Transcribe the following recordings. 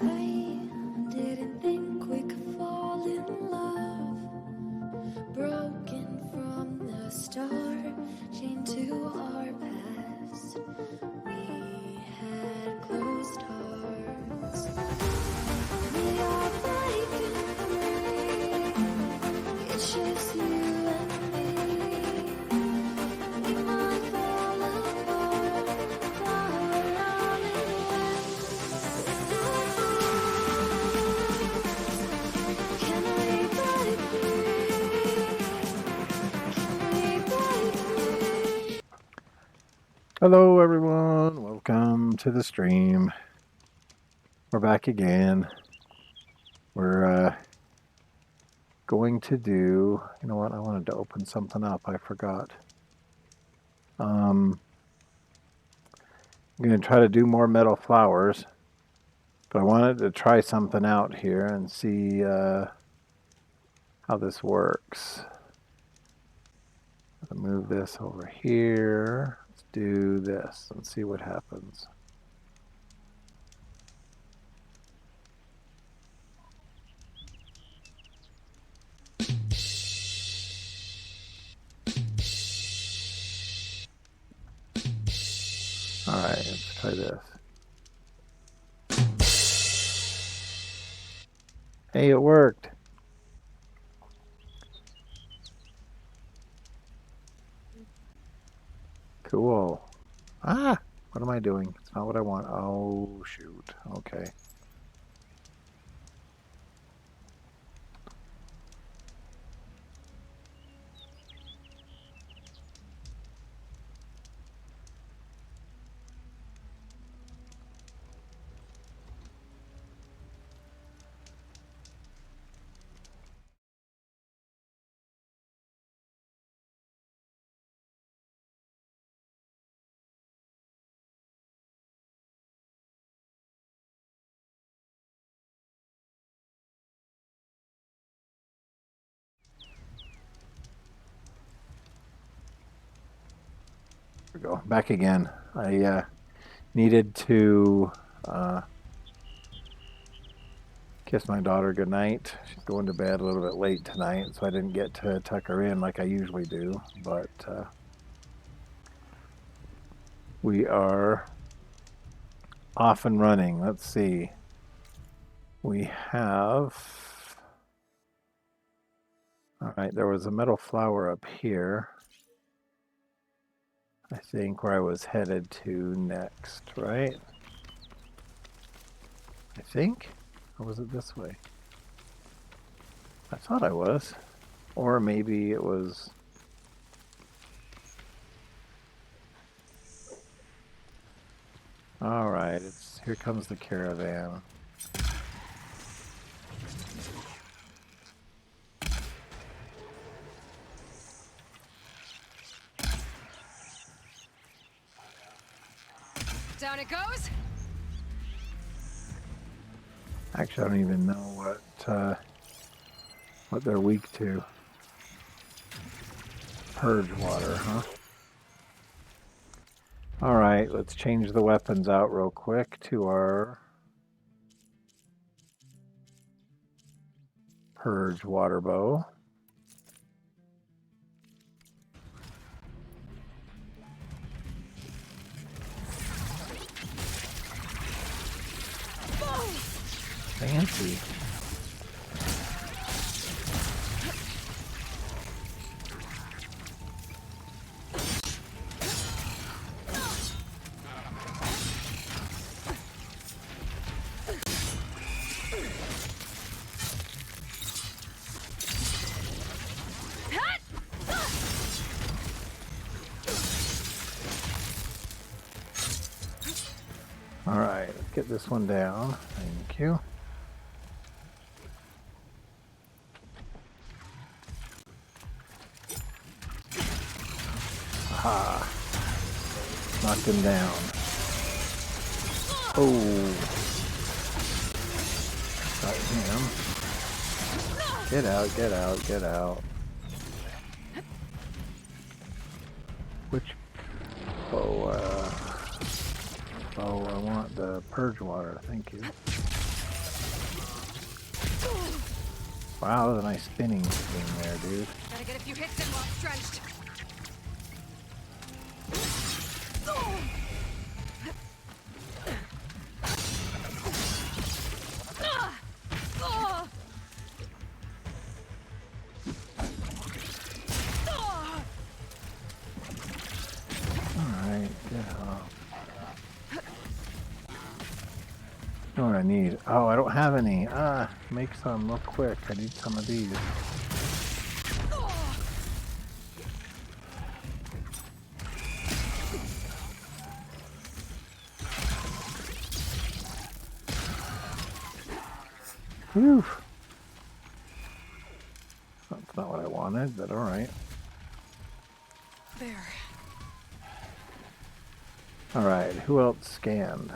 I didn't think we could fall in love. Broken from the start, chained to our past. We had closed hearts. We are breaking free. It's just you and me. We might fall apart, but all in one. Can we break free? Can we break free? Hello, everyone. Welcome to the stream. We're back again. We're going to do. You know what? I wanted to open something up. I forgot. I'm going to try to do more metal flowers, but I wanted to try something out here and see how this works. I'll move this over here. Let's do this and see what happens. All right, let's try this. Hey, it worked. Cool. Ah, what am I doing? It's not what I want. Oh, shoot. Okay. Here we go. Back again. I needed to kiss my daughter goodnight. She's going to bed a little bit late tonight, so I didn't get to tuck her in like I usually do. But we are off and running. Let's see. We have. All right, there was a metal flower up here. I think where I was headed to next, right? I think? Or was it this way? I thought I was. Or maybe it was... All right, here comes the caravan. Down it goes. Actually, I don't even know what they're weak to. Purge water, huh? All right, let's change the weapons out real quick to our purge water bow. Fancy. All right, let's get this one down. Thank you. Aha. Knocked him down. Oh. Got him. Get out, get out, get out. Which bow? Oh, I want the purge water. Thank you. Wow, that was a nice spinning thing there, dude. Gotta get a few hits in while it's drenched. Alright, get up. You know what I need? Oh, I don't have any. Make some real quick. I need some of these. Whew. That's not what I wanted, but alright. There. Alright, who else scanned?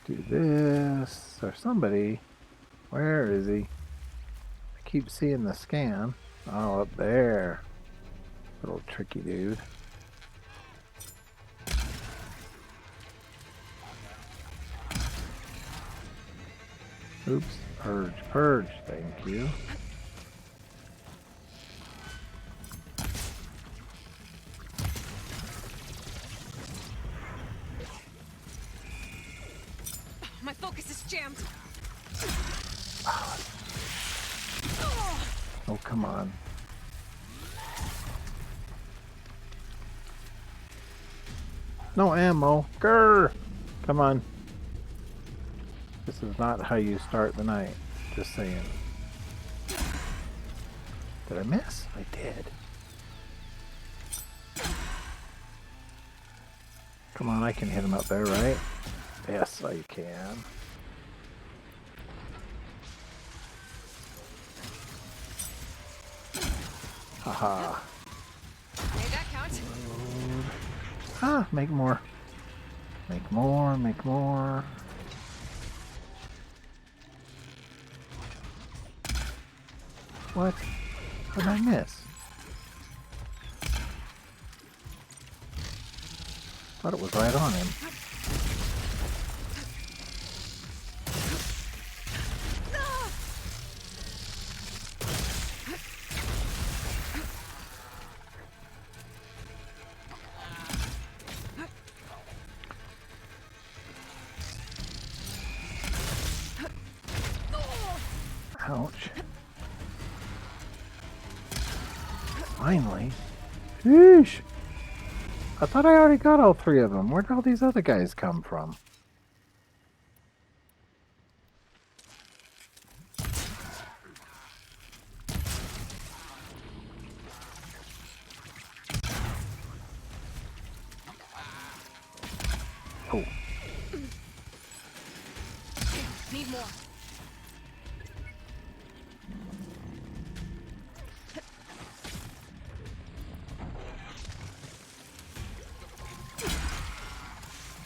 Let's do this. Or somebody. Where is he? I keep seeing the scan. Oh, up there. Little tricky dude. Oops. Purge, purge. Thank you. My focus is jammed. Oh, come on. No ammo. Grr! Come on. This is not how you start the night. Just saying. Did I miss? I did. Come on, I can hit him up there, right? Yes, I can. Haha. Made that count. Ah, make more. Make more, make more. What? How did I miss? Thought it was right on him. Ouch. Finally. Sheesh. I thought I already got all three of them. Where'd all these other guys come from? Oh. Need more.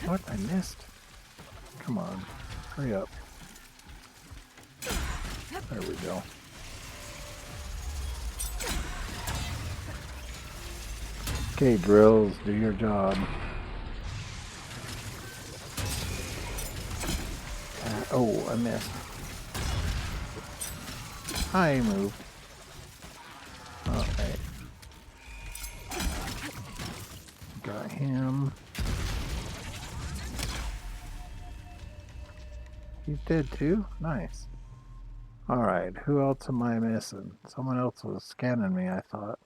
What? I missed? Come on. Hurry up. There we go. Okay, drills, do your job. Oh, I missed. I moved. Alright. Got him. He's dead too? Nice. Alright, who else am I missing? Someone else was scanning me, I thought.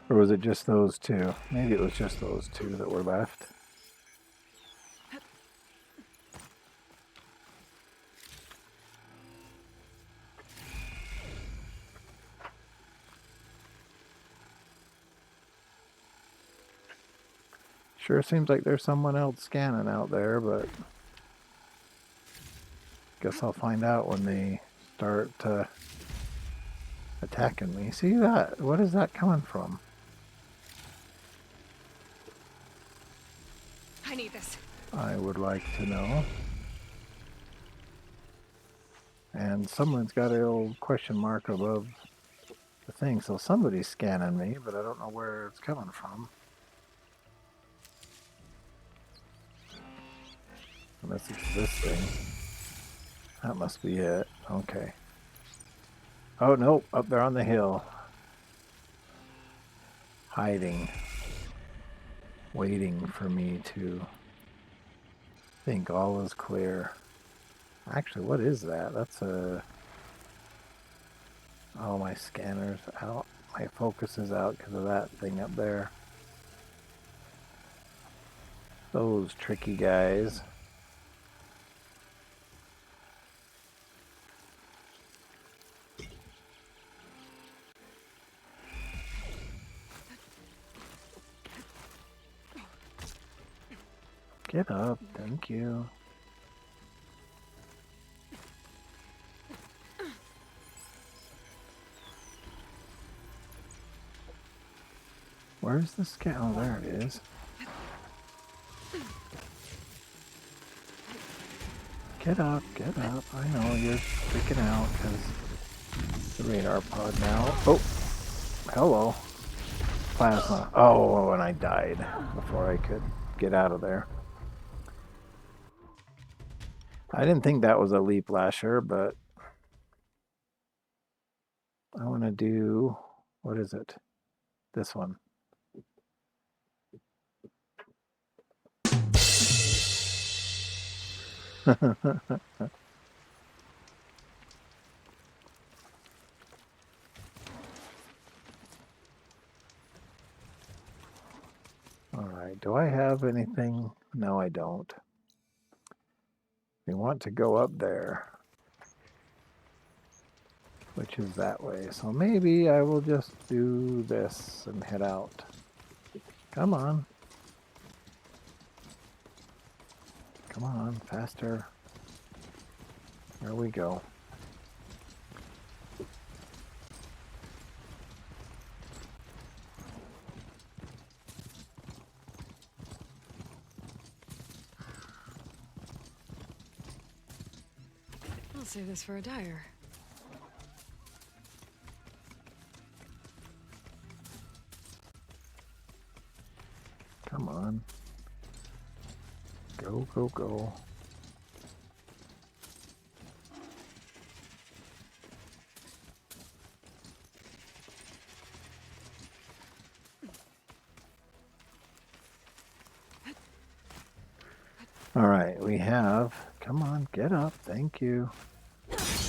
Or was it just those two? Maybe it was just those two that were left. Sure seems like there's someone else scanning out there, but guess I'll find out when they start attacking me. See that? What is that coming from? I need this. I would like to know. And someone's got a little question mark above the thing. So somebody's scanning me, but I don't know where it's coming from. Unless it's this thing. That must be it. Okay. Oh, no. Up there on the hill. Hiding. Waiting for me to think all is clear. Actually, what is that? That's a... Oh, my scanner's out. My focus is out because of that thing up there. Those tricky guys. Get up, thank you. Where's the scan? Oh, there it is. Get up, get up. I know you're freaking out because the radar pod now. Oh, hello. Plasma. Oh, and I died before I could get out of there. I didn't think that was a leap lasher, but I want to do, what is it? This one. All right, do I have anything? No, I don't. We want to go up there, which is that way. So maybe I will just do this and head out. Come on. Come on, faster. There we go. I'll save this for a dyer. Come on. Go, go, go. All right, we have, come on, get up, thank you.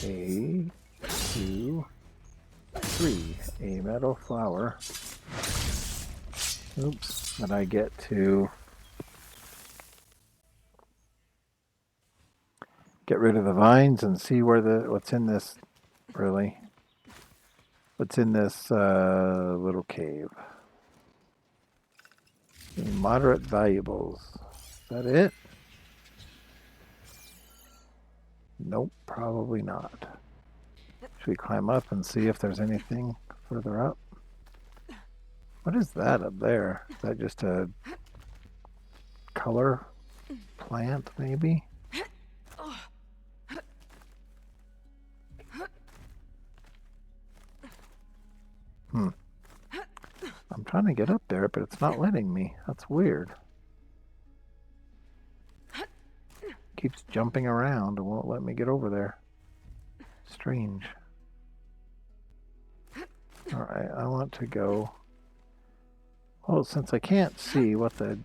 A, 2, 3, a metal flower. Oops, but I get to get rid of the vines and see where what's in this, really. What's in this little cave. Moderate valuables. Is that it? Nope, probably not. Should we climb up and see if there's anything further up? What is that up there? Is that just a color plant, maybe? I'm trying to get up there, but it's not letting me. That's weird. Keeps jumping around and won't let me get over there. Strange. All right, I want to go. Well, since I can't see what the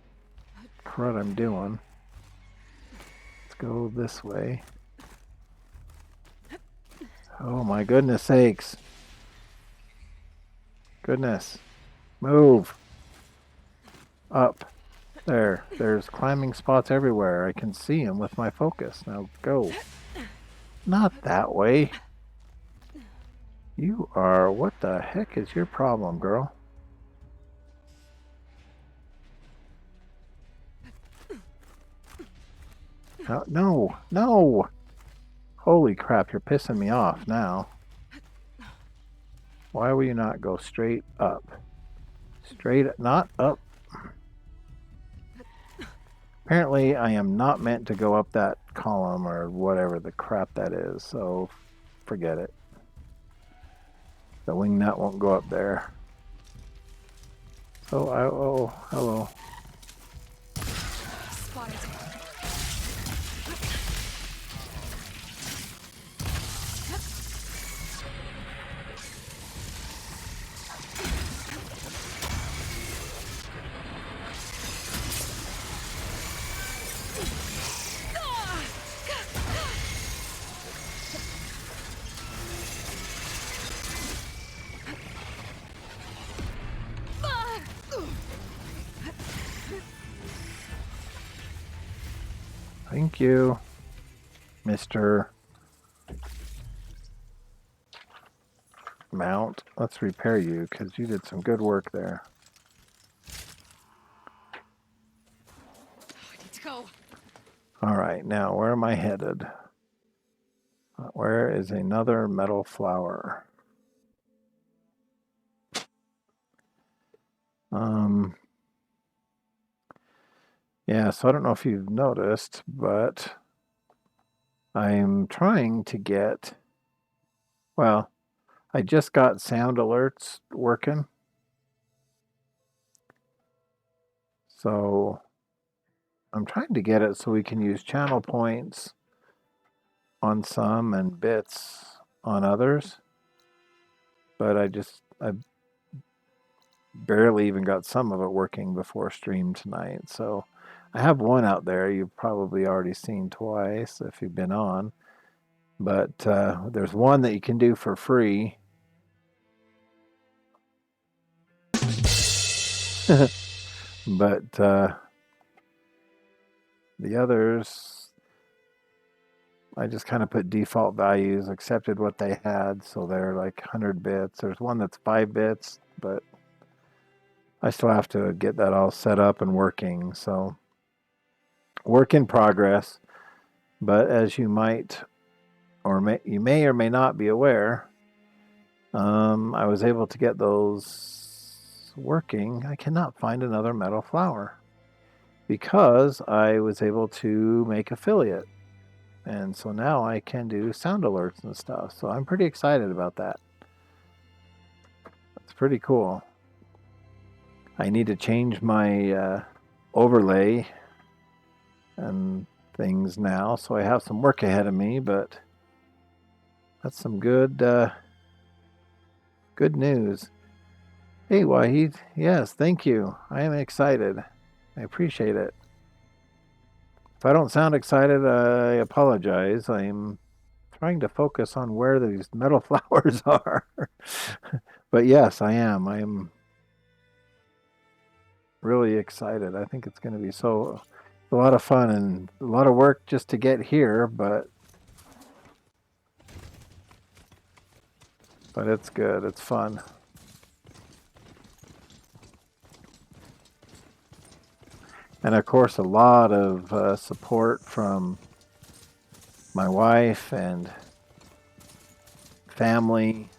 crud I'm doing, let's go this way. Oh my goodness sakes. Goodness. Move. Up. There. There's climbing spots everywhere. I can see them with my focus. Now go. Not that way. You are... What the heck is your problem, girl? No. No! Holy crap, you're pissing me off now. Why will you not go straight up? Straight... Not up. Apparently, I am not meant to go up that column or whatever the crap that is. So, forget it. The wing nut won't go up there. So oh, hello. Spotted. Thank you, Mr. Mount. Let's repair you because you did some good work there. I need to go. All right, now where am I headed? Where is another metal flower? Yeah, so I don't know if you've noticed, but I'm trying to get, well, I just got sound alerts working. So I'm trying to get it so we can use channel points on some and bits on others. But I barely even got some of it working before stream tonight. So I have one out there you've probably already seen twice if you've been on. But there's one that you can do for free. But the others, I just kind of put default values, accepted what they had. So they're like 100 bits. There's one that's 5 bits, but I still have to get that all set up and working. So work in progress. But as you might, you may or may not be aware, I was able to get those working. I cannot find another metal flower because I was able to make affiliate. And so now I can do sound alerts and stuff. So I'm pretty excited about that. It's pretty cool. I need to change my overlay and things now. So I have some work ahead of me, but that's some good good news. Hey, Wahid. Yes, thank you. I am excited. I appreciate it. If I don't sound excited, I apologize. I'm trying to focus on where these metal flowers are. But yes, I am. I am really excited. I think it's going to be a lot of fun and a lot of work just to get here, but it's good. It's fun. And of course, a lot of support from my wife and family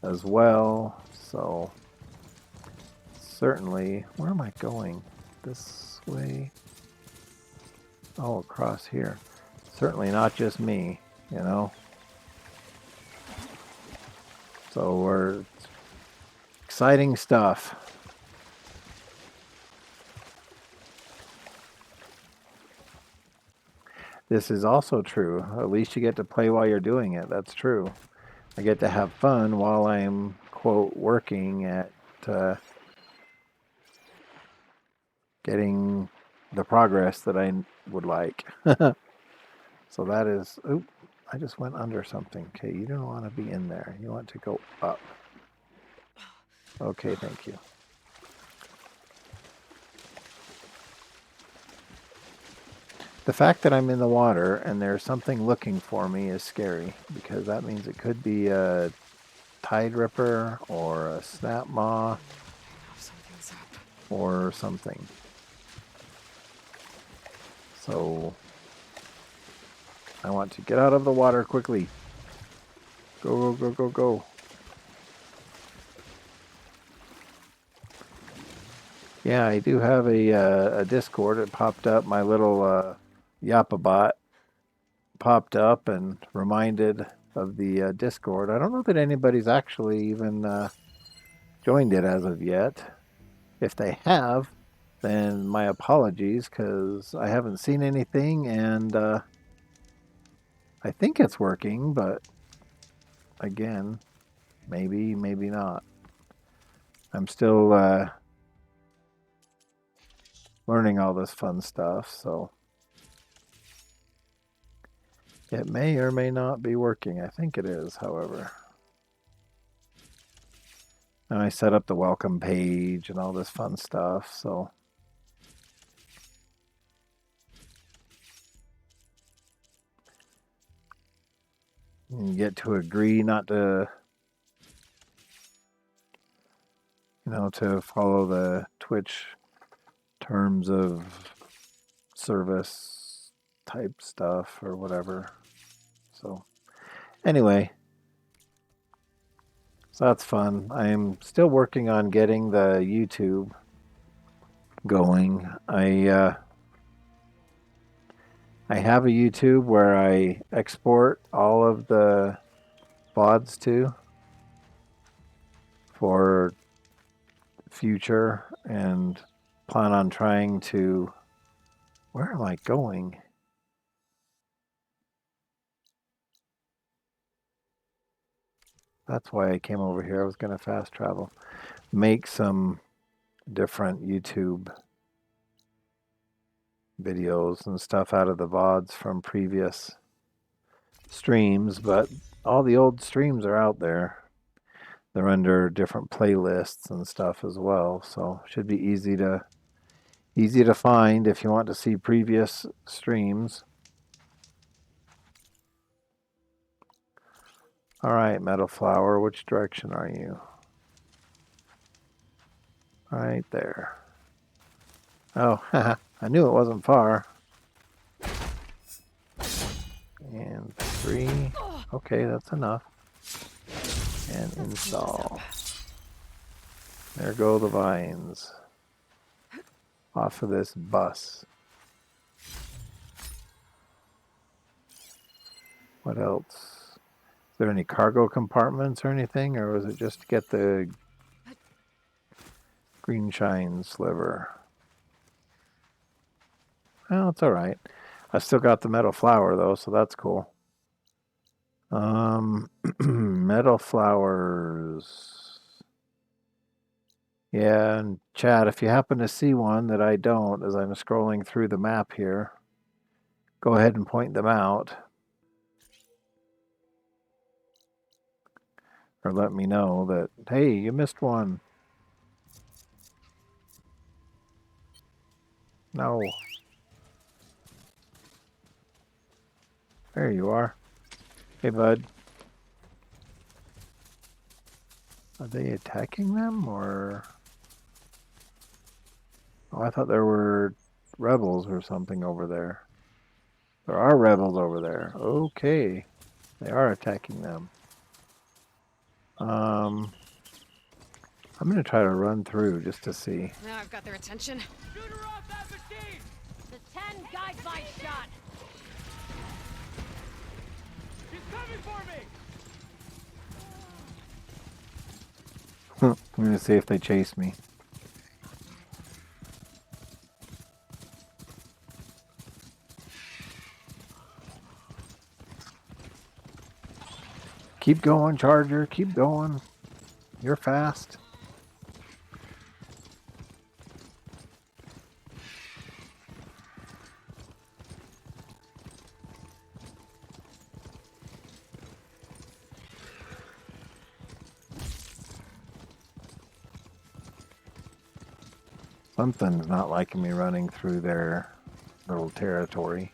as well. So certainly, where am I going? This way? Oh, across here. Certainly not just me, you know. So we're exciting stuff. This is also true. At least you get to play while you're doing it. That's true. I get to have fun while I'm, quote, working at getting the progress that I would like. So that is, oop, I just went under something. Okay, you don't want to be in there. You want to go up. Okay, thank you. The fact that I'm in the water and there's something looking for me is scary because that means it could be a tide ripper or a snap maw Something's up. or something. So I want to get out of the water quickly. Go, go, go, go, go. Yeah, I do have a Discord. It popped up my little Yappa bot popped up and reminded of the Discord. I don't know that anybody's actually even joined it as of yet. If they have, then my apologies because I haven't seen anything and I think it's working, but again, maybe, maybe not. I'm still learning all this fun stuff, so it may or may not be working. I think it is, however. And I set up the welcome page and all this fun stuff, so you get to agree not to, to follow the Twitch terms of service type stuff or whatever. So anyway, so that's fun. I'm still working on getting the YouTube going. I have a YouTube where I export all of the VODs to for future and plan on trying to. Where am I going? That's why I came over here. I was going to fast travel. Make some different YouTube videos and stuff out of the VODs from previous streams, but all the old streams are out there. They're under different playlists and stuff as well, so should be easy to find if you want to see previous streams. All right, Meadow Flower, which direction are you? Right there. Oh, I knew it wasn't far. And 3. Okay, that's enough. And install. There go the vines. Off of this bus. What else? Is there any cargo compartments or anything, or was it just to get the green shine sliver? Well, it's all right. I still got the metal flower though, so that's cool. Metal flowers. Yeah, and chat, if you happen to see one that I don't, as I'm scrolling through the map here, go ahead and point them out. Or let me know that, hey, you missed one. No. There you are. Hey, bud. Are they attacking them, or... Oh, I thought there were rebels or something over there. There are rebels over there. Okay. They are attacking them. I'm going to try to run through just to see. Now I've got their attention. Shoot her off that machine! The 10 guides my shot. She's coming for me! I'm going to see if they chase me. Keep going, Charger. Keep going. You're fast. Something's not liking me running through their little territory.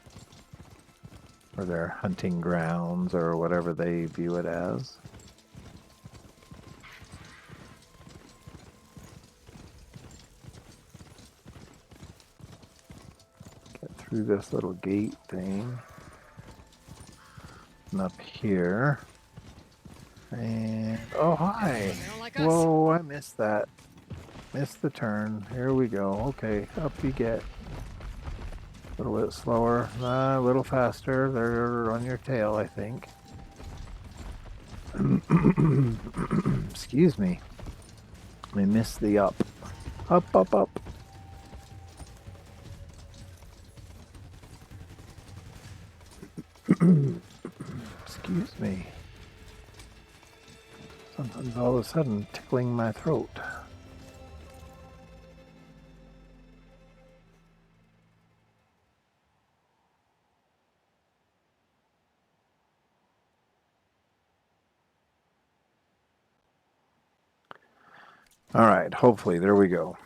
Or their hunting grounds, or whatever they view it as. Get through this little gate thing. And up here. And, oh, hi. They don't like us. Whoa, I missed that. Missed the turn. Here we go. Okay, up you get. A little bit slower, a little faster. They're on your tail, I think. Excuse me. I missed the up. Up, up, up. Excuse me. Something's all of a sudden tickling my throat. All right, hopefully, there we go.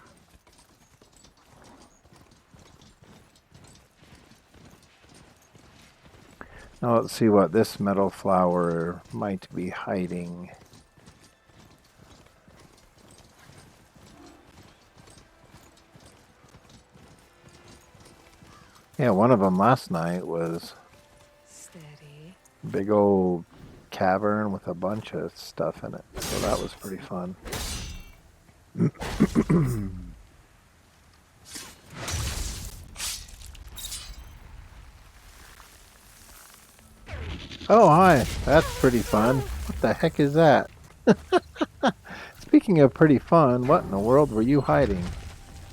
Now let's see what this metal flower might be hiding. Yeah, one of them last night was Steady. a big old cavern with a bunch of stuff in it. So that was pretty fun. Oh, hi. That's pretty fun. What the heck is that? Speaking of pretty fun, what in the world were you hiding?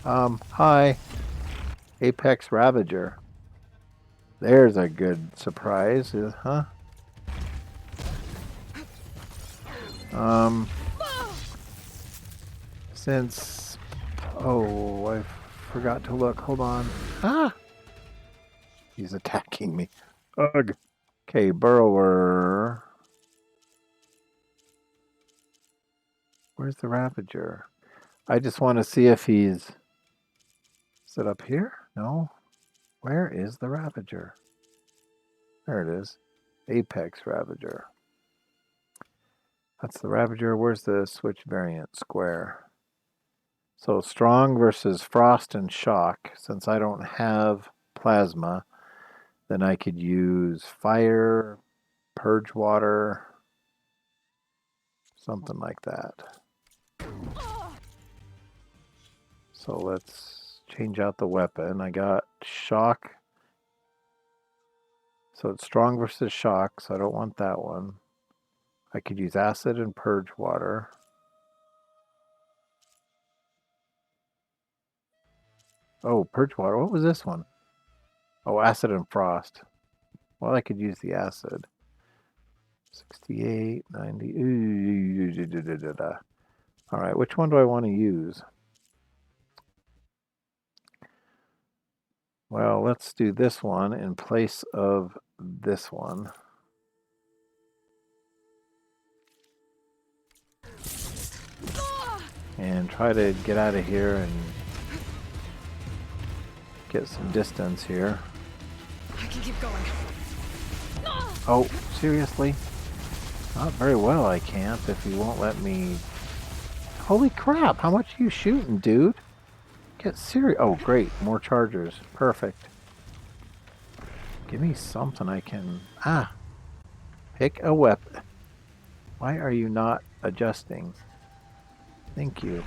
Hi. Apex Ravager. There's a good surprise, huh? Since... Oh, I forgot to look. Hold on. Ah! He's attacking me. Ugh. Okay, Burrower. Where's the Ravager? I just want to see if he's... Is it up here? No. Where is the Ravager? There it is. Apex Ravager. That's the Ravager. Where's the switch variant? Square. So strong versus frost and shock. Since I don't have plasma, then I could use fire, purge water, something like that. So let's change out the weapon. I got shock. So it's strong versus shock, so I don't want that one. I could use acid and purge water. Oh, purge water. What was this one? Oh, acid and frost. Well, I could use the acid. 68, 90. All right, which one do I want to use? Well, let's do this one in place of this one. And try to get out of here and get some distance here. I can keep going. Oh, seriously? Not very well I can't if you won't let me... Holy crap, how much are you shooting, dude? Get serious. Oh, great, more chargers. Perfect. Give me something I can... Ah! Pick a weapon. Why are you not adjusting? Thank you.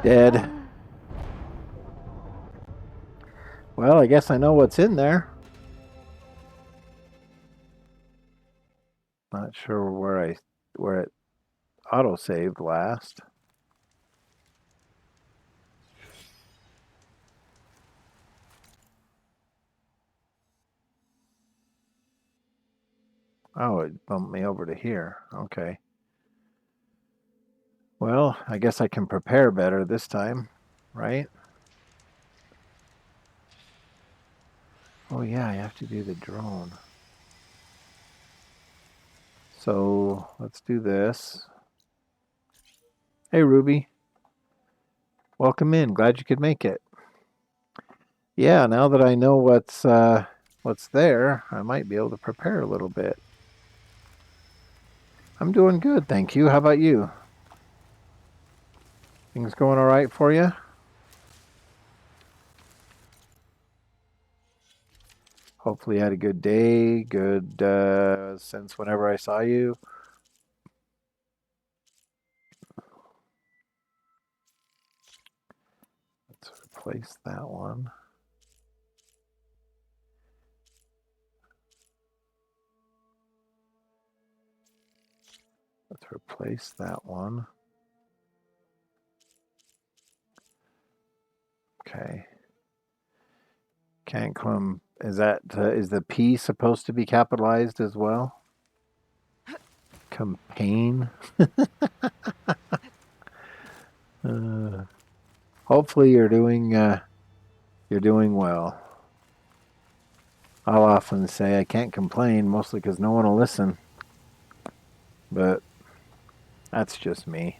Dead. Well, I guess I know what's in there. Not sure where it auto-saved last. Oh, it bumped me over to here. Okay. Well, I guess I can prepare better this time, right? Oh yeah, I have to do the drone. So let's do this. Hey Ruby. Welcome in. Glad you could make it. Yeah, now that I know what's there, I might be able to prepare a little bit. I'm doing good, thank you. How about you? Things going all right for you? Hopefully you had a good day, good since whenever I saw you. Let's replace that one. Let's replace that one. Okay. Can't come. Is that is the P supposed to be capitalized as well? Campaign. Hopefully you're doing well. I'll often say I can't complain, mostly because no one will listen. But that's just me.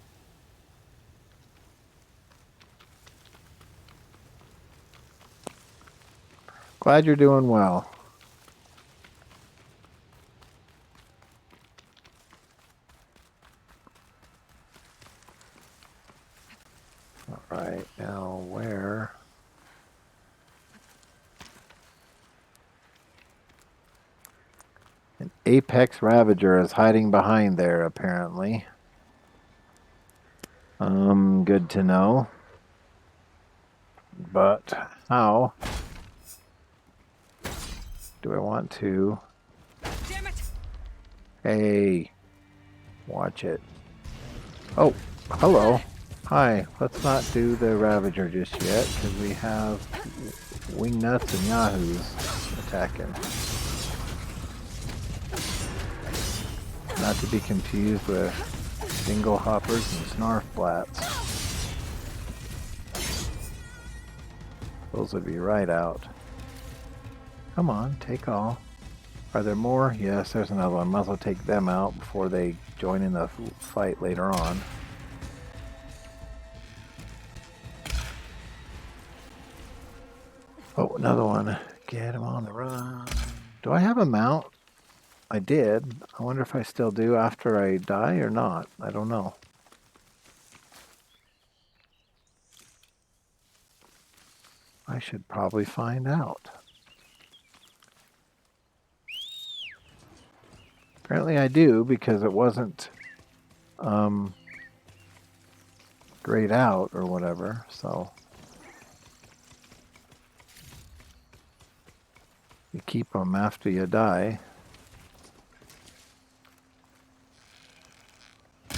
Glad you're doing well. All right, now where? An apex ravager is hiding behind there, apparently. Good to know. But how do I want to? Damn it! Hey, watch it. Oh, hello. Hi, let's not do the Ravager just yet, because we have Wingnuts and Yahoos attacking. Not to be confused with Dingle Hoppers and Snarf Flats. Those would be right out. Come on, take all. Are there more? Yes, there's another one. Might as well take them out before they join in the fight later on. Oh, another one. Get him on the run. Do I have a mount? I did. I wonder if I still do after I die or not. I don't know. I should probably find out. Apparently I do, because it wasn't grayed out or whatever, so you keep them after you die. I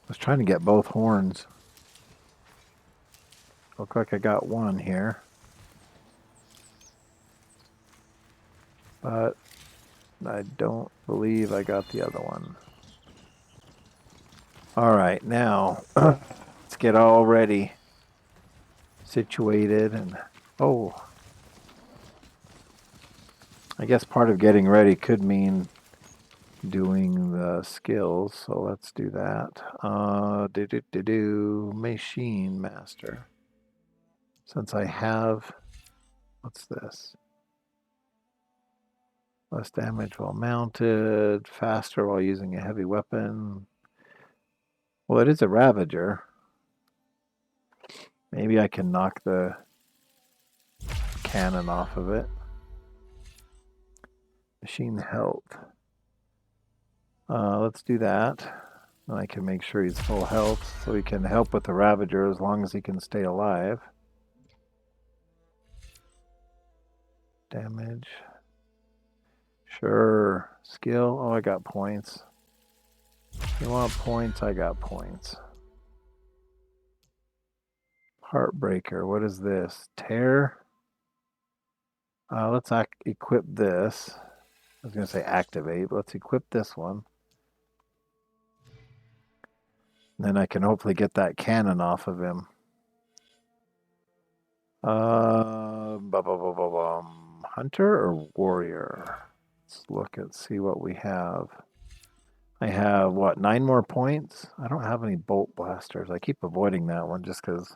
was trying to get both horns. Look like I got one here. But I don't believe I got the other one. Alright, now let's get all ready. Situated and oh. I guess part of getting ready could mean doing the skills, so let's do that. Machine Master. Since I have, what's this? Less damage while mounted, faster while using a heavy weapon. Well, it is a Ravager. Maybe I can knock the cannon off of it. Machine health. Let's do that. And I can make sure he's full health so he can help with the Ravager as long as he can stay alive. Damage. Sure. Skill. Oh, I got points. You want points? I got points. Heartbreaker. What is this? Tear. Let's equip this. I was going to say activate, but let's equip this one. Then I can hopefully get that cannon off of him. Hunter or warrior? Let's look and see what we have. I have, what, 9 more points? I don't have any bolt blasters. I keep avoiding that one just because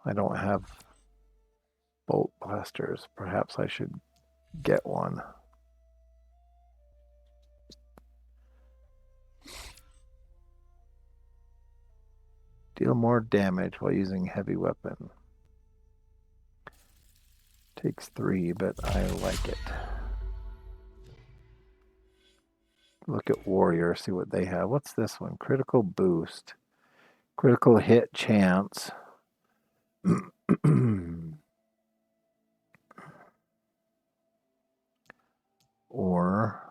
I don't have bolt blasters. Perhaps I should get one. Deal more damage while using heavy weapon. Takes 3, but I like it. Look at Warrior, see what they have. What's this one? Critical boost. Critical hit chance. Or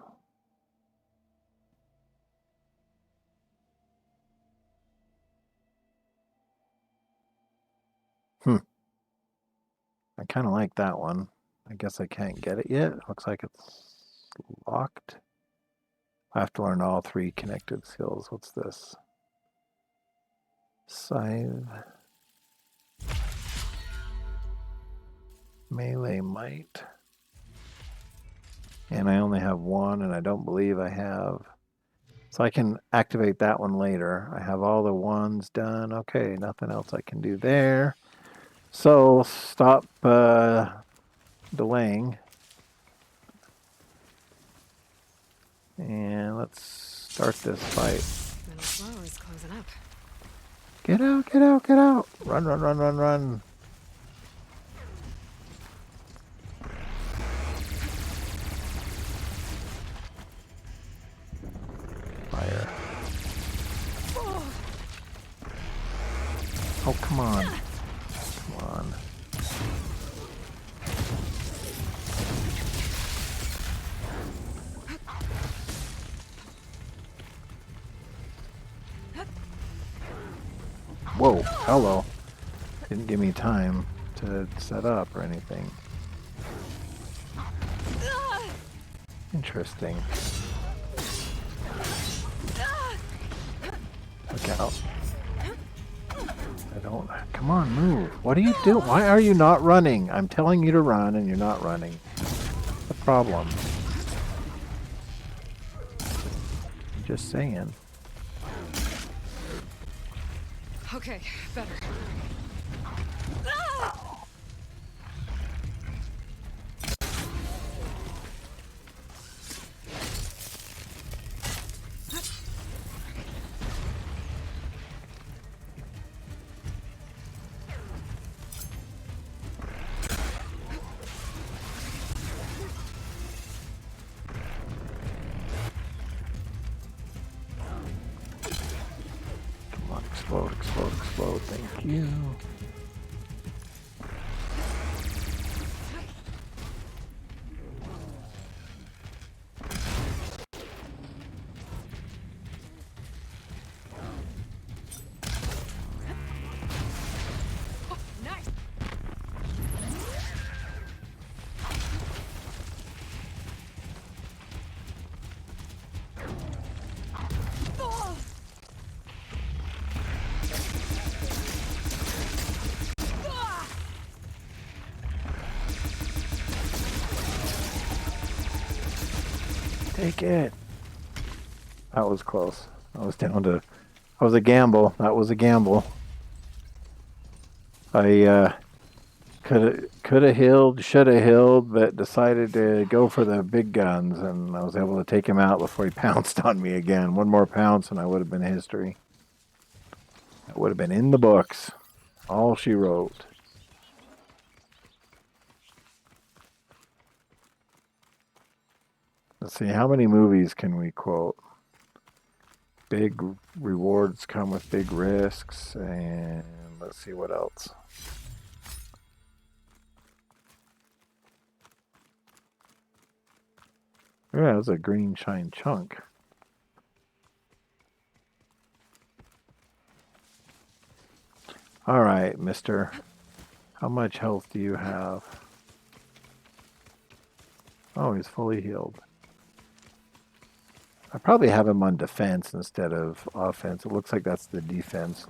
I kind of like that one. I guess I can't get it yet. Looks like it's locked. I have to learn all 3 connected skills. What's this? Scythe. Melee might. And I only have 1, and I don't believe I have. So I can activate that one later. I have all the 1s done. Okay, nothing else I can do there. So stop delaying. And let's start this fight. Middle flow is closing up. Get out, get out, get out. Run, run, run, run, run. Fire. Oh, come on. Come on. Whoa, hello. Didn't give me time to set up or anything. Interesting. Look out. I don't... Come on, move. What are you doing? Why are you not running? I'm telling you to run and you're not running. What's the problem? I'm just saying. Okay, better. Come on, explode, explode, explode. Thank you. Nice. Take it. That was close. I was down to... That was a gamble. That was a gamble. I could have healed, should have healed, but decided to go for the big guns, and I was able to take him out before he pounced on me again. One more pounce, and I would have been history. That would have been in the books. All she wrote. Let's see, how many movies can we quote? Big rewards come with big risks, and let's see what else. Yeah, that was a green shine chunk. All right, mister. How much health do you have? Oh, he's fully healed. I probably have him on defense instead of offense. It looks like that's the defense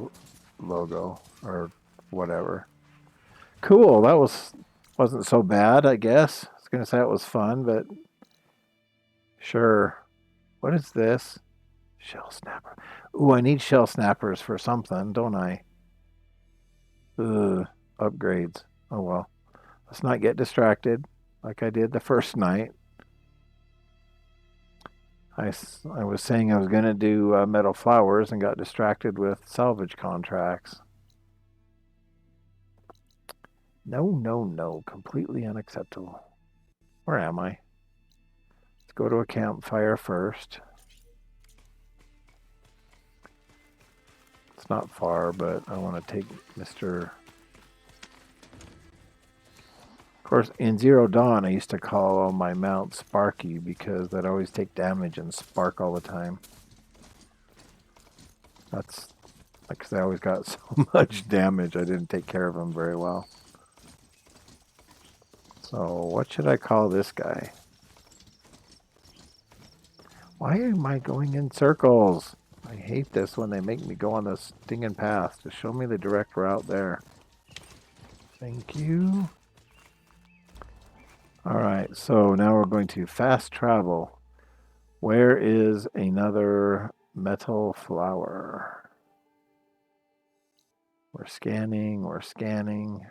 logo or whatever. Cool. That wasn't so bad, I guess. I was going to say it was fun, but sure. What is this? Shell snapper. Ooh, I need shell snappers for something, don't I? Ugh, upgrades. Oh well. Let's not get distracted like I did the first night. I was saying I was going to do metal flowers and got distracted with salvage contracts. No, no, no. Completely unacceptable. Where am I? Let's go to a campfire first. It's not far, but I want to take Mr. Of course, in Zero Dawn, I used to call all my mounts Sparky because they'd always take damage and spark all the time. That's because I always got so much damage, I didn't take care of them very well. So, what should I call this guy? Why am I going in circles? I hate this when they make me go on this stinging path. Just show me the direct route there. Thank you. Alright, so now we're going to fast travel. Where is another metal flower? We're scanning, we're scanning.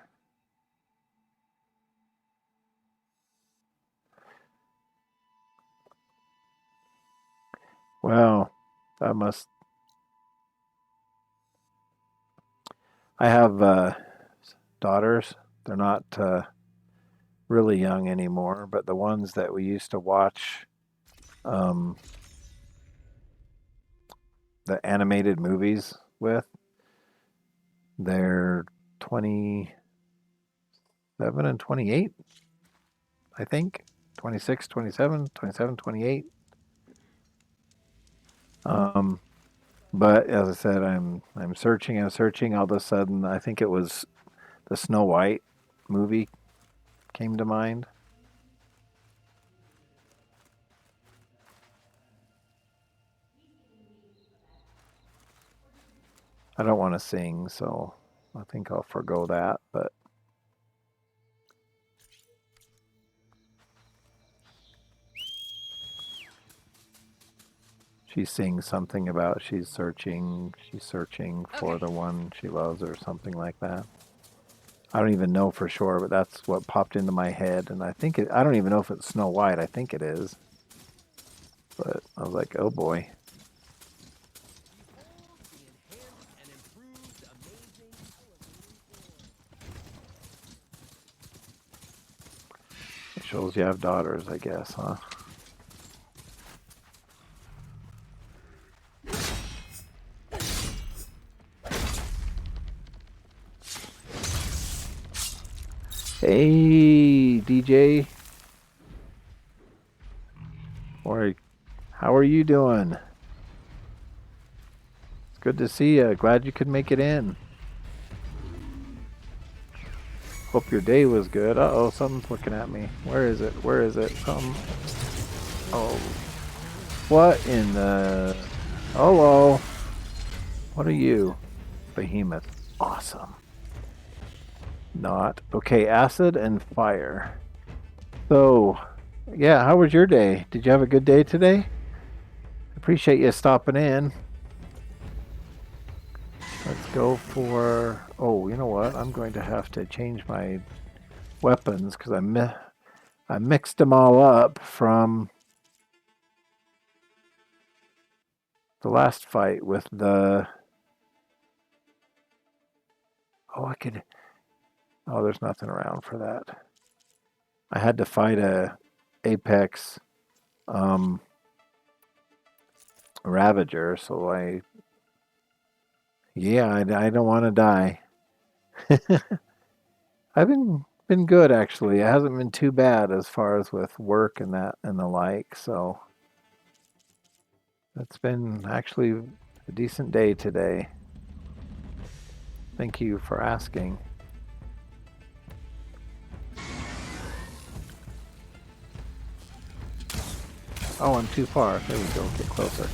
Well, that must... I have daughters. They're not really young anymore, but the ones that we used to watch the animated movies with, they're 27 and 28, I think. 26, 27, 27, 28. But as I said, I'm searching. All of a sudden, I think it was the Snow White movie came to mind. I don't want to sing, so I think I'll forgo that. But she sings something about she's searching for the one she loves or something like that. I don't even know for sure, but that's what popped into my head. And I think I don't even know if it's Snow White. I think it is. But I was like, oh boy. It shows you have daughters, I guess, huh? Hey, DJ. How are you doing? It's good to see you. Glad you could make it in. Hope your day was good. Uh-oh, something's looking at me. Where is it? Where is it? Something. Oh. What in the... Hello. What are you? Behemoth. Awesome. Not. Okay, acid and fire. So, yeah, how was your day? Did you have a good day today? Appreciate you stopping in. Let's go for... Oh, you know what? I'm going to have to change my weapons because I mixed them all up from the last fight with the... Oh, I could... Oh, there's nothing around for that. I had to fight a Apex Ravager, so I don't want to die. I've been good actually. It hasn't been too bad as far as with work and that and the like, so it's been actually a decent day today. Thank you for asking. Oh, I'm too far. There we go. Get closer.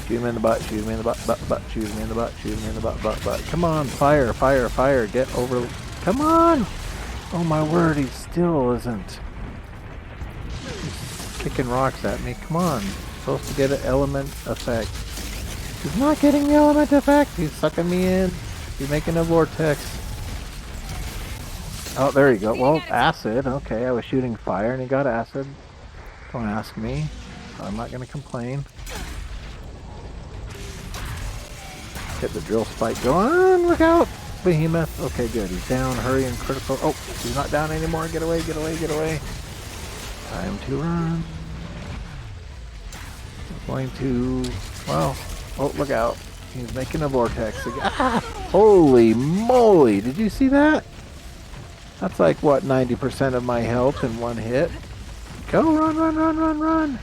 Shoot him in the butt. Shoot him in the butt. Butt. Shoot him in the butt. Shoot him in the butt. Butt. Come on. Fire. Fire. Fire. Get over. Come on. Oh, my word. He still isn't. He's kicking rocks at me. Come on. Supposed to get an element effect. He's not getting the element effect. He's sucking me in. He's making a vortex. Oh, there you go. Well, acid. Okay, I was shooting fire and he got acid. Don't ask me. I'm not going to complain. Get the drill spike going. Look out, Behemoth. Okay, good. He's down. Hurry and critical. Oh, he's not down anymore. Get away, get away, get away. Time to run. I'm going to, well, oh, look out. He's making a vortex again. Ah, holy moly. Did you see that? That's like, what, 90% of my health in one hit? Go, run, run, run, run, run.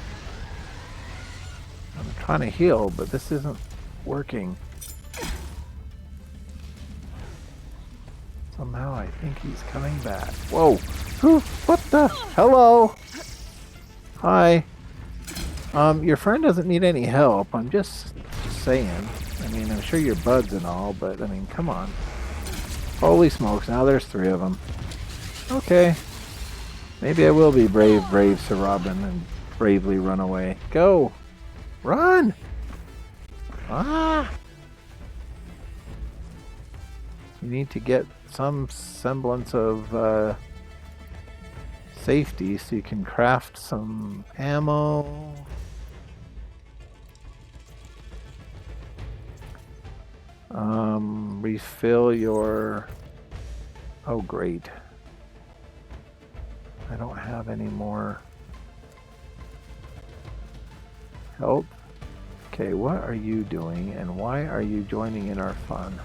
I'm trying to heal, but this isn't working. Somehow I think he's coming back. Whoa. Whew, what the? Hello. Hi. Your friend doesn't need any help. I'm just saying. I mean, I'm sure you're buds and all, but I mean, come on. Holy smokes, now there's 3 of them. Okay. Maybe I will be brave Sir Robin and bravely run away. Go! Run! Ah! You need to get some semblance of safety so you can craft some ammo. Refill your... Oh, great. I don't have any more health. Okay, what are you doing and why are you joining in our fun?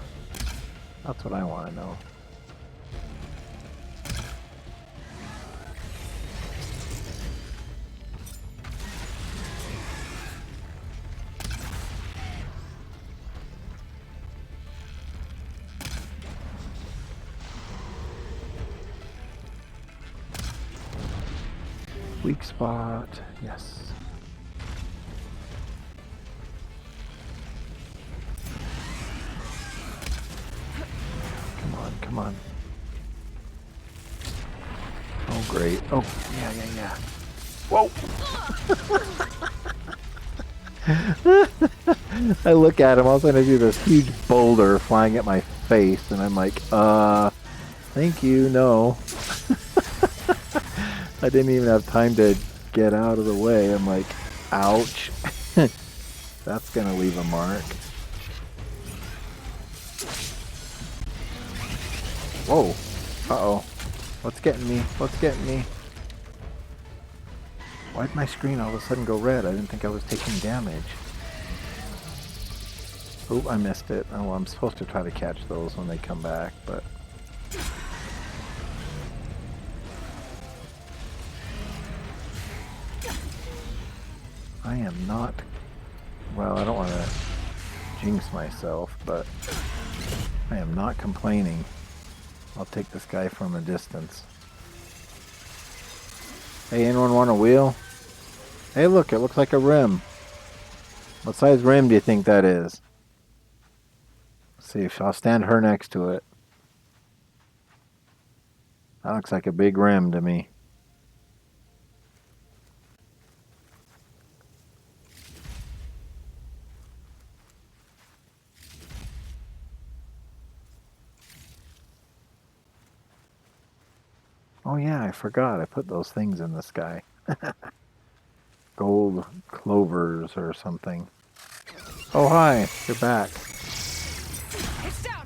That's what I want to know. Weak spot, yes. Come on, come on. Oh, great. Oh, yeah, yeah, yeah. Whoa! I look at him, all of a sudden I see this huge boulder flying at my face, and I'm like, thank you, no. I didn't even have time to get out of the way. I'm like, ouch. That's gonna leave a mark. Whoa. Uh-oh. What's getting me? What's getting me? Why'd my screen all of a sudden go red? I didn't think I was taking damage. Oh, I missed it. Oh, well, I'm supposed to try to catch those when they come back, but... I am not... Well, I don't want to jinx myself, but I am not complaining. I'll take this guy from a distance. Hey, anyone want a wheel? Hey, look, it looks like a rim. What size rim do you think that is? Let's see if I'll stand her next to it. That looks like a big rim to me. Oh yeah, I forgot. I put those things in the sky. Gold clovers or something. Oh hi, you're back. It's down.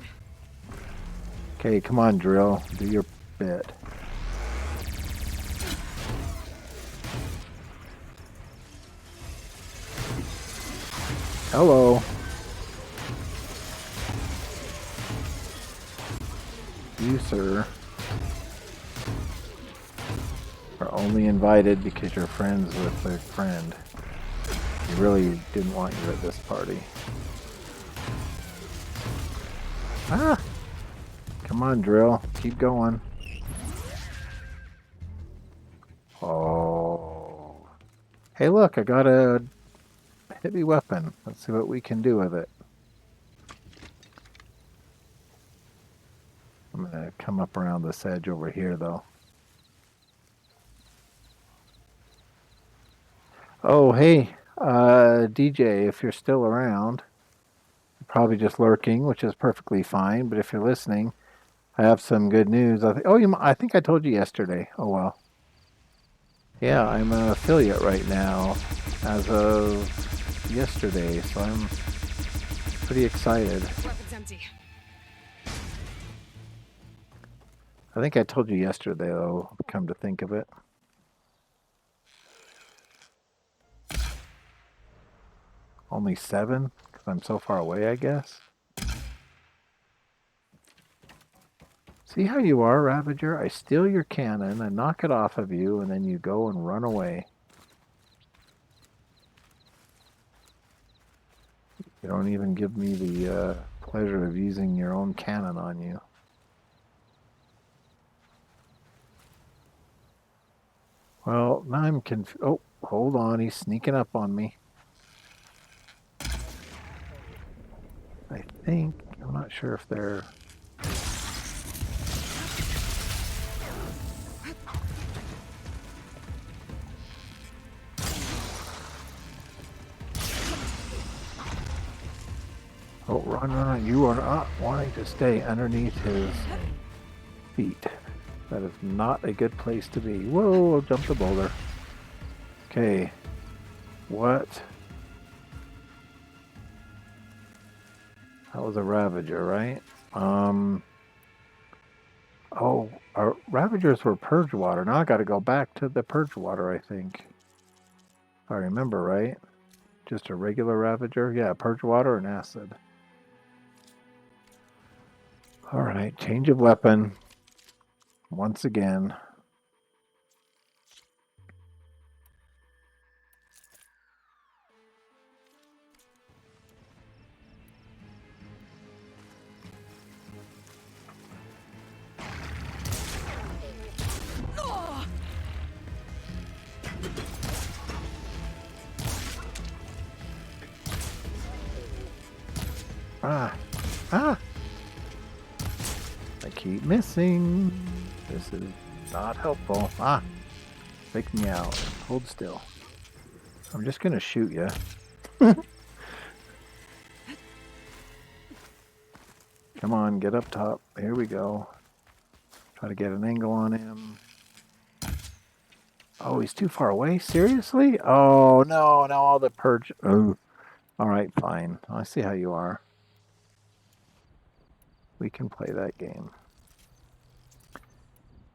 Okay, come on, drill. Do your bit. Hello. You, sir, are only invited because you're friends with a friend. He really didn't want you at this party. Ah! Come on, drill. Keep going. Oh. Hey, look, I got a heavy weapon. Let's see what we can do with it. I'm gonna come up around this edge over here, though. Oh, hey, DJ, if you're still around, you're probably just lurking, which is perfectly fine. But if you're listening, I have some good news. I think I told you yesterday. Oh well. Yeah, I'm an affiliate right now, as of yesterday. So I'm pretty excited. Weapon's empty. I think I told you yesterday, though, come to think of it. Only 7? Because I'm so far away, I guess. See how you are, Ravager? I steal your cannon, I knock it off of you, and then you go and run away. You don't even give me the pleasure of using your own cannon on you. Well, now I'm oh, hold on, he's sneaking up on me. I think, I'm not sure if they're... Oh, run. You are not wanting to stay underneath his feet. That is not a good place to be. Whoa, jump the boulder. Okay. What? That was a Ravager, right? Oh, our Ravagers were Purge Water. Now I gotta go back to the Purge Water, I think. If I remember right. Just a regular Ravager? Yeah, Purge Water and Acid. Alright, change of weapon. Once again. Ah! I keep missing. This is not helpful. Ah! Take me out. Hold still. I'm just gonna shoot you. Come on, get up top. Here we go. Try to get an angle on him. Oh, he's too far away? Seriously? Oh, no, now all the purge. Oh. Alright, fine. I see how you are. We can play that game.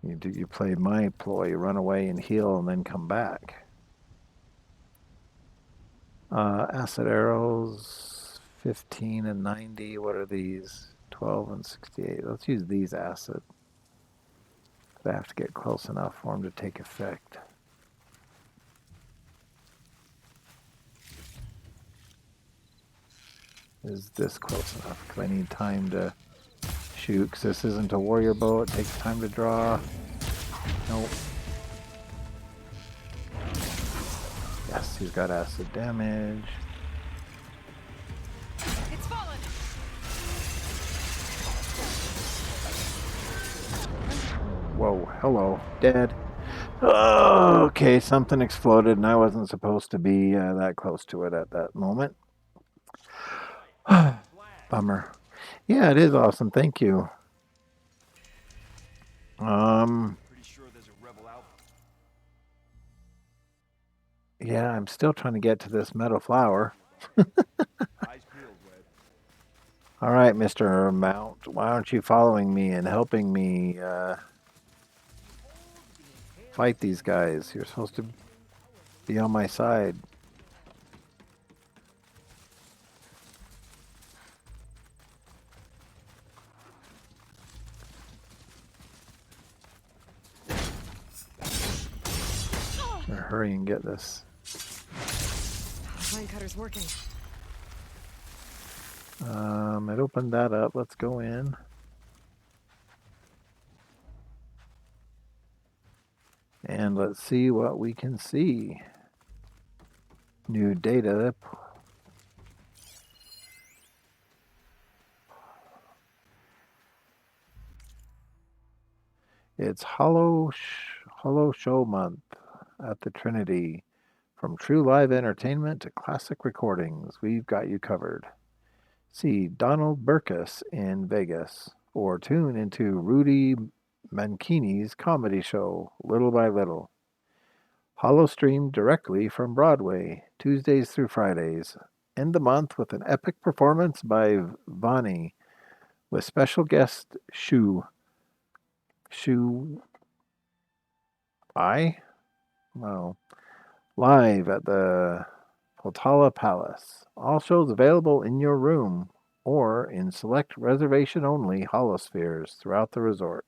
You play my ploy, run away and heal and then come back. Acid arrows, 15 and 90. What are these? 12 and 68. Let's use these acid. I have to get close enough for them to take effect. Is this close enough? Because I need time to shoot, because this isn't a warrior bow. It takes time to draw. Nope. Yes, he's got acid damage. It's fallen. Whoa, hello. Dead. Oh, okay, something exploded and I wasn't supposed to be that close to it at that moment. Bummer. Yeah, it is awesome. Thank you. Pretty sure there's a rebel out. Yeah, I'm still trying to get to this meadow flower. Eyes peeled, Red. All right, Mr. Mount, why aren't you following me and helping me fight these guys? You're supposed to be on my side. Better hurry and get this. Line cutter's working. It opened that up. Let's go in. And let's see what we can see. New data. It's Hollow Show Month at the Trinity. From true live entertainment to classic recordings, we've got you covered. See Donald Burkus in Vegas, or tune into Rudy Mancini's comedy show, Little by Little. Hollow streamed directly from Broadway, Tuesdays through Fridays, end the month with an epic performance by Vani with special guest Shu I? No. Live at the Potala Palace. All shows available in your room or in select reservation only holospheres throughout the resort.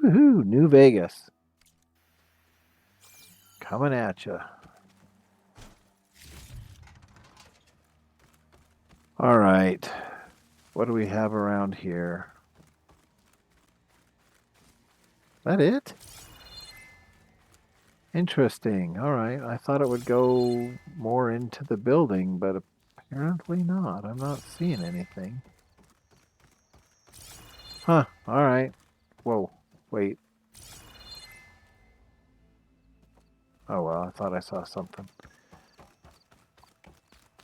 Woohoo! New Vegas. Coming at you. All right. What do we have around here? That it? Interesting. All right. I thought it would go more into the building, but apparently not. I'm not seeing anything. Huh. All right. Whoa. Wait. Oh, well. I thought I saw something.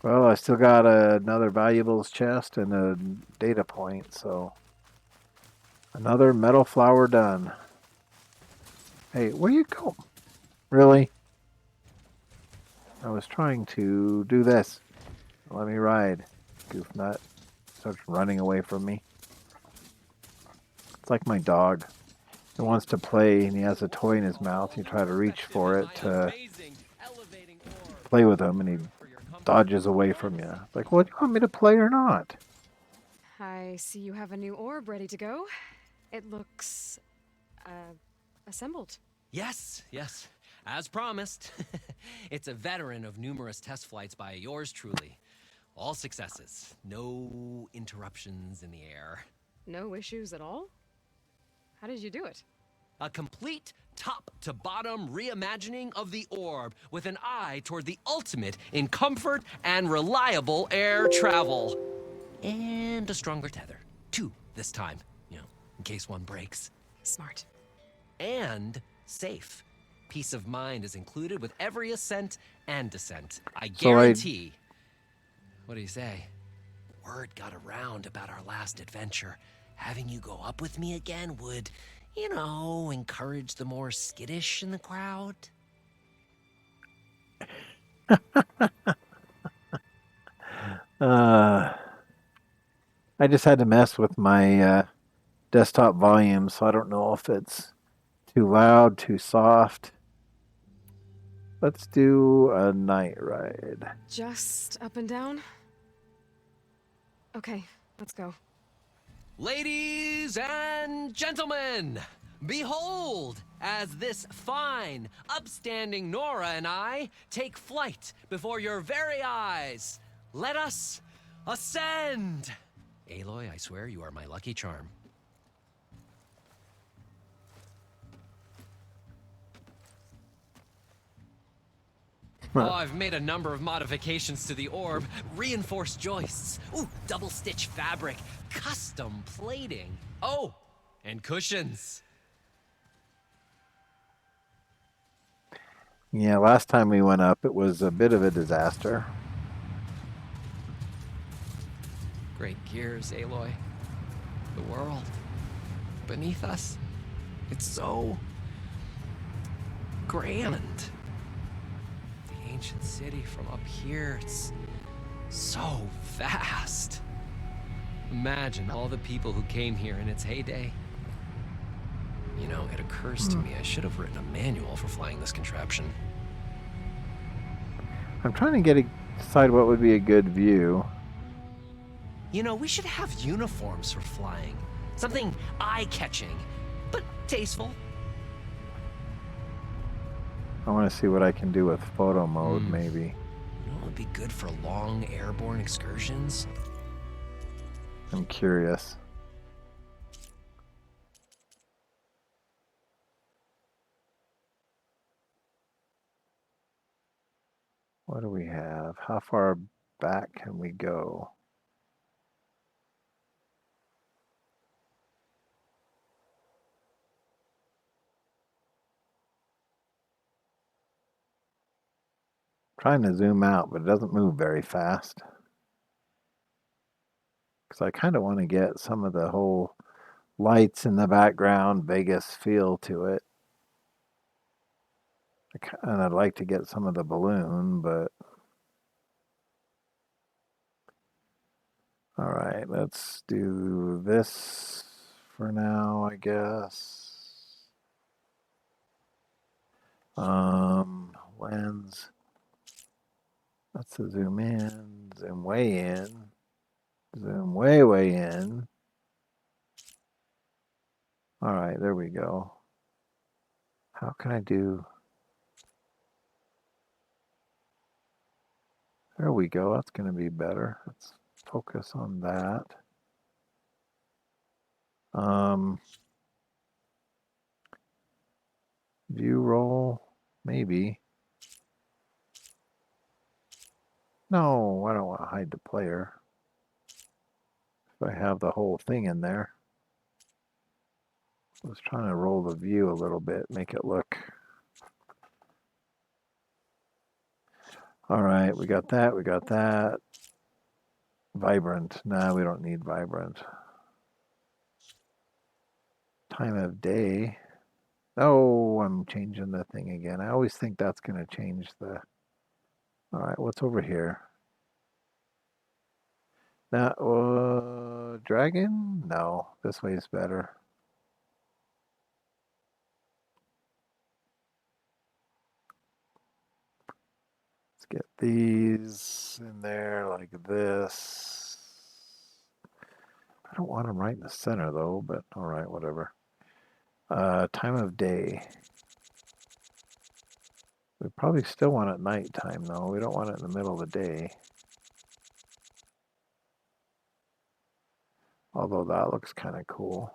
Well, I still got another valuables chest and a data point, so another metal flower done. Hey, where you go? Really? I was trying to do this. Let me ride. Goof nut starts running away from me. It's like my dog. He wants to play and he has a toy in his mouth. You try to reach for it to play with him and he dodges away from you. It's like, well, do you want me to play or not? I see you have a new orb ready to go. It looks assembled. Yes, yes. As promised. It's a veteran of numerous test flights by yours truly. All successes. No interruptions in the air. No issues at all? How did you do it? A complete top-to-bottom reimagining of the orb with an eye toward the ultimate in comfort and reliable air travel. And a stronger tether. 2 this time, in case one breaks. Smart. And safe. Peace of mind is included with every ascent and descent. I So guarantee. What do you say? Word got around about our last adventure. Having you go up with me again would, encourage the more skittish in the crowd. I just had to mess with my desktop volume, so I don't know if it's too loud, too soft. Let's do a night ride. Just up and down? Okay, let's go. Ladies and gentlemen, behold, as this fine, upstanding Nora and I take flight before your very eyes. Let us ascend. Aloy, I swear you are my lucky charm. Oh, I've made a number of modifications to the orb. Reinforced joists. Ooh, double stitch fabric. Custom plating. Oh, and cushions. Yeah, last time we went up, it was a bit of a disaster. Great gears, Aloy. The world beneath us. It's so grand. The ancient city from up here, it's so vast. Imagine all the people who came here in its heyday. It occurs to me I should have written a manual for flying this contraption. I'm trying to decide what would be a good view. We should have uniforms for flying. Something eye-catching, but tasteful. I want to see what I can do with photo mode, maybe. It would be good for long airborne excursions. I'm curious. What do we have? How far back can we go? Trying to zoom out, but it doesn't move very fast. Because I kind of want to get some of the whole lights in the background, Vegas feel to it. And I'd like to get some of the balloon, but All right, let's do this for now, I guess. Lens. Let's zoom in, zoom way in, zoom way, way in. All right, there we go. How can I do? There we go. That's going to be better. Let's focus on that. View roll, maybe. No, I don't want to hide the player. If I have the whole thing in there. I was trying to roll the view a little bit, make it look. All right, we got that, we got that. Vibrant. Nah, we don't need vibrant. Time of day. Oh, I'm changing the thing again. I always think that's going to change the... All right, what's over here? Now, dragon? No, this way is better. Let's get these in there like this. I don't want them right in the center though, but all right, whatever. Time of day. We probably still want it nighttime though. We don't want it in the middle of the day. Although that looks kind of cool.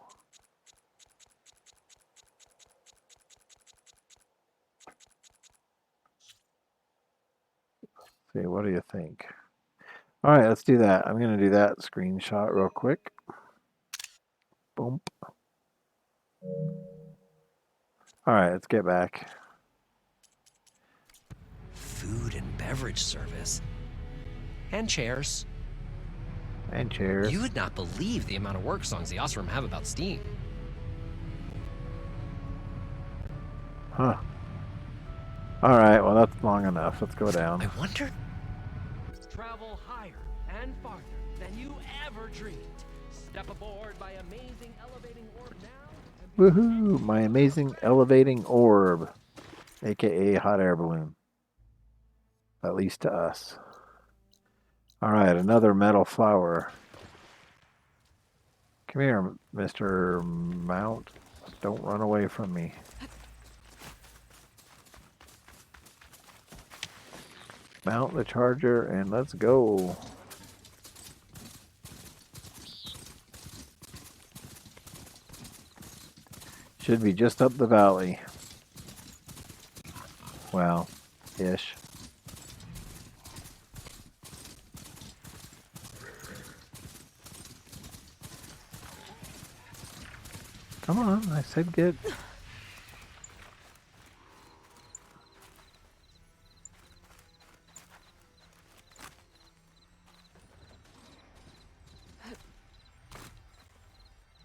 See, what do you think? All right, let's do that. I'm going to do that screenshot real quick. Boom. All right, let's get back. Food and beverage service. And chairs. And chairs. You would not believe the amount of work songs the Osram have about Steam. Huh. All right, well, that's long enough. Let's go down. I wonder... Travel higher and farther than you ever dreamed. Step aboard my amazing elevating orb now. Woohoo! My amazing elevating orb, aka hot air balloon. At least to us. All right, another metal flower. Come here, Mr. Mount. Don't run away from me. Mount the charger and let's go. Should be just up the valley. Well, ish. Come on, I said get.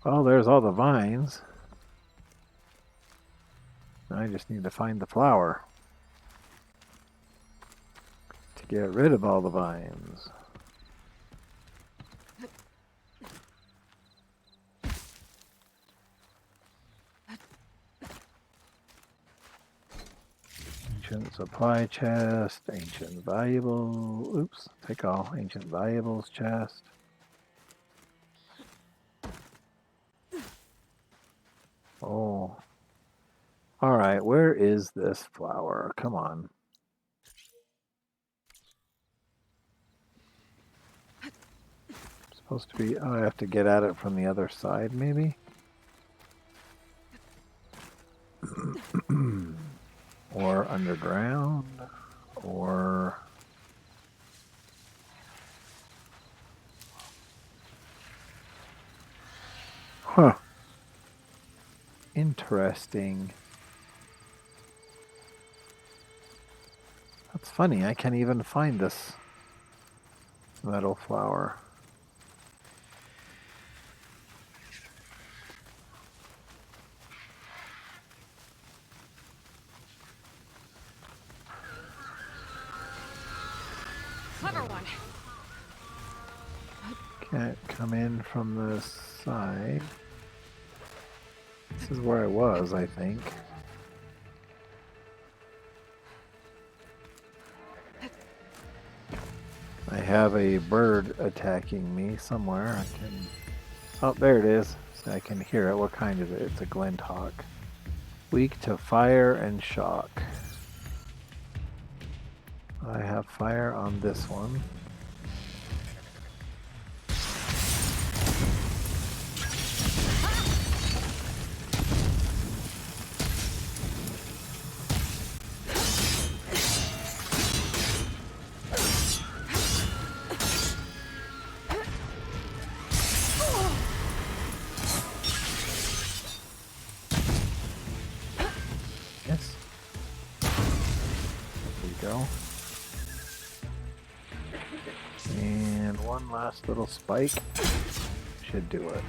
Oh, there's all the vines. I just need to find the flower to get rid of all the vines. Ancient supply chest, ancient valuable, oops, take all, ancient valuables chest. Oh. All right, where is this flower? Come on. Supposed to be, oh, I have to get at it from the other side, maybe? Or underground, or... Huh. Interesting. That's funny, I can't even find this metal flower. Clever one. Can't come in from the side. This is where I was, I think. I have a bird attacking me somewhere. I can. Oh, there it is. So I can hear it. What kind is it? It's a glinthawk. Weak to fire and shock. I have fire on this one. Yes. There we go. And one last little spike should do it.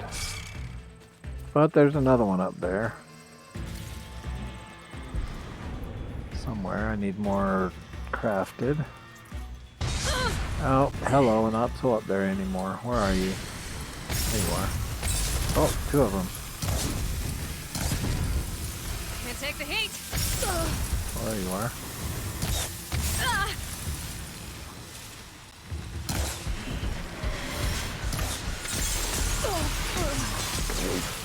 But there's another one up there. Somewhere. I need more crafted. Oh, hello. Not so up there anymore. Where are you? There you are. Oh, two of them. Can't take the heat. Oh, there you are.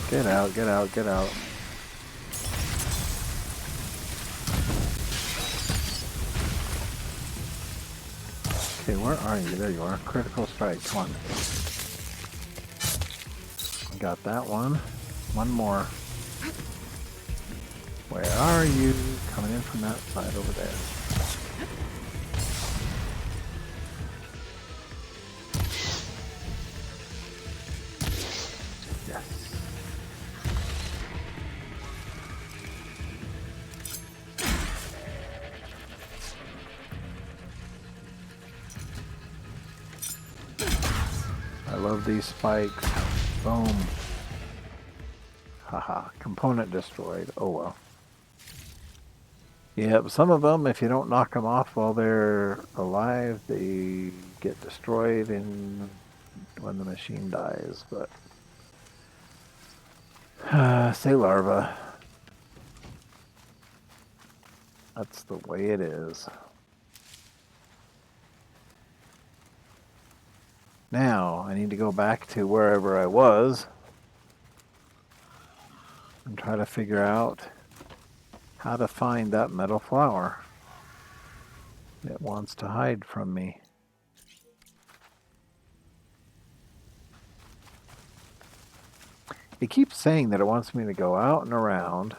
Get out, get out, get out. Okay, where are you? There you are. Critical strike. Come on. I got that one. One more. Where are you? Coming in from that side over there. Yes. I love these spikes. Boom. Haha. Component destroyed. Oh well. Yep, some of them, if you don't knock them off while they're alive, they get destroyed when the machine dies. But say larva. That's the way it is. Now, I need to go back to wherever I was and try to figure out how to find that metal flower. It wants to hide from me. It keeps saying that it wants me to go out and around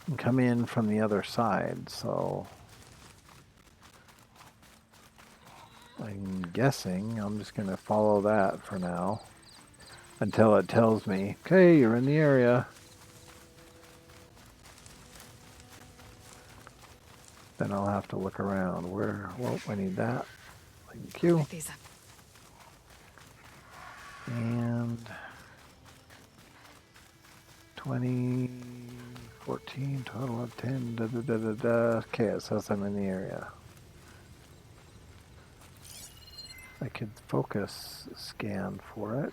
and come in from the other side, so I'm guessing I'm just going to follow that for now until it tells me, okay, you're in the area. Then I'll have to look around. Where? Well, I need that. Thank you. Pick these up. And 20, 14, total of 10. Da, da, da, da, da. Okay, it says I'm in the area. I could focus scan for it.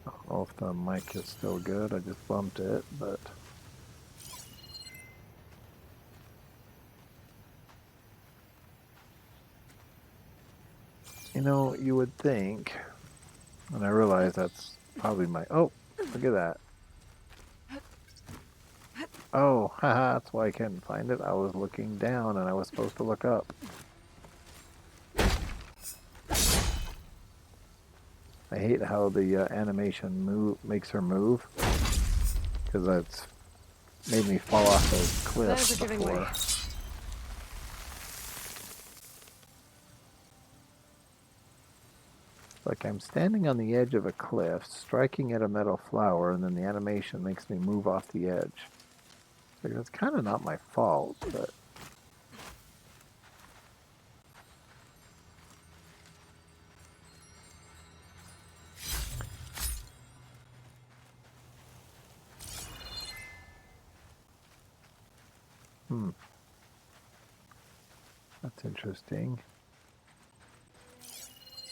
I don't know if the mic is still good. I just bumped it, but you know, you would think, and I realize that's probably my, oh, look at that. Oh, haha, that's why I couldn't find it. I was looking down and I was supposed to look up. I hate how the animation makes her move, because that's made me fall off those cliffs Those are giving way. before. Like I'm standing on the edge of a cliff, striking at a metal flower, and then the animation makes me move off the edge. Like, that's kind of not my fault, but That's interesting.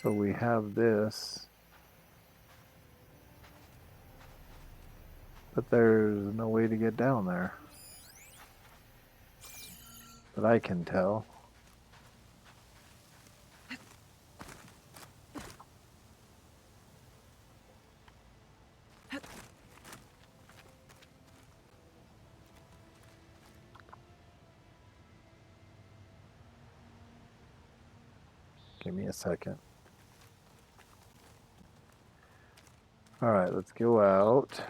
So we have this, but there's no way to get down there that I can tell. Give me a second. All right, let's go out.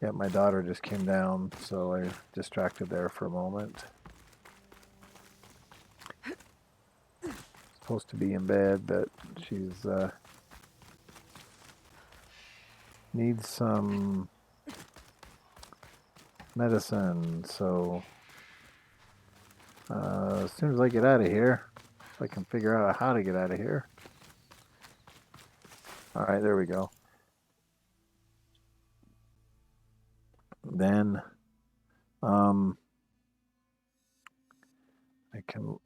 Yeah, my daughter just came down, so I distracted there for a moment. Supposed to be in bed, but she's needs some medicine. So as soon as I get out of here, if I can figure out how to get out of here. All right, there we go. Then I can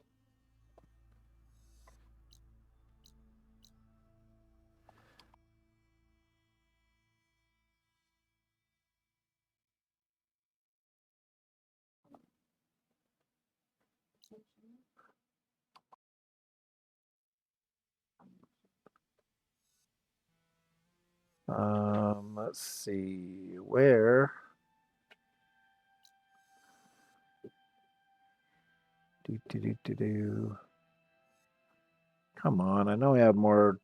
let's see where. Do. Come on, I know we have more.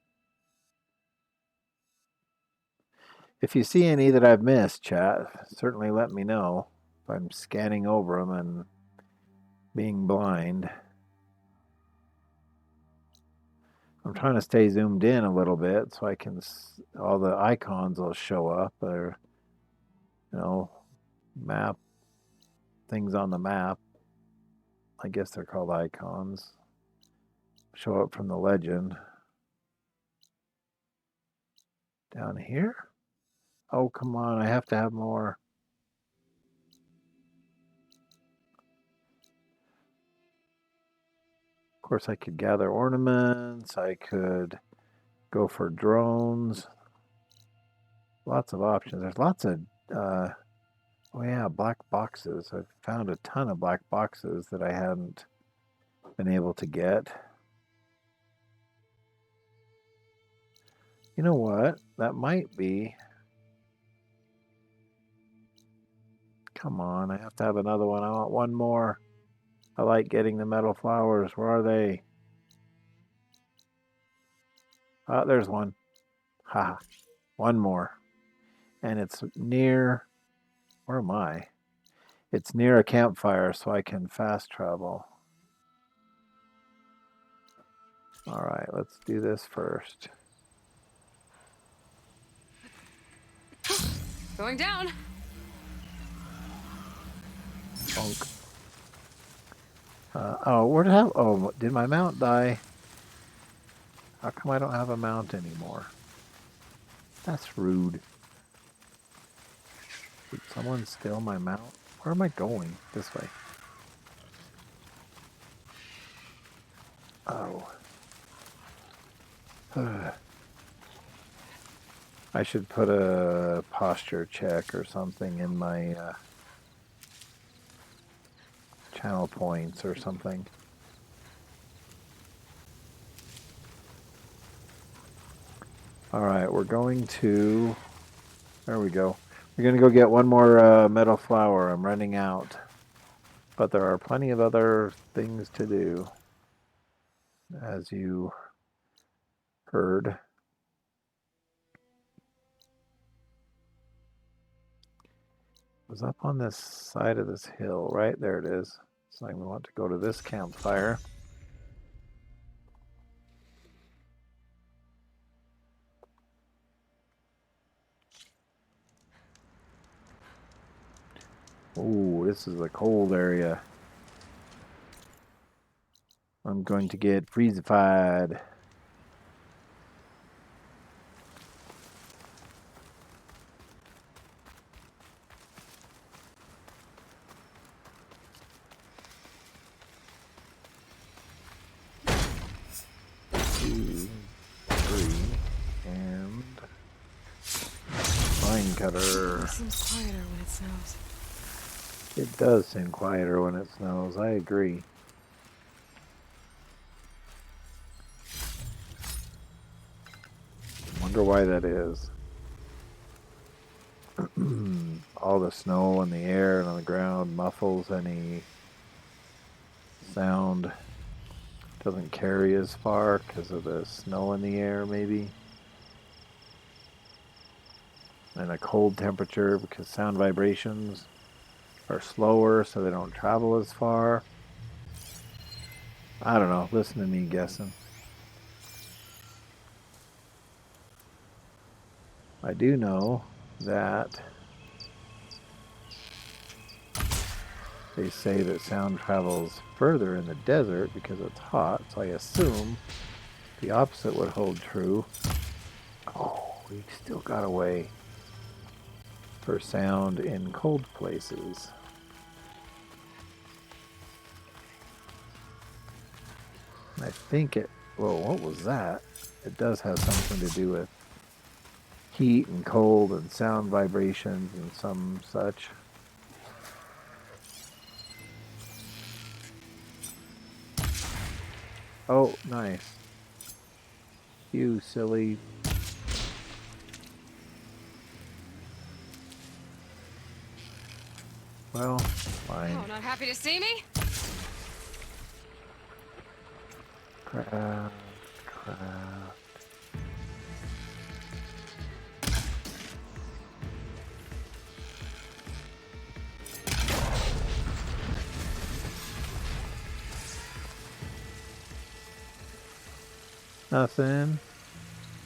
If you see any that I've missed, chat, certainly let me know. If I'm scanning over them and being blind. I'm trying to stay zoomed in a little bit so I can, all the icons will show up, or, map, things on the map. I guess they're called icons. Show up from the legend. Down here? Oh, come on, I have to have more. Of course, I could gather ornaments. I could go for drones. Lots of options. There's lots of, oh yeah, black boxes. I've found a ton of black boxes that I hadn't been able to get. You know what? That might be. Come on, I have to have another one. I want one more. I like getting the metal flowers. Where are they? Oh, there's one. Haha. One more. And it's near. Where am I? It's near a campfire, so I can fast travel. All right, let's do this first. Going down. Bonk. Oh, where did I have? Oh, did my mount die? How come I don't have a mount anymore? That's rude. Did someone steal my mount? Where am I going? This way. Oh. I should put a posture check or something in my channel points or something. All right, we're going to, there we go. We're going to go get one more metal flower. I'm running out. But there are plenty of other things to do, as you heard. It was up on this side of this hill, right? There it is. So I want to go to this campfire. Ooh, this is a cold area. I'm going to get freezified. Pine cutter. It seems quieter when it snows. It does seem quieter when it snows. I agree. Wonder why that is. All the snow in the air and on the ground muffles any sound. Doesn't carry as far because of the snow in the air, maybe. And a cold temperature because sound vibrations are slower, so they don't travel as far. I don't know. Listen to me guessing. I do know that they say that sound travels further in the desert because it's hot, so I assume the opposite would hold true. Oh, we still got a way for sound in cold places. I think it, whoa, what was that? It does have something to do with heat and cold and sound vibrations and some such. Oh, nice. You silly. Well, fine. Oh, not happy to see me? Craft. Nothing.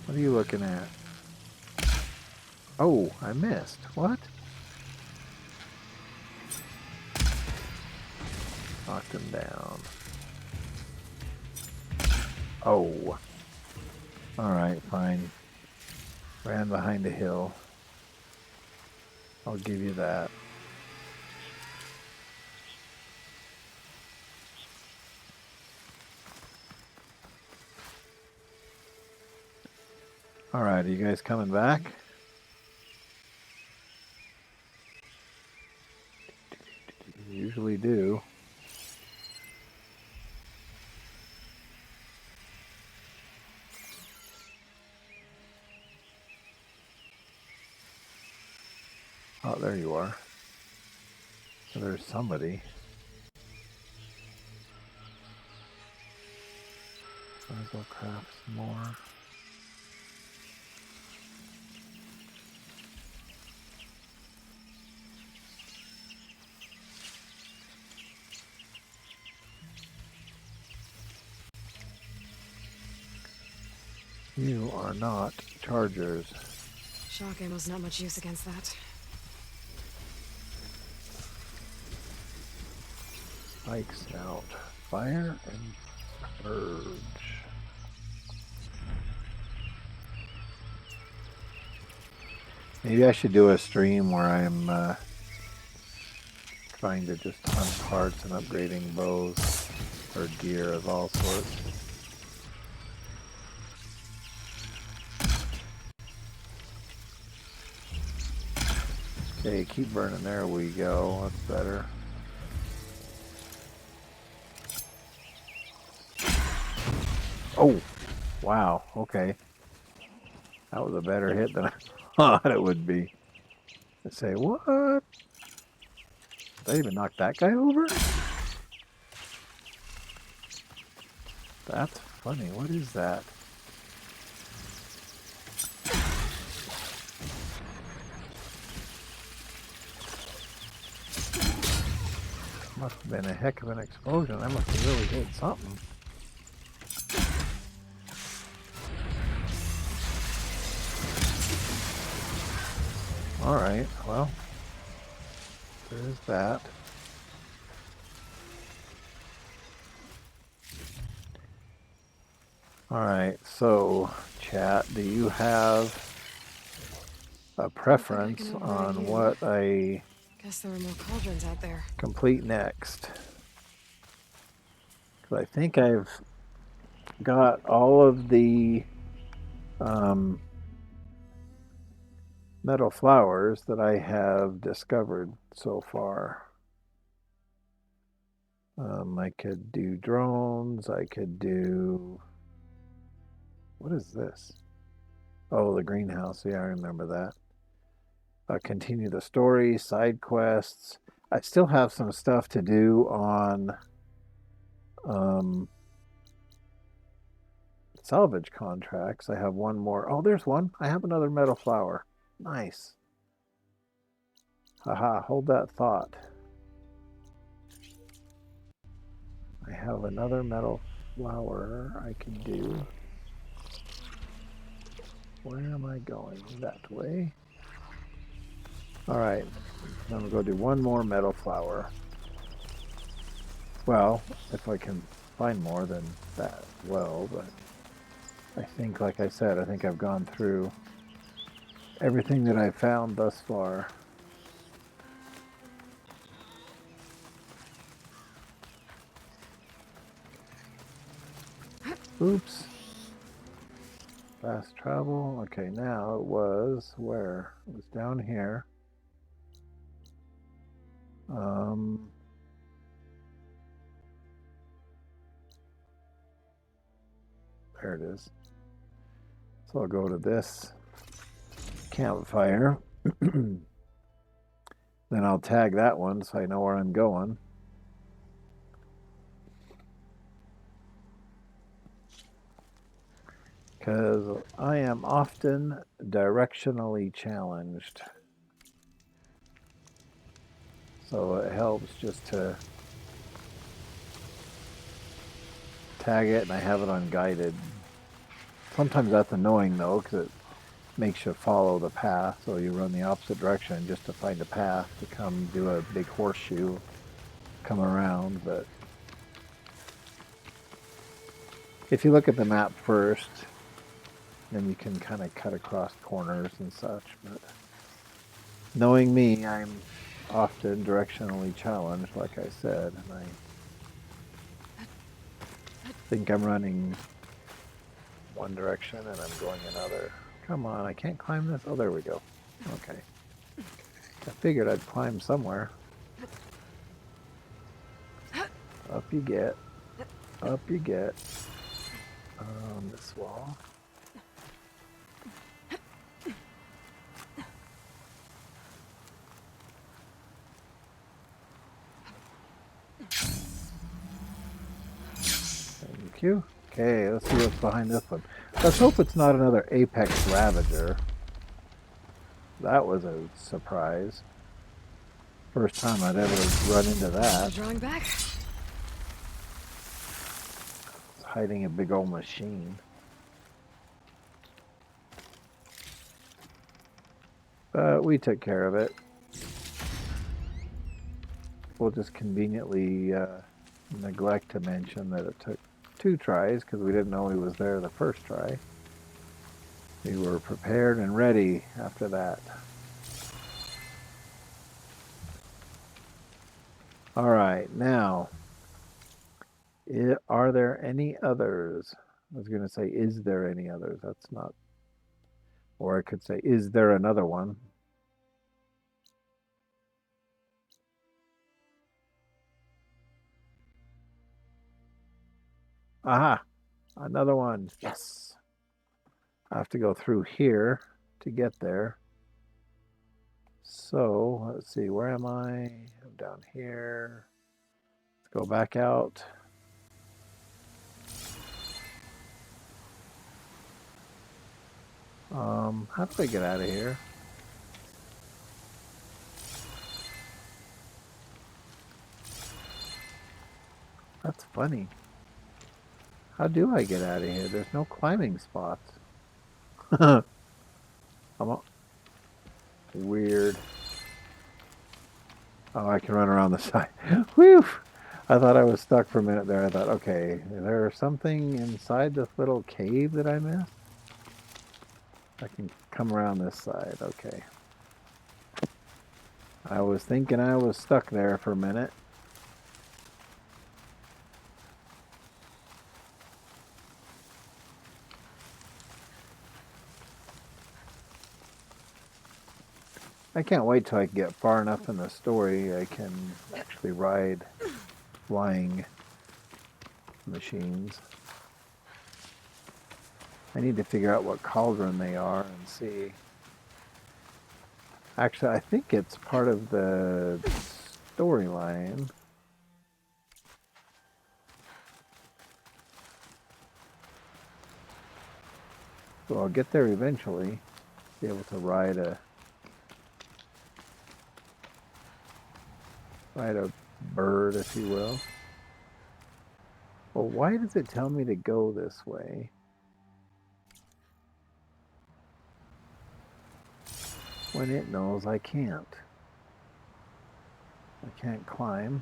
What are you looking at? Oh, I missed. What? Knocked him down. Oh. Alright, fine. Ran behind a hill. I'll give you that. Alright, are you guys coming back? You usually do. Oh, there you are. So there's somebody. Might as well craft some more. You are not chargers. Shock ammo's not much use against that. Spikes out. Fire and purge. Maybe I should do a stream where I'm trying to just hunt parts and upgrading bows or gear of all sorts. Okay, keep burning. There we go. That's better. Oh, wow. Okay. That was a better hit than I thought it would be. I say, what? Did I even knock that guy over? That's funny. What is that? Must have been a heck of an explosion. I must have really hit something. Alright, well, there's that. Alright, so, chat, do you have a preference on what I Guess there were more cauldrons out there. complete next? Because I think I've got all of the metal flowers that I have discovered so far. I could do drones. I could do. What is this? Oh, the greenhouse. Yeah, I remember that. Continue the story, side quests. I still have some stuff to do on salvage contracts. I have one more. Oh, there's one. I have another metal flower. Nice. Haha, hold that thought. I have another metal flower I can do. Where am I going? That way. All right. I'm going to go do one more metal flower. Well, if I can find more than that, well, but I think, like I said, I think I've gone through everything that I've found thus far. Oops. Fast travel. Okay, now it was where? It was down here. There it is. So I'll go to this campfire. Then I'll tag that one so I know where I'm going. Because I am often directionally challenged. So it helps just to tag it and I have it unguided. Sometimes that's annoying though because it makes you follow the path, so you run the opposite direction just to find a path to come do a big horseshoe, come around. But if you look at the map first, then you can kind of cut across corners and such. But knowing me, I'm often directionally challenged, like I said, and I think I'm running one direction and I'm going another. Come on, I can't climb this. Oh, there we go. Okay. I figured I'd climb somewhere. Up you get. Up you get. On this wall. Thank you. Okay, let's see what's behind this one. Let's hope it's not another Apex Ravager. That was a surprise. First time I'd ever run into that. Drawing back. It's hiding a big old machine. But we took care of it. We'll just conveniently neglect to mention that it took 2 tries because we didn't know he was there the first try. We were prepared and ready after that. All right, now, are there any others? I was going to say, is there any others? That's not, or I could say, is there another one? Aha, another one. Yes. I have to go through here to get there. So let's see, where am I? I'm down here. Let's go back out. How do I get out of here? That's funny. How do I get out of here? There's no climbing spots. Weird. Oh, I can run around the side. Whew! I thought I was stuck for a minute there. I thought, okay, is there something inside this little cave that I missed? I can come around this side. Okay. I was thinking I was stuck there for a minute. I can't wait till I can get far enough in the story I can actually ride flying machines. I need to figure out what cauldron they are and see. Actually, I think it's part of the storyline. So I'll get there eventually. Be able to ride a bird, if you will. Well, why does it tell me to go this way? When it knows I can't. I can't climb.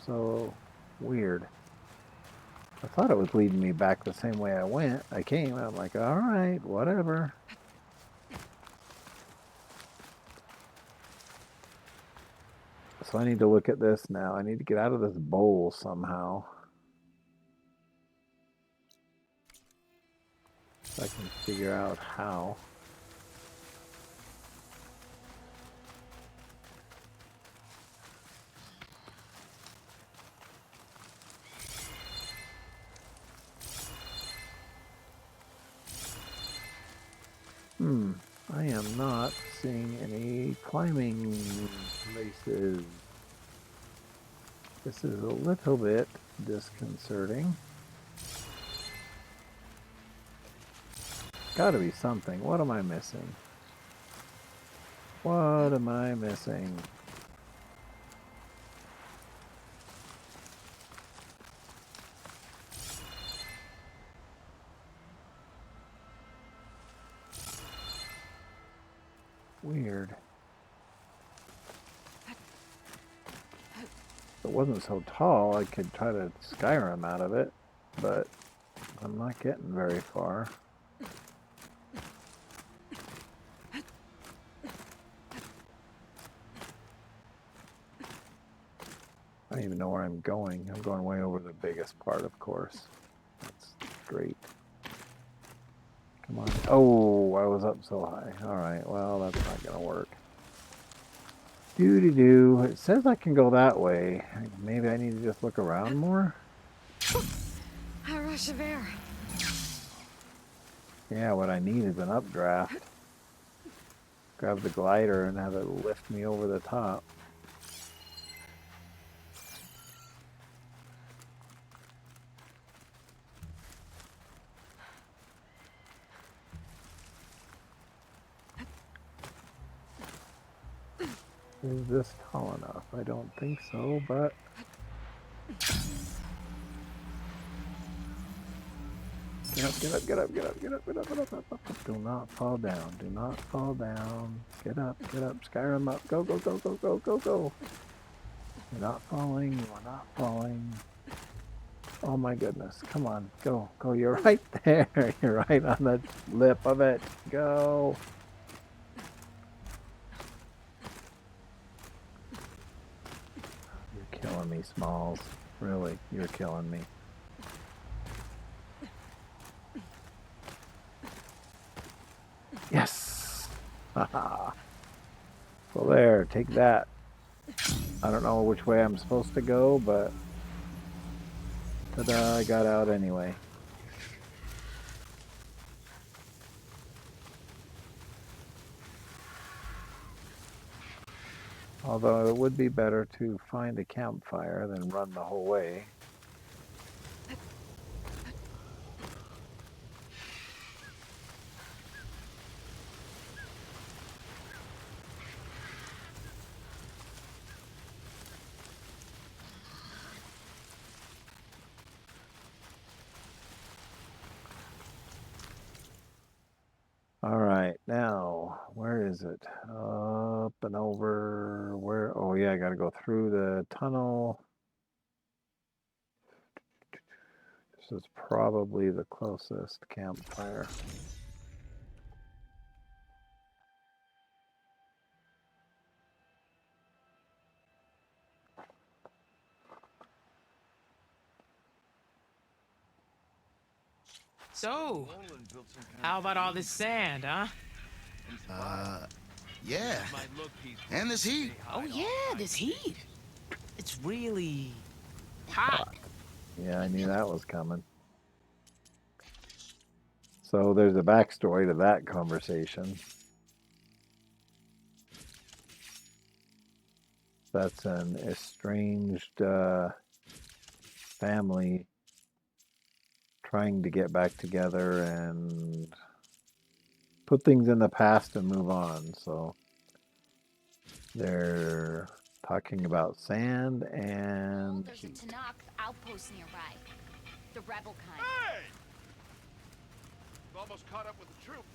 So weird. I thought it was leading me back the same way I went. I came and I'm like, all right, whatever. So I need to look at this now. I need to get out of this bowl somehow. So I can figure out how. I am not seeing any climbing places. This is a little bit disconcerting. Gotta be something. What am I missing? What am I missing? Weird. If it wasn't so tall, I could try to Skyrim out of it, but I'm not getting very far. I don't even know where I'm going. I'm going way over the biggest part, of course. That's great. Come on. Oh, I was up so high. All right, well, that's not going to work. Doo-doo-doo. It says I can go that way. Maybe I need to just look around more? A rush of air. Yeah, what I need is an updraft. Grab the glider and have it lift me over the top. Is this tall enough? I don't think so, but... Get up, get up, get up, get up, get up, get up, get up, up, up, up. Do not fall down. Do not fall down. Get up, Skyrim up. Go, go, go, go, go, go, go. You're not falling. You are not falling. Oh my goodness. Come on. Go, go. You're right there. You're right on the lip of it. Go. You're killing me, Smalls. Really, you're killing me. Yes! Haha. Well, there, take that. I don't know which way I'm supposed to go, but ta-da, I got out anyway. Although it would be better to find a campfire than run the whole way. All right, now, where is it? Up and over, where? Oh yeah, I gotta go through the tunnel. This is probably the closest campfire. So, how about all this sand, huh? Yeah. Might look peaceful. And this heat. Oh yeah, this heat. It's really hot. Yeah, I knew that was coming. So there's a backstory to that conversation. That's an estranged family trying to get back together and put things in the past and move on. So they're talking about sand and There's a heat. Tanakh outpost nearby. The rebel kind. Hey! We've almost caught up with the troop.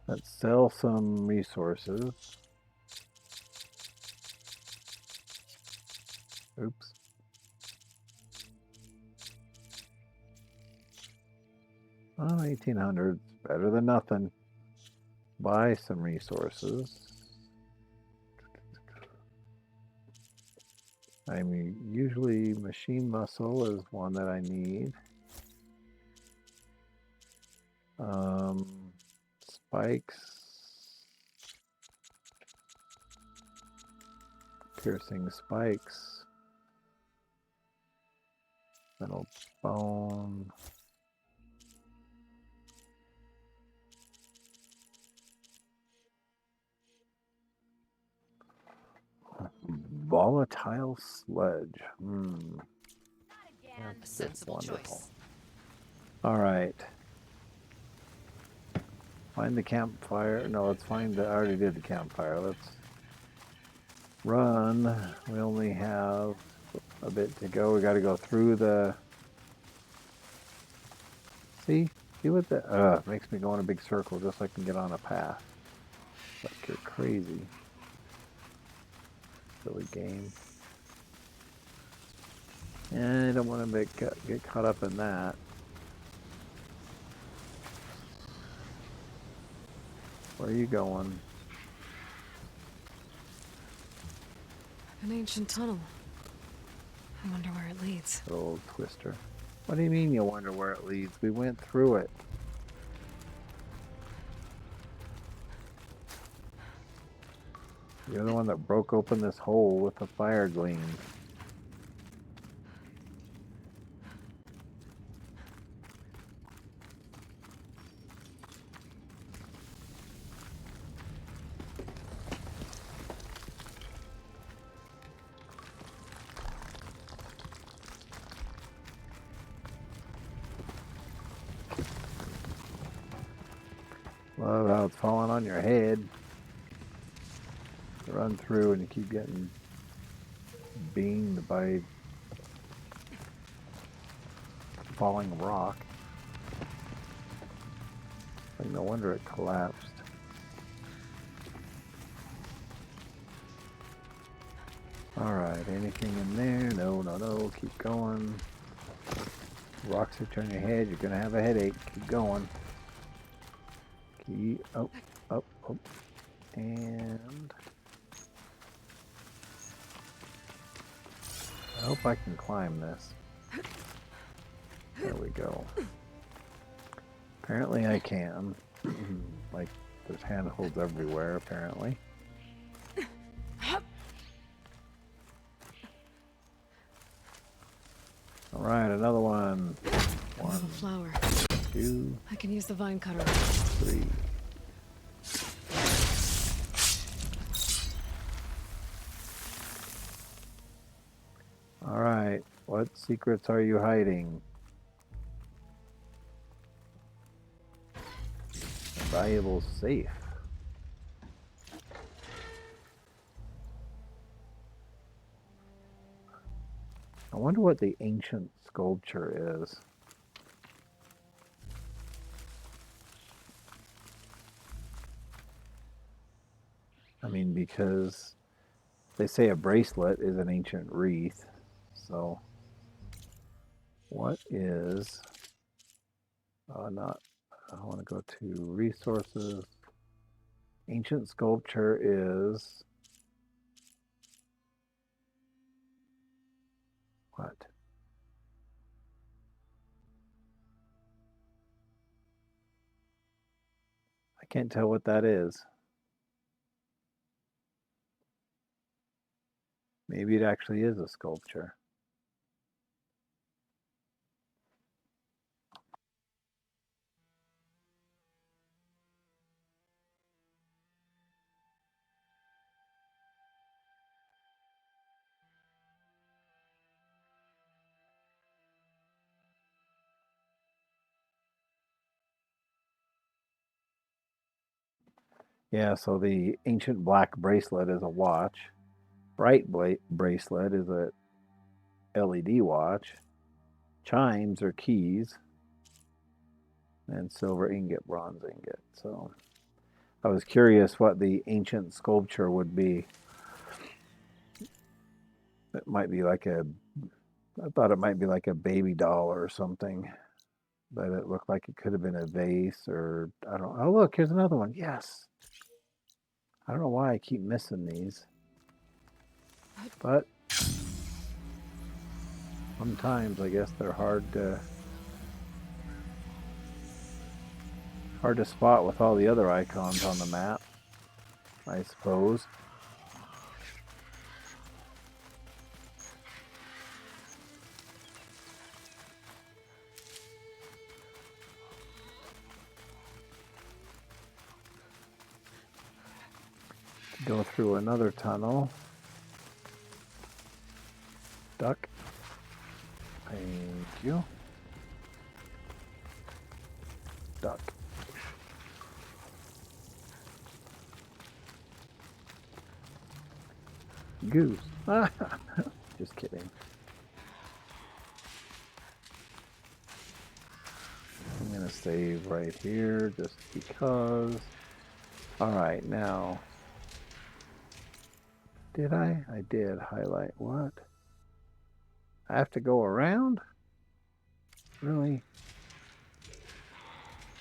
Let's sell some resources. Oops. Oh, 1800s. Better than nothing. Buy some resources. I mean, usually machine muscle is one that I need. Spikes. Piercing spikes. Metal bone. Volatile sludge. A That's sensible wonderful. choice. All right. Find the campfire. No, let's find the. I already did the campfire. Let's run. We only have a bit to go. We got to go through the. See what the. Makes me go in a big circle just so I can get on a path. Like you're crazy. Silly game. And I don't want to get caught up in that. Where are you going? An ancient tunnel. I wonder where it leads. Little twister. What do you mean you wonder where it leads? We went through it. You're the one that broke open this hole with the fire gleam. Love how it's falling on your head. You run through and you keep getting beamed by falling rock. Like no wonder it collapsed. Alright, anything in there? No, keep going. Rocks hit you on your head, you're gonna have a headache. Keep going. Keep up. And I hope I can climb this. There we go. Apparently I can. Like there's handholds everywhere apparently. Alright, another one. I have a flower. 2, I can use the vine cutter. 3. Alright, what secrets are you hiding? Valuable safe. I wonder what the ancient sculpture is. I mean, because they say a bracelet is an ancient wreath. So, what is. I want to go to resources. Ancient sculpture is. What? I can't tell what that is. Maybe it actually is a sculpture. Yeah, so the ancient black bracelet is a watch. Bright bracelet is a LED watch. Chimes are keys. And silver ingot, bronze ingot. So I was curious what the ancient sculpture would be. It might be like I thought it might be like a baby doll or something. But it looked like it could have been a vase or I don't know. Oh, look, here's another one. Yes. I don't know why I keep missing these. But sometimes I guess they're hard to spot with all the other icons on the map, I suppose. Go through another tunnel. Duck. Thank you. Duck. Goose. Just kidding. I'm going to save right here just because. All right, now. Did I? I did highlight what? I have to go around? Really?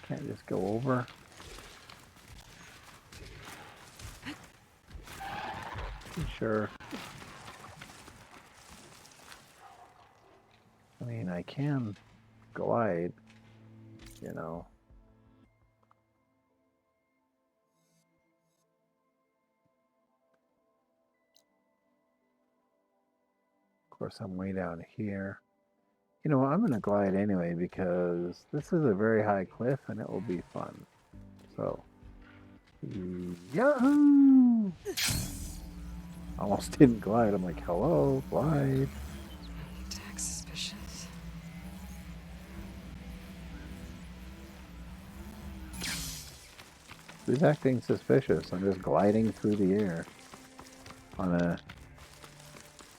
Can't just go over? Sure. I mean, I can glide, you know. Of course, I'm way down here. You know what? I'm going to glide anyway because this is a very high cliff and it will be fun. So, yahoo! Almost didn't glide. I'm like, hello, glide. Attack suspicious. Who's acting suspicious? I'm just gliding through the air on a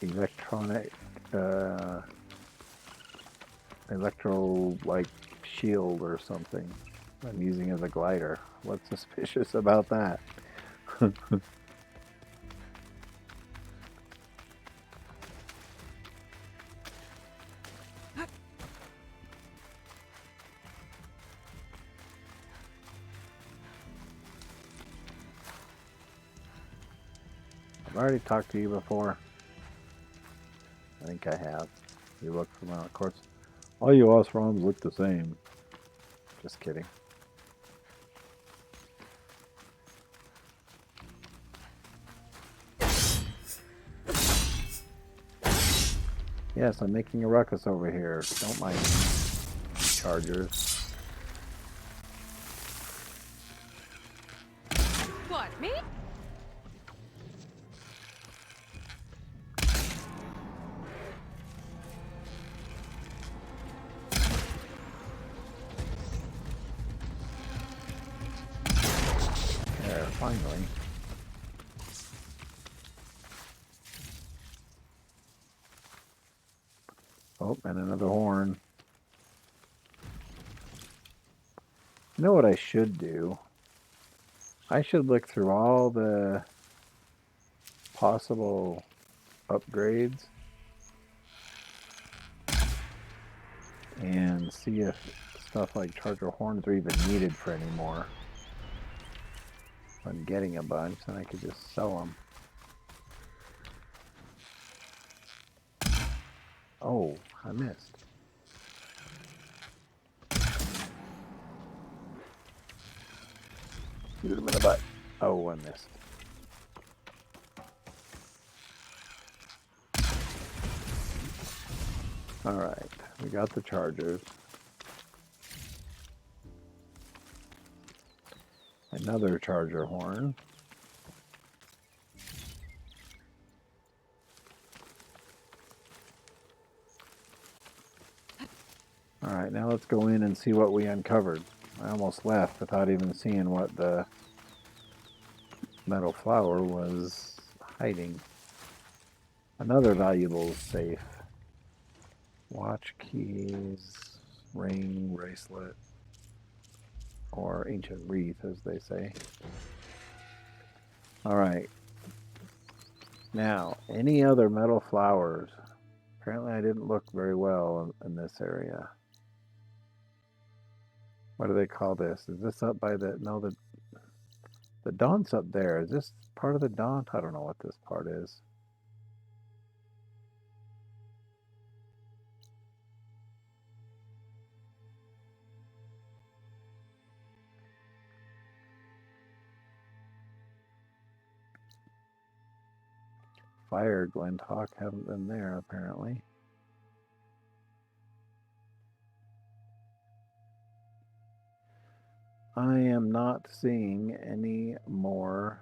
electronic, like shield or something. I'm using as a glider. What's suspicious about that? I've already talked to you before. I think I have. You look from of course. All you Osroms look the same. Just kidding. Yes, I'm making a ruckus over here. Don't mind me. Chargers. What, me? There, finally. Oh, and another horn. You know what I should do? I should look through all the possible upgrades and see if stuff like charger horns are even needed for anymore. If I'm getting a bunch, then I could just sell them. Oh, I missed. Shoot him in the butt. Oh, I missed. Alright, we got the chargers. Another charger horn. Alright, now let's go in and see what we uncovered. I almost left without even seeing what the metal flower was hiding. Another valuable safe. Watch, keys, ring, bracelet, or ancient wreath, as they say. Alright. Now, any other metal flowers? Apparently I didn't look very well in this area. What do they call this? Is this up by the... No, the daunt's up there. Is this part of the daunt? I don't know what this part is. Fire Glinthawk haven't been there apparently. I am not seeing any more.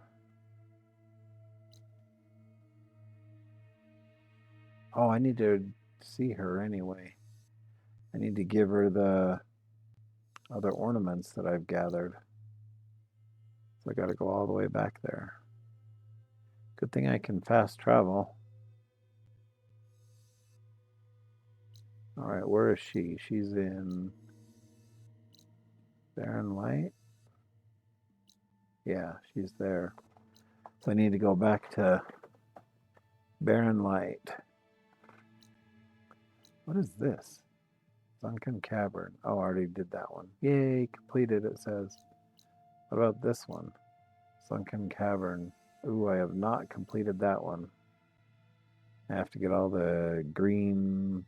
Oh, I need to see her anyway. I need to give her the other ornaments that I've gathered. So I got to go all the way back there. Good thing I can fast travel. All right, where is she? She's in Barren Light. Yeah, she's there. So I need to go back to Barren Light. What is this? Sunken Cavern. Oh, I already did that one. Yay, completed, it says. What about this one? Sunken Cavern. Ooh, I have not completed that one. I have to get all the green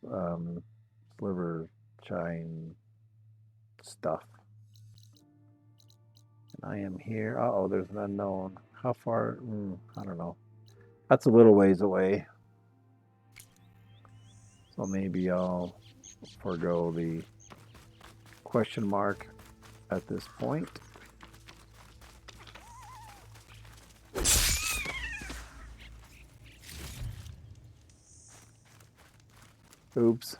sliver shine stuff. And I am here. Uh-oh, there's an unknown. How far? I don't know. That's a little ways away. So maybe I'll forego the question mark at this point. Oops.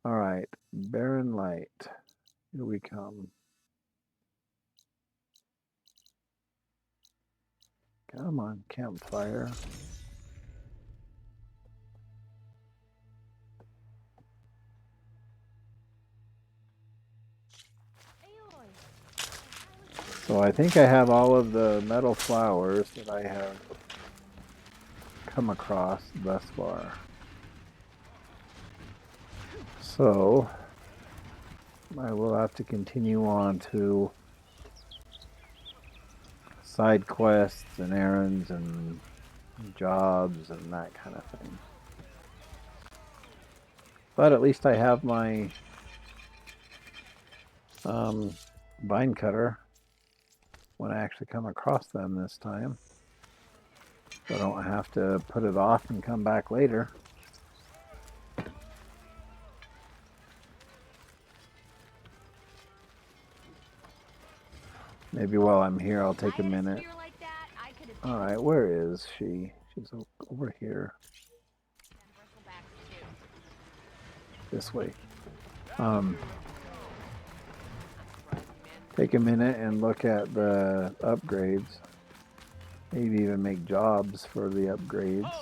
All right, Barren Light. Here we come. Come on, campfire. So I think I have all of the metal flowers that I have come across thus far. So I will have to continue on to side quests and errands and jobs and that kind of thing. But at least I have my vine cutter when I actually come across them this time. So I don't have to put it off and come back later. Maybe while I'm here, I'll take a minute. All right, where is she? She's over here. This way. Take a minute and look at the upgrades. Maybe even make jobs for the upgrades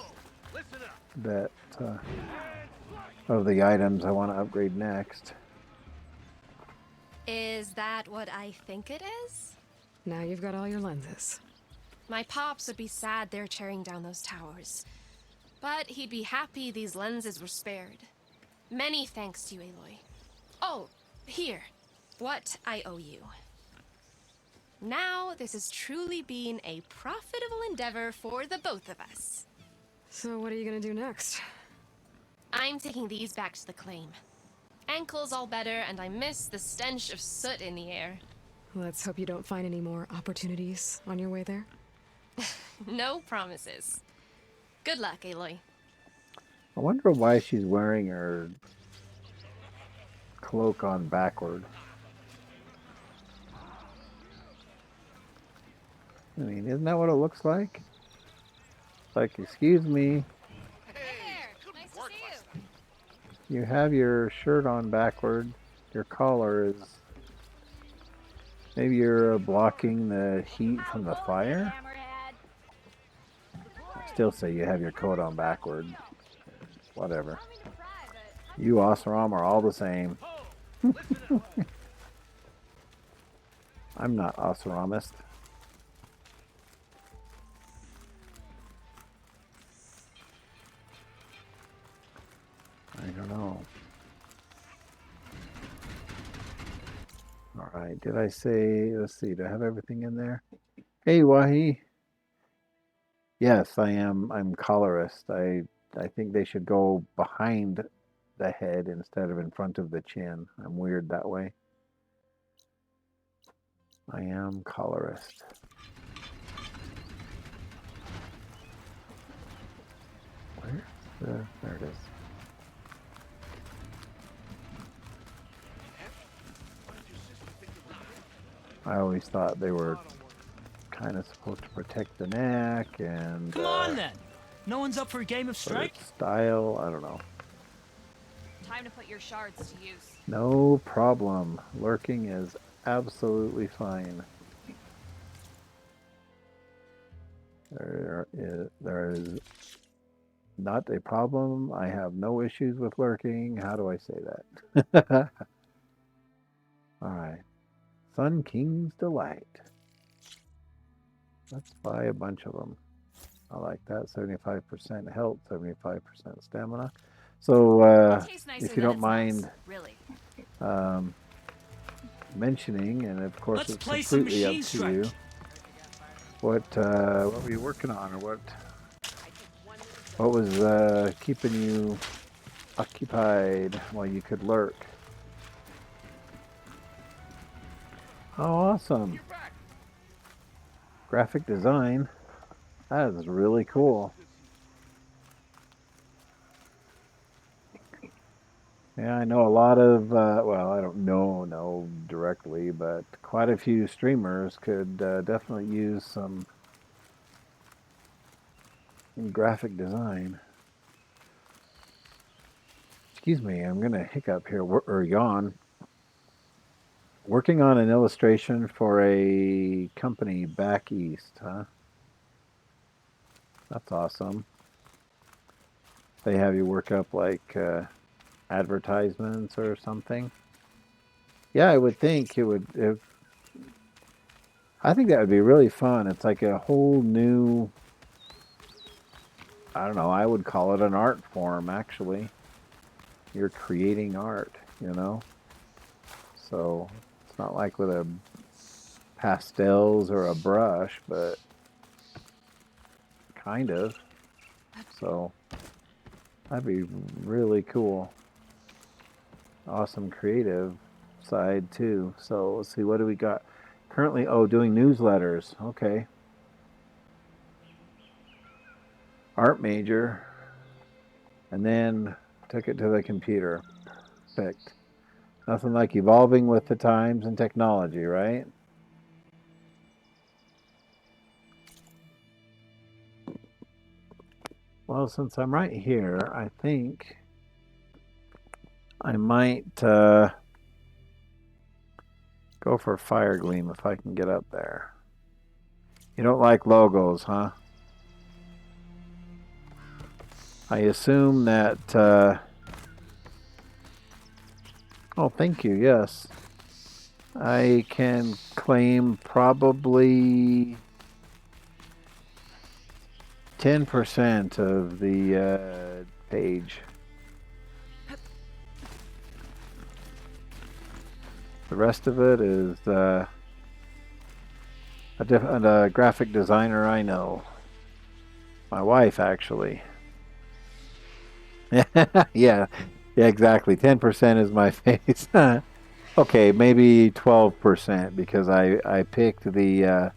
that of the items I want to upgrade next. Is that what I think it is? Now you've got all your lenses. My pops would be sad they're tearing down those towers. But he'd be happy these lenses were spared. Many thanks to you, Aloy. Oh, here. What I owe you. Now, this has truly been a profitable endeavor for the both of us. So what are you gonna do next? I'm taking these back to the claim. Ankle's all better, and I miss the stench of soot in the air. Let's hope you don't find any more opportunities on your way there. No promises. Good luck, Aloy. I wonder why she's wearing her cloak on backward. I mean, isn't that what it looks like? Like, excuse me, Nice to see you. you have your shirt on backward. Your collar is... Maybe you're blocking the heat from the fire? I still say you have your coat on backward. Whatever. You, Oseram, are all the same. I'm not Oseramist. I don't know. All right, did I say, let's see, do I have everything in there? Hey, Wahi. Yes, I'm colorist. I think they should go behind the head instead of in front of the chin. I'm weird that way. I am colorist. There it is. I always thought they were kind of supposed to protect the neck and Come on then. No one's up for a game of for strike? its style. I don't know. Time to put your shards to use. No problem. Lurking is absolutely fine. There is not a problem. I have no issues with lurking. How do I say that? All right. Sun King's Delight. Let's buy a bunch of them. I like that. 75% health, 75% stamina. So, Tastes nicer if you than don't it mind smells, really. mentioning, and of course Let's it's play some completely up Machine to you, Strike. what were you working on, or what was keeping you occupied while you could lurk? Oh, awesome. Graphic design. That is really cool. Yeah, I know a lot of, well, I don't know directly, but quite a few streamers could definitely use some graphic design. Excuse me, I'm going to hiccup here, or yawn. Working on an illustration for a company back east, huh? That's awesome. They have you work up like advertisements or something. Yeah, I would think it would. I think that would be really fun. It's like a whole new, I don't know, I would call it an art form, actually. You're creating art, you know? So it's not like with a pastels or a brush, but kind of. So that'd be really cool. Awesome creative side too. So let's see, what do we got? Currently, oh, doing newsletters. Okay. Art major. And then took it to the computer. Perfect. Nothing like evolving with the times and technology, right? Well, since I'm right here, I think I might go for Fire Gleam if I can get up there. You don't like logos, huh? I assume that... oh, thank you, yes. I can claim probably 10% of the page. The rest of it is a graphic designer I know. My wife, actually. Yeah, exactly. 10% is my face. Okay, maybe 12% because I picked the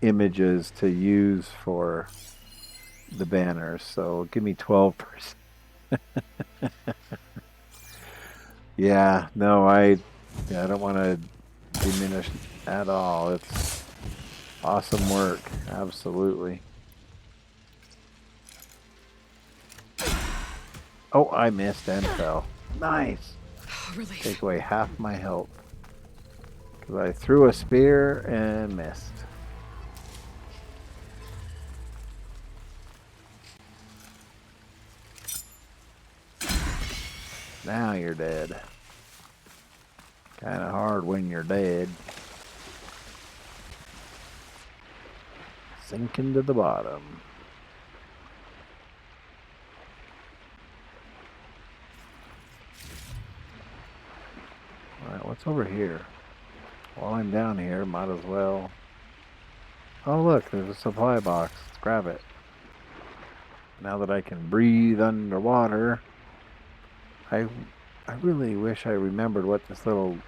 images to use for the banners. So give me 12%. Yeah, no, I don't want to diminish at all. It's awesome work, absolutely. Oh, I missed and fell. Nice. Relief. Take away half my health. Because I threw a spear and missed. Now you're dead. Kind of hard when you're dead. Sinking to the bottom. Alright, what's over here? While I'm down here, might as well... Oh look, there's a supply box. Let's grab it. Now that I can breathe underwater, I really wish I remembered what this little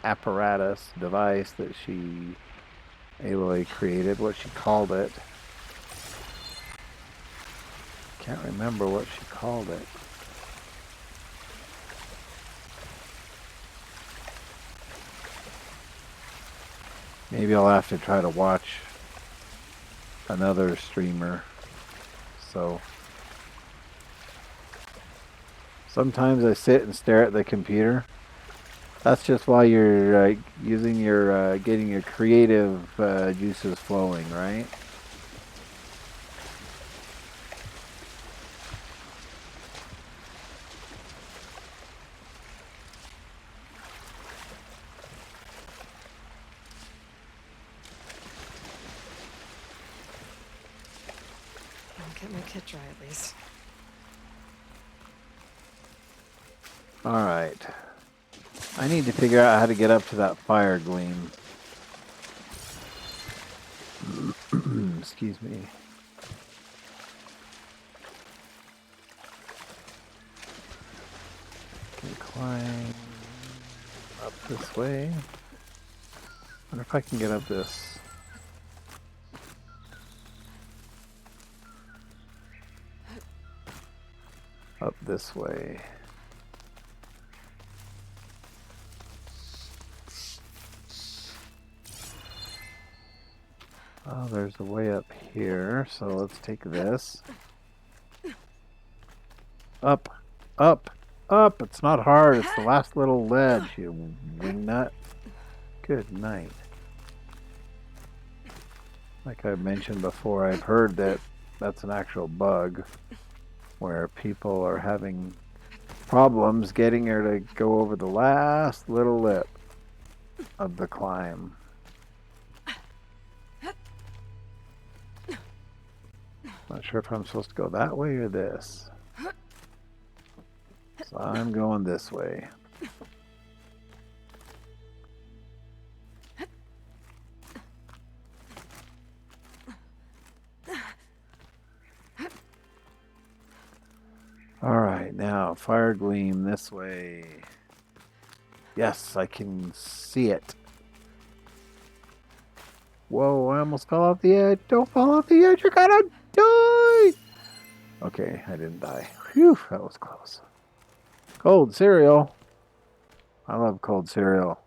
apparatus device that Aloy created, what she called it. Can't remember what she called it. Maybe I'll have to try to watch another streamer. So sometimes I sit and stare at the computer. That's just while you're using your getting your creative juices flowing, right? I'll get my kit dry at least. All right. I need to figure out how to get up to that fire gleam. Excuse me. Can climb up this way. Wonder if I can get up this. Up this way. Oh, there's a way up here, so let's take this. Up, up, up! It's not hard, it's the last little ledge, you wingnut. Good night. Like I mentioned before, I've heard that that's an actual bug where people are having problems getting her to go over the last little lip of the climb. Not sure if I'm supposed to go that way or this. So I'm going this way. Alright, now fire gleam this way. Yes, I can see it. Whoa, I almost fell off the edge. Don't fall off the edge, you're gonna die! Okay, I didn't die. Phew, that was close. Cold cereal. I love cold cereal.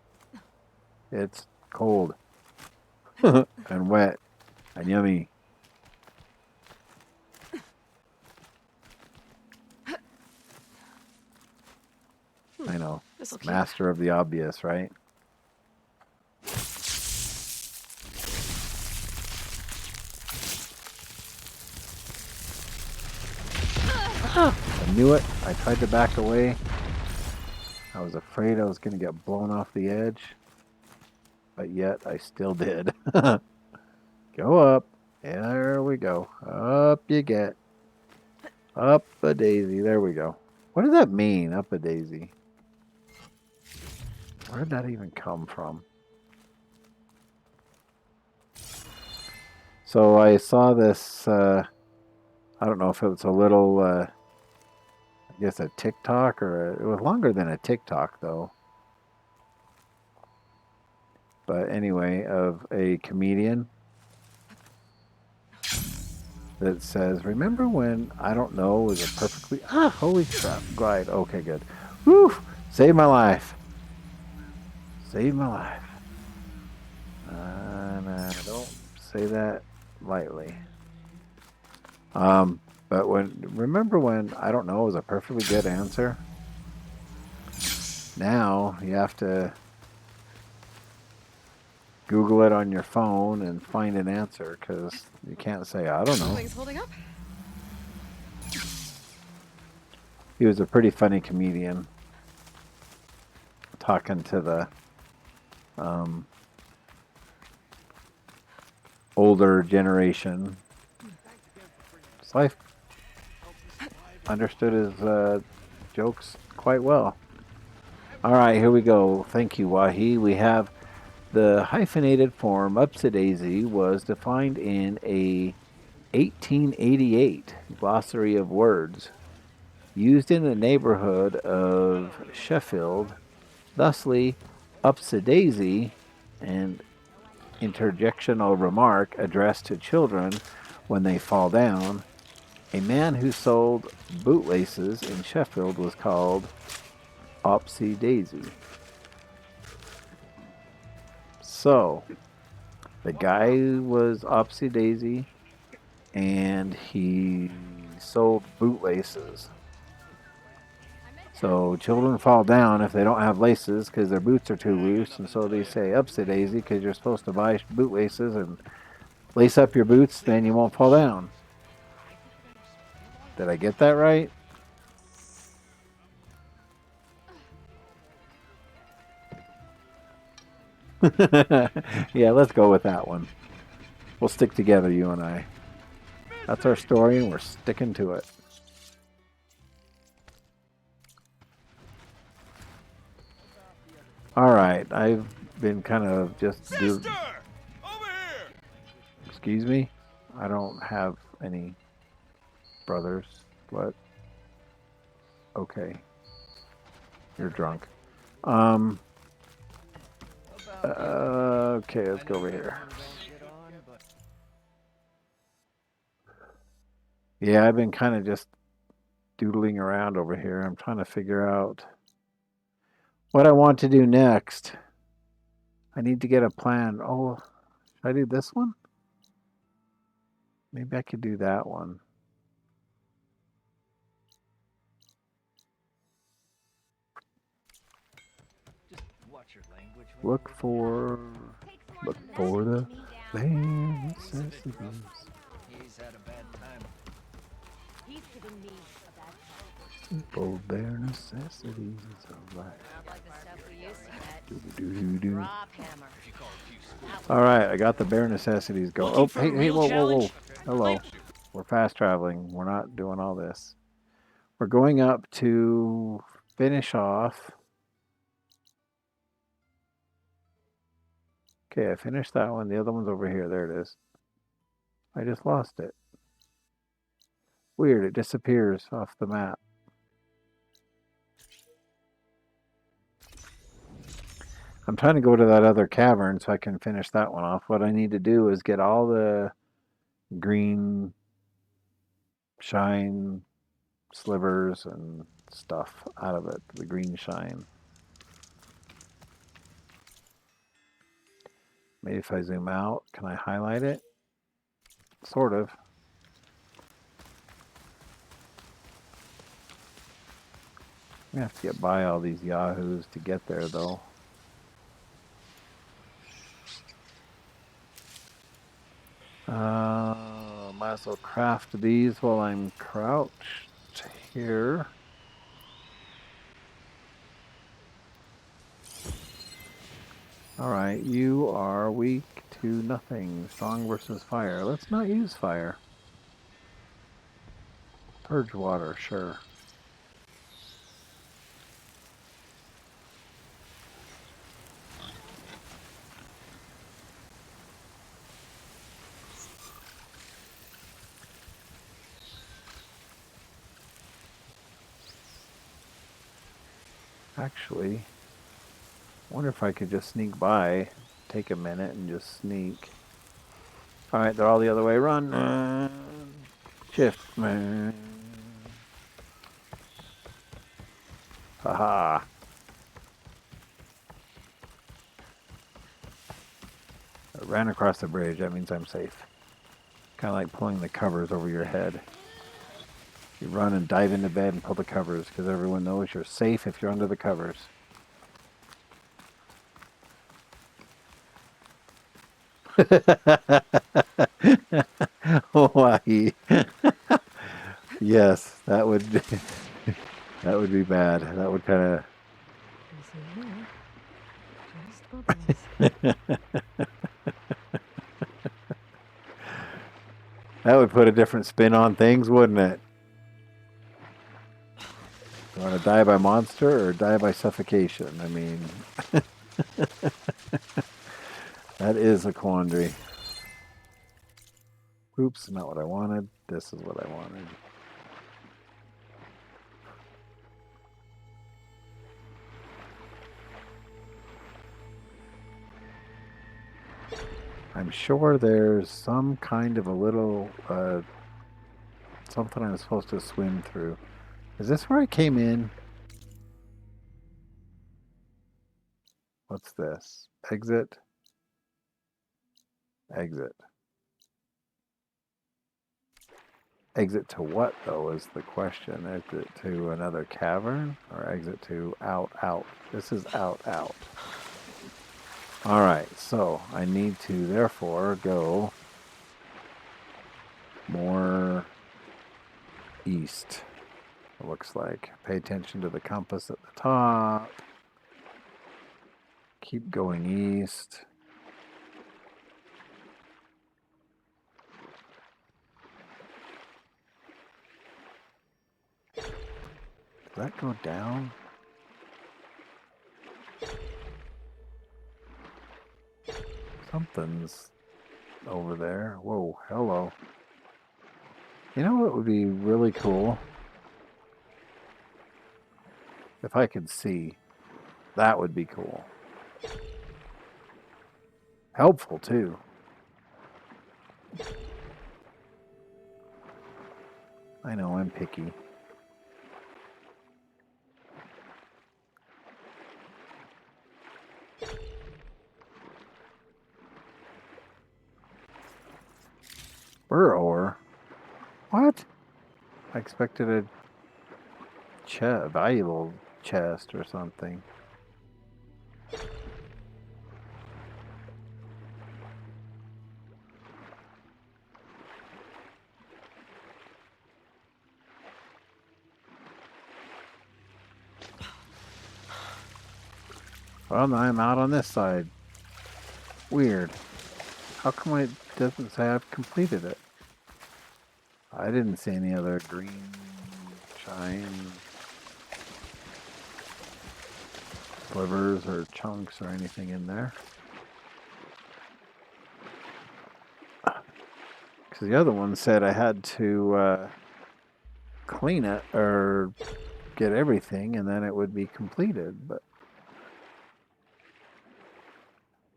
It's cold. And wet. And yummy. I know. This'll keep. Master of the obvious, right? I knew it. I tried to back away. I was afraid I was going to get blown off the edge. But yet, I still did. Go up. There we go. Up you get. Up a daisy. There we go. What does that mean, up a daisy? Where did that even come from? So I saw this, I don't know if it was a little, I guess a TikTok it was longer than a TikTok though. But anyway, of a comedian that says, "Remember when I don't know was a perfectly holy crap glide." Okay, good. Woo! Saved my life. Saved my life. And I don't say that lightly. But remember when I don't know was a perfectly good answer? Now you have to Google it on your phone and find an answer because you can't say I don't know. Things holding up? He was a pretty funny comedian, talking to the older generation. So I understood his jokes quite well. All right, here we go. Thank you, Wahi. We have the hyphenated form upsidaisy was defined in a 1888 glossary of words used in the neighborhood of Sheffield. Thusly, upsidaisy, an interjectional remark addressed to children when they fall down. A man who sold bootlaces in Sheffield was called Opsy Daisy. So, the guy was Opsy Daisy, and he sold bootlaces. So children fall down if they don't have laces because their boots are too loose, and so they say Upsy Daisy because you're supposed to buy bootlaces and lace up your boots, then you won't fall down. Did I get that right? Yeah, let's go with that one. We'll stick together, you and I. That's our story, and we're sticking to it. All right, I've been kind of just Over here! Excuse me? I don't have any brothers. What? Okay. You're drunk. Okay, let's go over here. Yeah, I've been kind of just doodling around over here. I'm trying to figure out what I want to do next. I need to get a plan. Oh, should I do this one? Maybe I could do that one. Look for the bare necessities. He's had a bad time. He's giving me a bad time. Simple bare necessities of life. Not like the stuff we used to get. Doo-doo-doo-doo. Drop hammer. All right, I got the bare necessities go. Oh, hey, whoa. Hello. We're fast traveling. We're not doing all this. We're going up to finish off. Okay, I finished that one. The other one's over here. There it is. I just lost it. Weird, it disappears off the map. I'm trying to go to that other cavern so I can finish that one off. What I need to do is get all the green shine slivers and stuff out of it, the green shine. Maybe if I zoom out, can I highlight it? Sort of. I'm gonna have to get by all these yahoos to get there though. Might as well craft these while I'm crouched here. Alright, you are weak to nothing. Strong versus fire. Let's not use fire. Purge water, sure. Actually, I wonder if I could just sneak by, take a minute and just sneak. Alright, they're all the other way. Run! Shift, man. Haha. I ran across the bridge. That means I'm safe. Kind of like pulling the covers over your head. You run and dive into bed and pull the covers because everyone knows you're safe if you're under the covers. Hawaii. Yes, that would that would be bad. That would kind Just bubbles. that would put a different spin on things, wouldn't it? You want to die by monster or die by suffocation? I mean, that is a quandary. Oops, not what I wanted. This is what I wanted. I'm sure there's some kind of a little something I'm supposed to swim through. Is this where I came in? What's this? Exit? Exit. Exit to what, though, is the question. Exit to another cavern? Or exit to out, out? This is out, out. Alright, so I need to, therefore, go more east, it looks like. Pay attention to the compass at the top. Keep going east. Does that go down? Something's over there. Whoa, hello. You know what would be really cool? If I could see. That would be cool. Helpful, too. I know, I'm picky. Burr ore? What? I expected a valuable chest or something. Well, I'm out on this side. Weird. How come it doesn't say I've completed it? I didn't see any other green shine slivers or chunks or anything in there. Because the other one said I had to clean it or get everything and then it would be completed. But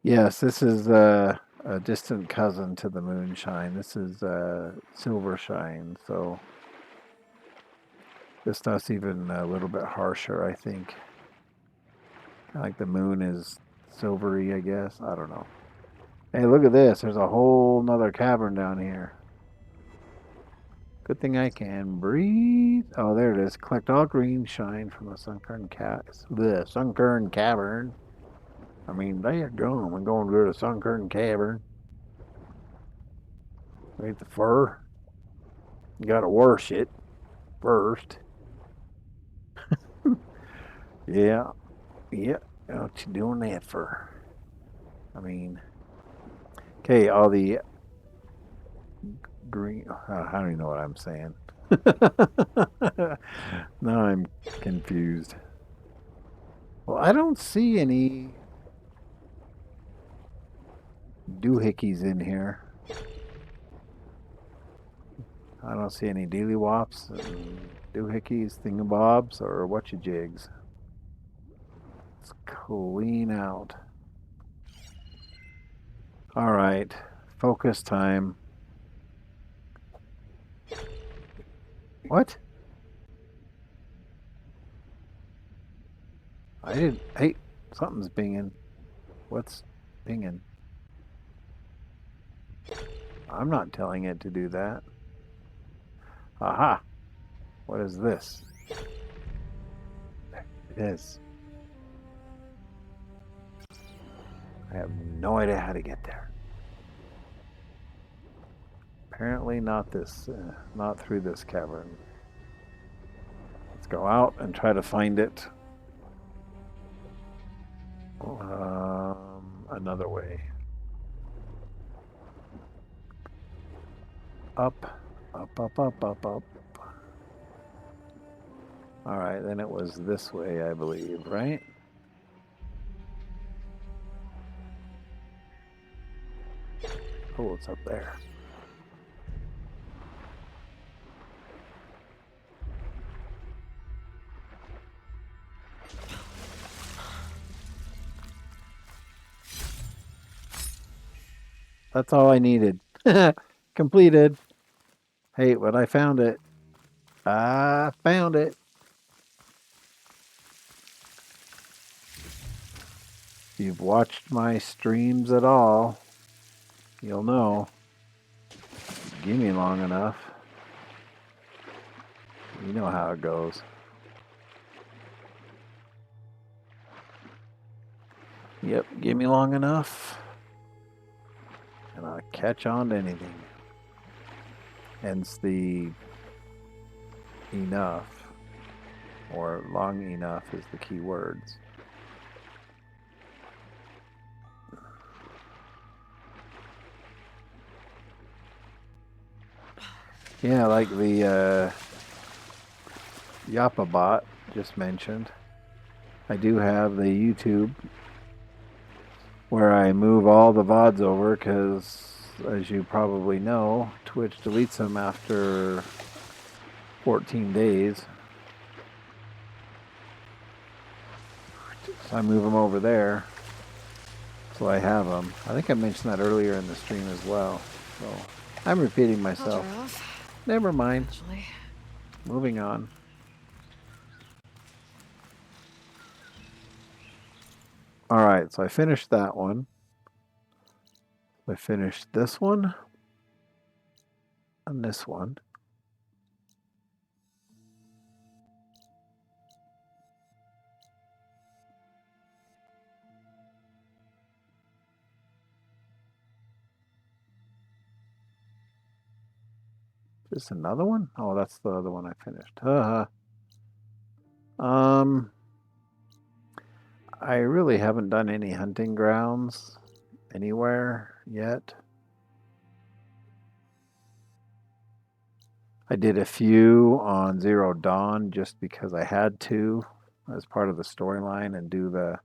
yes, this is a distant cousin to the moonshine. This is silver shine, so this stuff's even a little bit harsher, I think. Like the moon is silvery, I guess. I don't know. Hey, look at this. There's a whole nother cavern down here. Good thing I can breathe. Oh, there it is. Collect all green shine from the Sunkern Cavern. I mean, there you go. I'm going to the Sunkern Cavern. Get the fur. You gotta wash it first. Yeah. Yeah. What you doing that for? I mean, okay, all the green. I don't even know what I'm saying. Now I'm confused. Well, I don't see any doohickeys in here. I don't see any dealywops and doohickeys, thingamabobs, or whatchajigs. Let's clean out. All right, focus time. What? I didn't. Hey, something's pinging. What's pinging? I'm not telling it to do that. Aha! What is this? There it is. I have no idea how to get there. Apparently not this, not through this cavern. Let's go out and try to find it. Another way. Up, up, up, up, up, up. All right, then it was this way, I believe, right? Oh, it's up there. That's all I needed. Completed. Hey, but I found it. I found it. If you've watched my streams at all, you'll know. Give me long enough. You know how it goes. Yep, give me long enough. And I'll catch on to anything. Hence the enough, or long enough is the key words. Yeah, like the Yappa bot just mentioned. I do have the YouTube where I move all the VODs over because, as you probably know, Twitch deletes them after 14 days. So I move them over there. So I have them. I think I mentioned that earlier in the stream as well. So I'm repeating myself. I'll dry off. Never mind. Eventually. Moving on. All right, so I finished that one. I finished this one and this one. Is this another one? Oh, that's the other one I finished. I really haven't done any hunting grounds anywhere yet. I did a few on Zero Dawn just because I had to as part of the storyline and do the,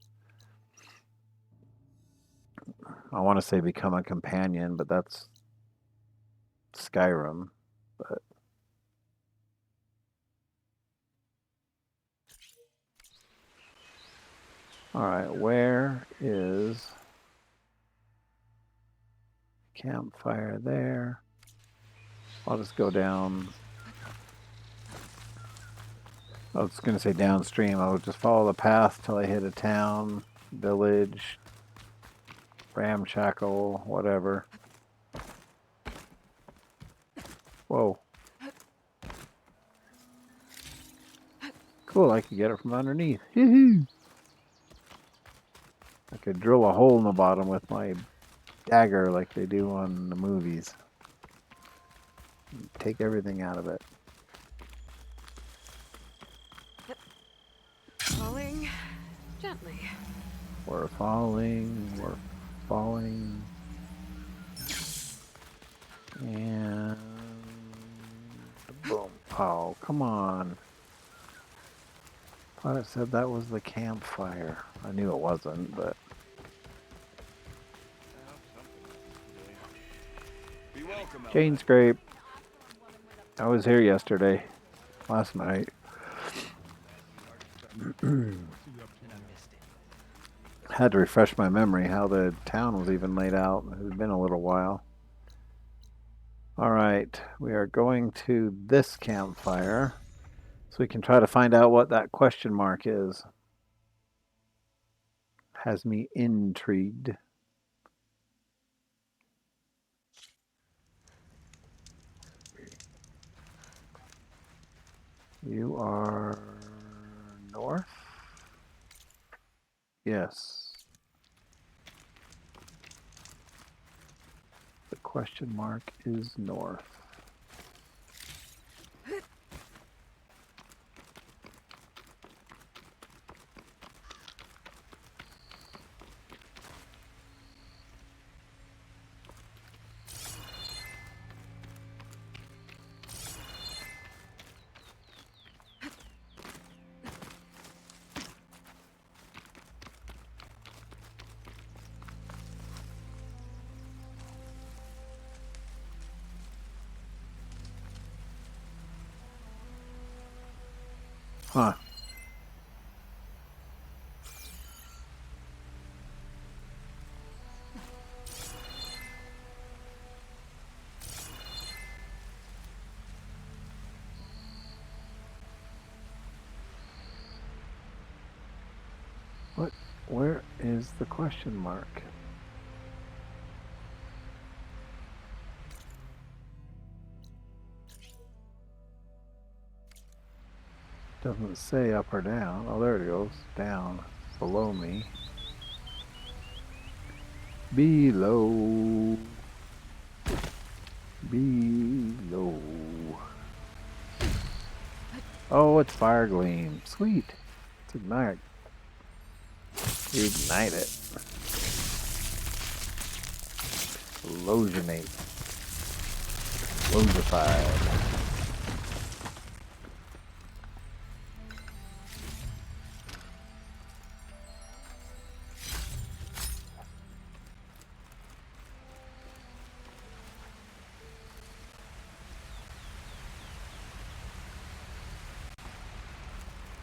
I want to say become a companion, but that's Skyrim. But all right, where is campfire there? I'll just go down. I was going to say downstream. I would just follow the path till I hit a town, village, ramshackle, whatever. Whoa. Cool, I could get it from underneath. Yoo-hoo. I could drill a hole in the bottom with my dagger like they do on the movies. Take everything out of it. Falling gently. We're falling, we're falling. And boom. Oh, come on. Thought it said that was the campfire. I knew it wasn't, but Be welcome, Jane Scrape. I was here yesterday, last night. Had to refresh my memory how the town was even laid out. It had been a little while. All right, we are going to this campfire so we can try to find out what that question mark is. Has me intrigued. You are north? Yes. The question mark is north. Huh. Where is the question mark? Doesn't say up or down. Oh, there it goes. Down. Below me. Below. Below. Oh, it's Fire Gleam. Sweet. Let's ignite. Ignite it. Losionate. Losified.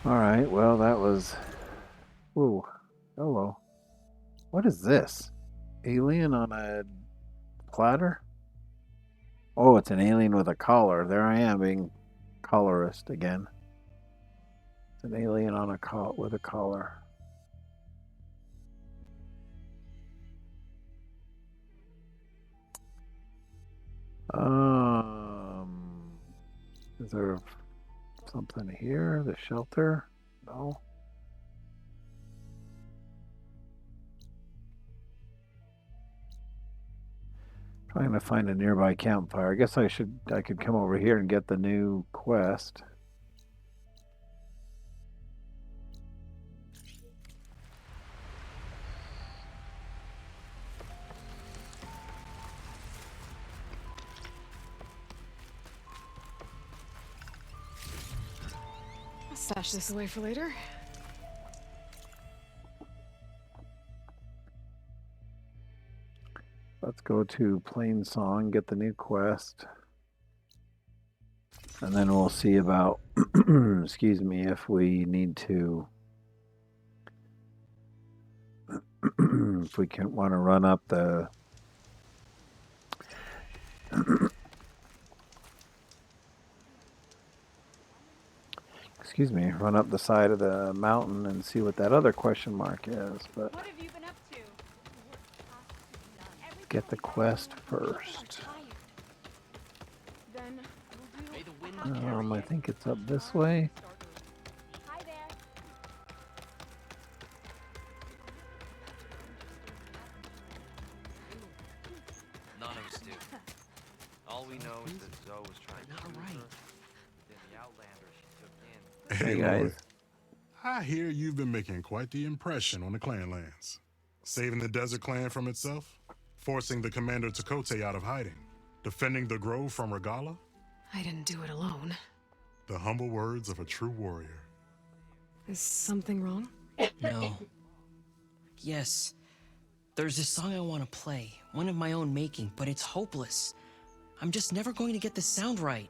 Alright, well, that was... Whoa. Hello. What is this? Alien on a platter? Oh, it's an alien with a collar. There I am being collarist again. It's an alien on a with a collar. Is there something here? The shelter? No. Trying to find a nearby campfire. I guess I could come over here and get the new quest. I'll stash this away for later. Let's go to Plain Song, get the new quest. And then we'll see about, excuse me, if we need to, if we can want to run up the, excuse me, run up the side of the mountain and see what that other question mark is. But What have you been up to? get the quest first. Then May the wind carry I you. think it's up this way. hi there. None of us do. All we know is that Zoe was trying to Not kill right. her, then the Outlander she took in. Hey Hey, guys. Lord. I hear you've been making quite the impression on the Clanlands. Saving the Desert Clan from itself, forcing the Commander Takote out of hiding, defending the Grove from Regala. I didn't do it alone. The humble words of a true warrior. Is something wrong? No. Yes. There's this song I want to play, one of my own making, but it's hopeless. I'm just never going to get the sound right.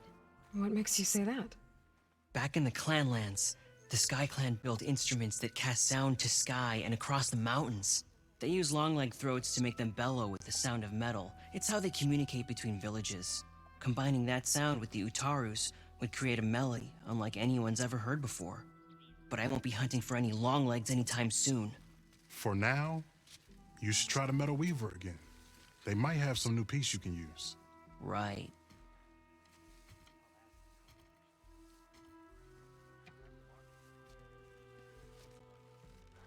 What makes you say that? Back in the Clanlands, the Sky Clan built instruments that cast sound to sky and across the mountains. They use long leg throats to make them bellow with the sound of metal. It's how they communicate between villages. Combining that sound with the Utarus would create a melody unlike anyone's ever heard before. But I won't be hunting for any longlegs anytime soon. For now, you should try the Metal Weaver again. They might have some new piece you can use. Right.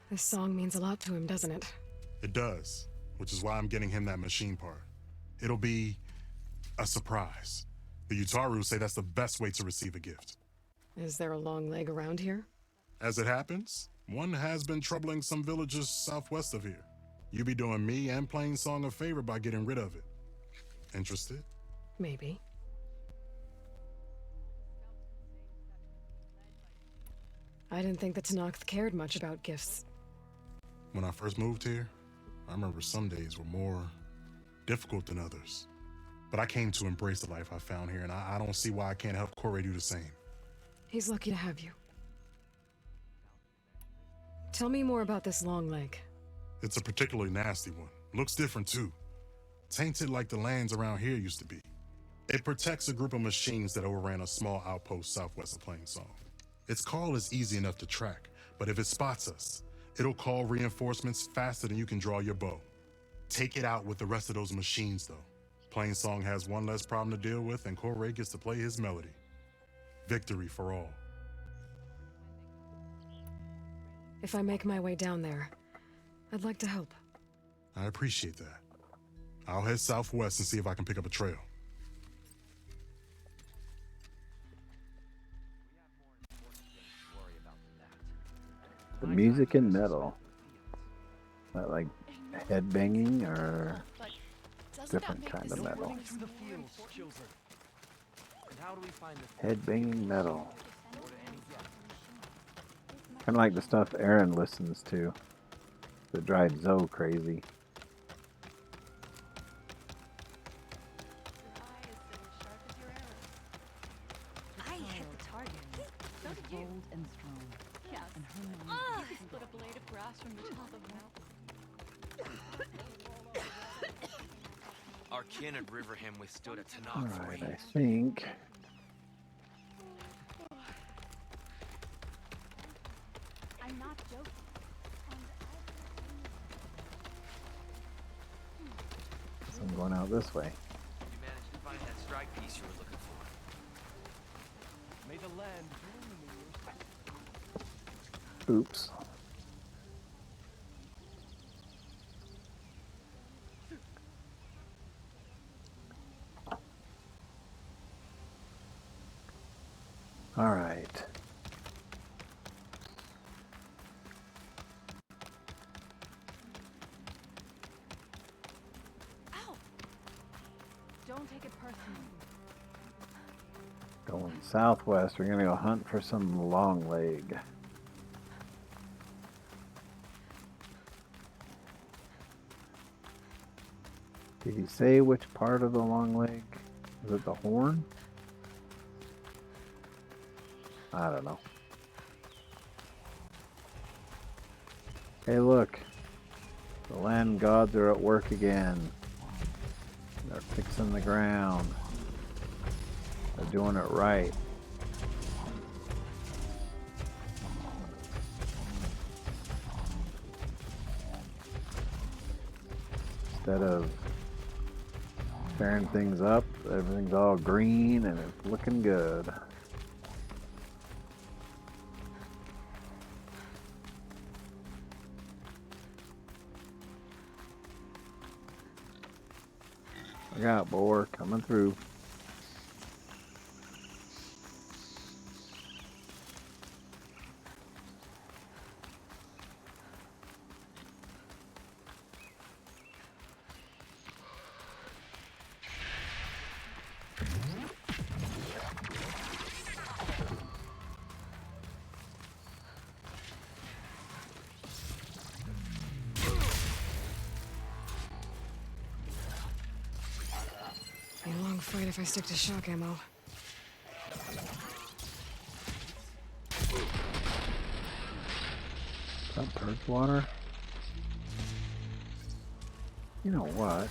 This song means a lot to him, doesn't it? It does, which is why I'm getting him that machine part. It'll be a surprise. The Utaru say that's the best way to receive a gift. Is there a long leg around here? As it happens, one has been troubling some villages southwest of here. You be doing me and Plainsong a favor by getting rid of it. Interested? Maybe. I didn't think the Tenakth cared much about gifts. When I first moved here, I remember some days were more difficult than others. But I came to embrace the life I found here, and I don't see why I can't help Corey do the same. He's lucky to have you. Tell me more about this long leg. It's a particularly nasty one. Looks different too. Tainted like the lands around here used to be. It protects a group of machines that overran a small outpost southwest of Plainsong. Its call is easy enough to track, but if it spots us, it'll call reinforcements faster than you can draw your bow. Take it out with the rest of those machines though. Plainsong has one less problem to deal with, and Corey gets to play his melody. Victory for all. If I make my way down there, I'd like to help. I appreciate that. I'll head southwest and see if I can pick up a trail. The music in metal. That like headbanging or different kind of metal? Headbanging metal. Kind of like the stuff Aaron listens to that drives Zoe crazy. I hit the target. So did you. Bold and strong. Yes. And her you could split a blade of grass from the top of a mountain. Our kin at Riverham withstood a Tenakth Alright, raid. I think. I'm not joking. So I'm going out this way. You managed to find that strike piece you were looking for. May the land Oops. All right. Ow! Don't take it personally. Going southwest. We're gonna go hunt for some long leg. Did he say which part of the long leg? Is it the horn? I don't know. Hey, look. The land gods are at work again. They're fixing the ground. They're doing it right. Instead of tearing things up, everything's all green and it's looking good. Look out, boar, coming through. Be a long fight if I stick to shock ammo. Is that purge water? You know what?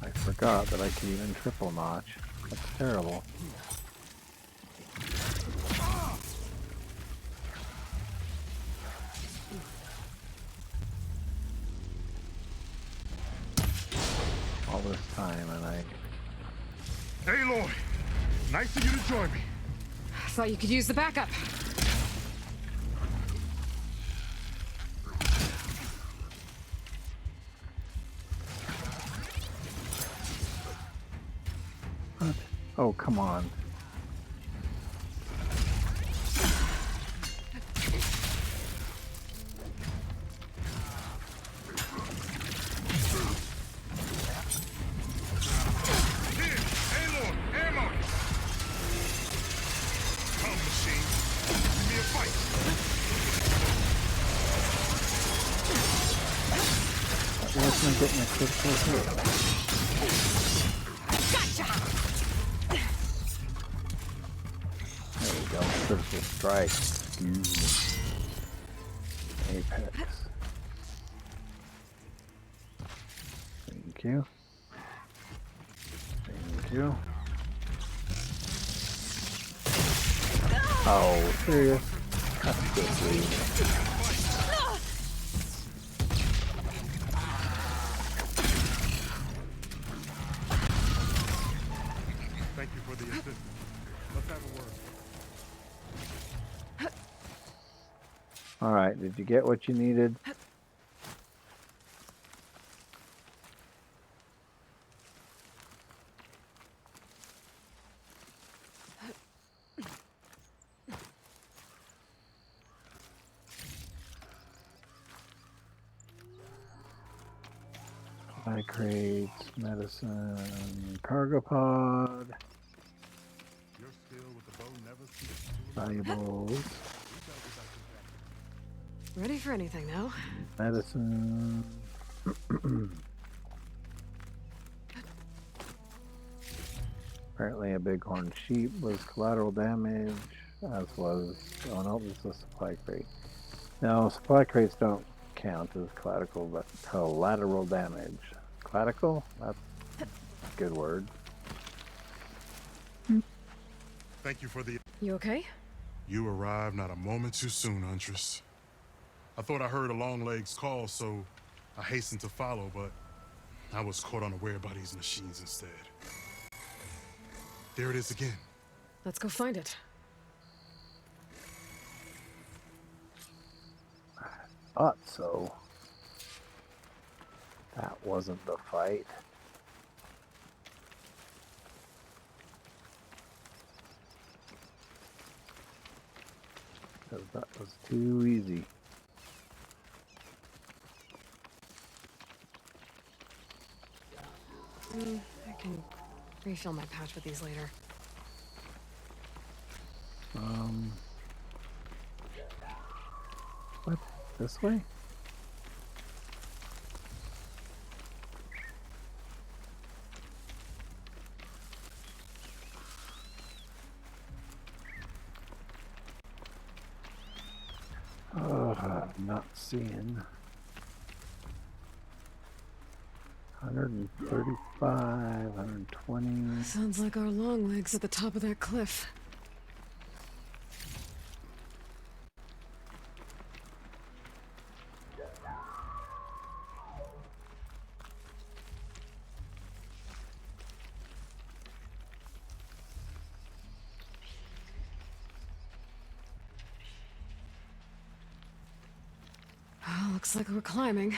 I forgot. forgot that I could even triple notch. That's terrible. All this time and I... Aloy! Nice of you to join me. I thought you could use the backup. What? Oh, come on. Here, Aloy, ammo! Come, machine. Give me a fight. Why isn't I getting a critical hit? There we go. Critical strike. Excuse me. Apex. Thank you. Thank you. Oh, serious? That's good, dude. Thank you for the assistance. Let's have a word. Alright, did you get what you needed? Supply crates, medicine, cargo pod, Your skill with the bow never ceases. valuables, Ready for anything now. medicine. Apparently a bighorn sheep was collateral damage, as was... Oh no, this is a supply crate. No, supply crates don't count as collateral damage. Collateral? That's a good word. Thank you for the... You okay? You arrived not a moment too soon, Huntress. I thought I heard a Longlegs call, so I hastened to follow, but I was caught unaware by these machines instead. There it is again. Let's go find it. Thought so. That wasn't the fight. Because that was too easy. I can refill my pouch with these later. What? This way? Oh, I'm not seeing. 135, 120. Sounds like our long legs at the top of that cliff. Oh, looks like we're climbing.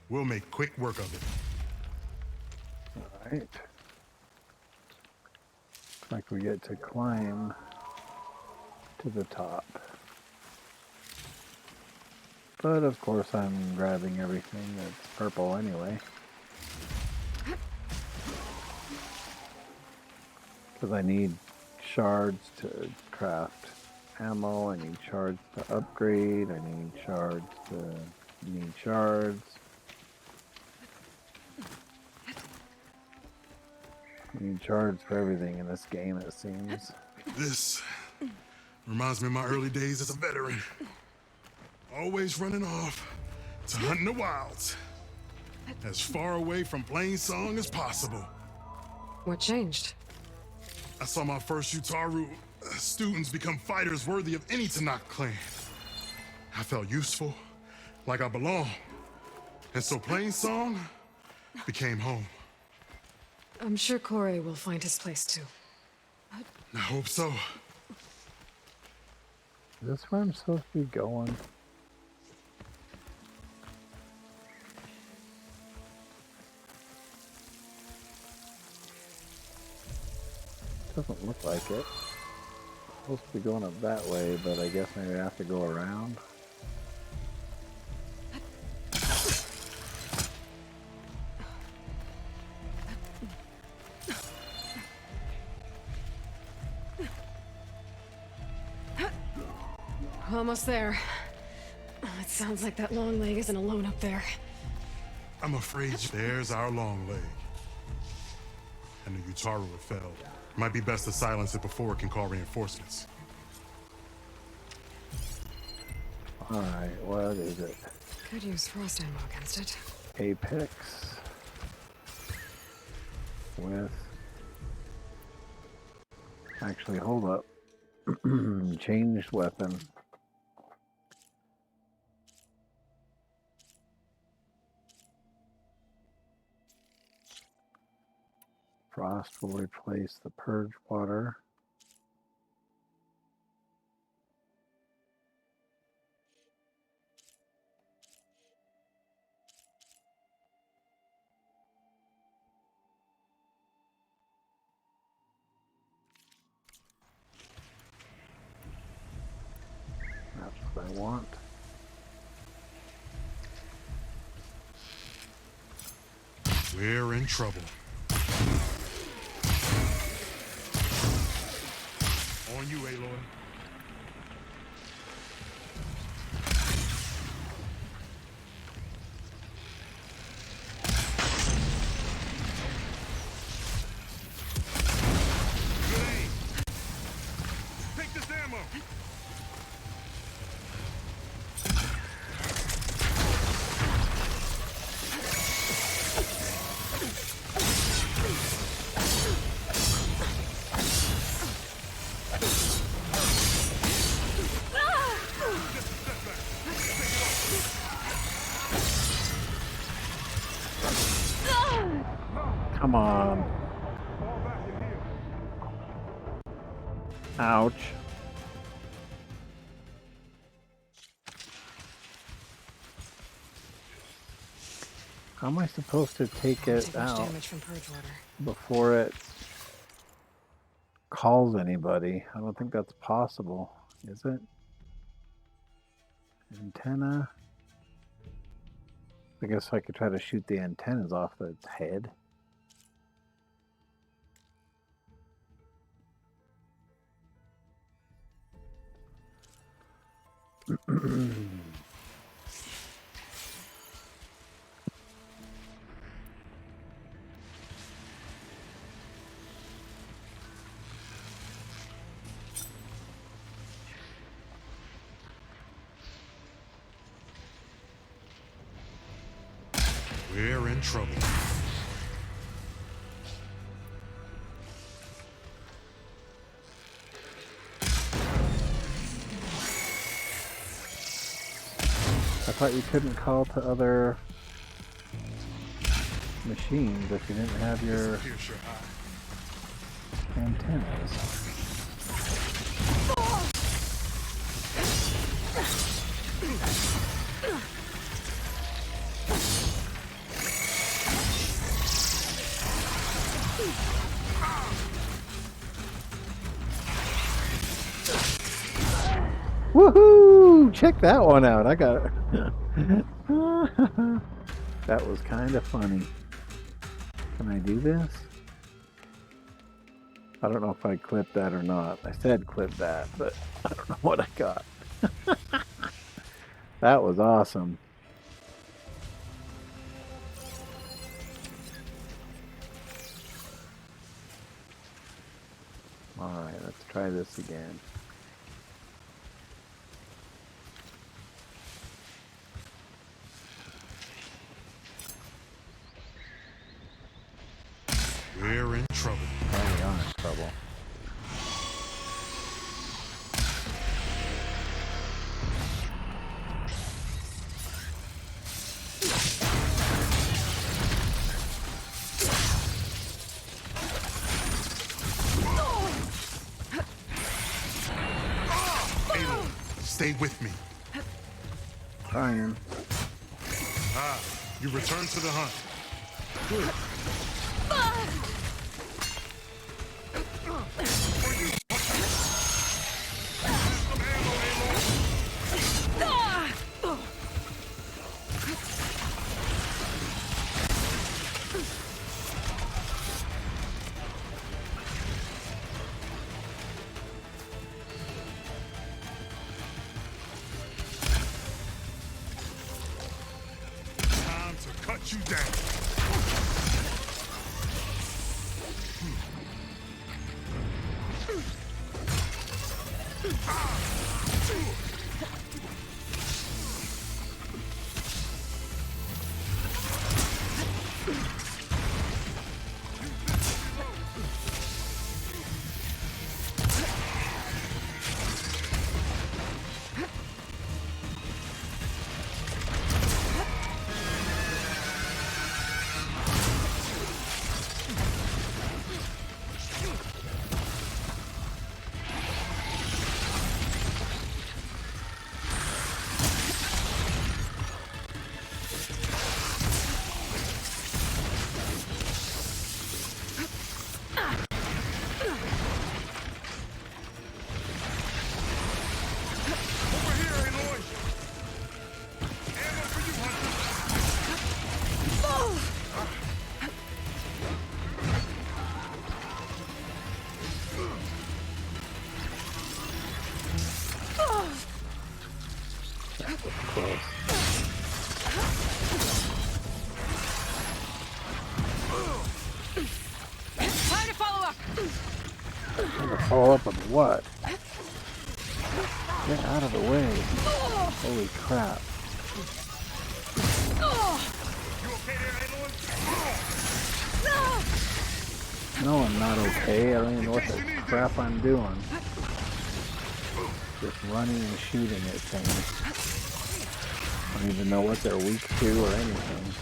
We'll make quick work of it. Alright. Looks like we get to climb to the top. But of course I'm grabbing everything that's purple anyway. Because I need shards to craft ammo, I need shards to upgrade, I need shards to... need shards. I need shards for everything in this game, it seems. This reminds me of my early days as a veteran. Always running off to hunt in the wilds. as far away from Plainsong as possible. What changed? I saw my first Utaru students become fighters worthy of any Tanakh clan. I felt useful, like I belonged. And so Plainsong became home. I'm sure Corey will find his place too. I hope so. Is this where I'm supposed to be going? Doesn't look like it. Supposed to be going up that way, but I guess maybe I have to go around. Almost there. It sounds like that long leg isn't alone up there. I'm afraid there's our long leg. And the Utaru have failed. Might be best to silence it before it can call reinforcements. Alright, what is it? Could use frost ammo against it. Apex. With... Actually, hold up. Changed weapon. Frost will replace the purge water. That's what I want. We're in trouble. On you, Aloy. Good aim. Take this ammo. Come on. Ouch. How am I supposed to take Can't it take much out damage from purge water. before it calls anybody? I don't think that's possible, is it? Antenna. I guess I could try to shoot the antennas off its head. We're in trouble. I thought you couldn't call to other machines if you didn't have your Pierce your eye. antennas. Woohoo! Check that one out. I got it. That was kind of funny. Can I do this? I don't know if I clipped that or not. I said clip that, but I don't know what I got. That was awesome. Alright, let's try this again. We're in trouble. Oh, we are in trouble. Aloy, stay with me. Trying. Ah, you return to the hunt. Good. Time to cut you down. Over here, Aloy. Ammo for you, Hunter. Close. Time to follow up! Follow up on what? Get out of the way. Holy crap. You okay there, Aloy? No, I'm not okay. I don't even know what the crap I'm doing. Just running and shooting at things. I don't even know what they're weak to or anything.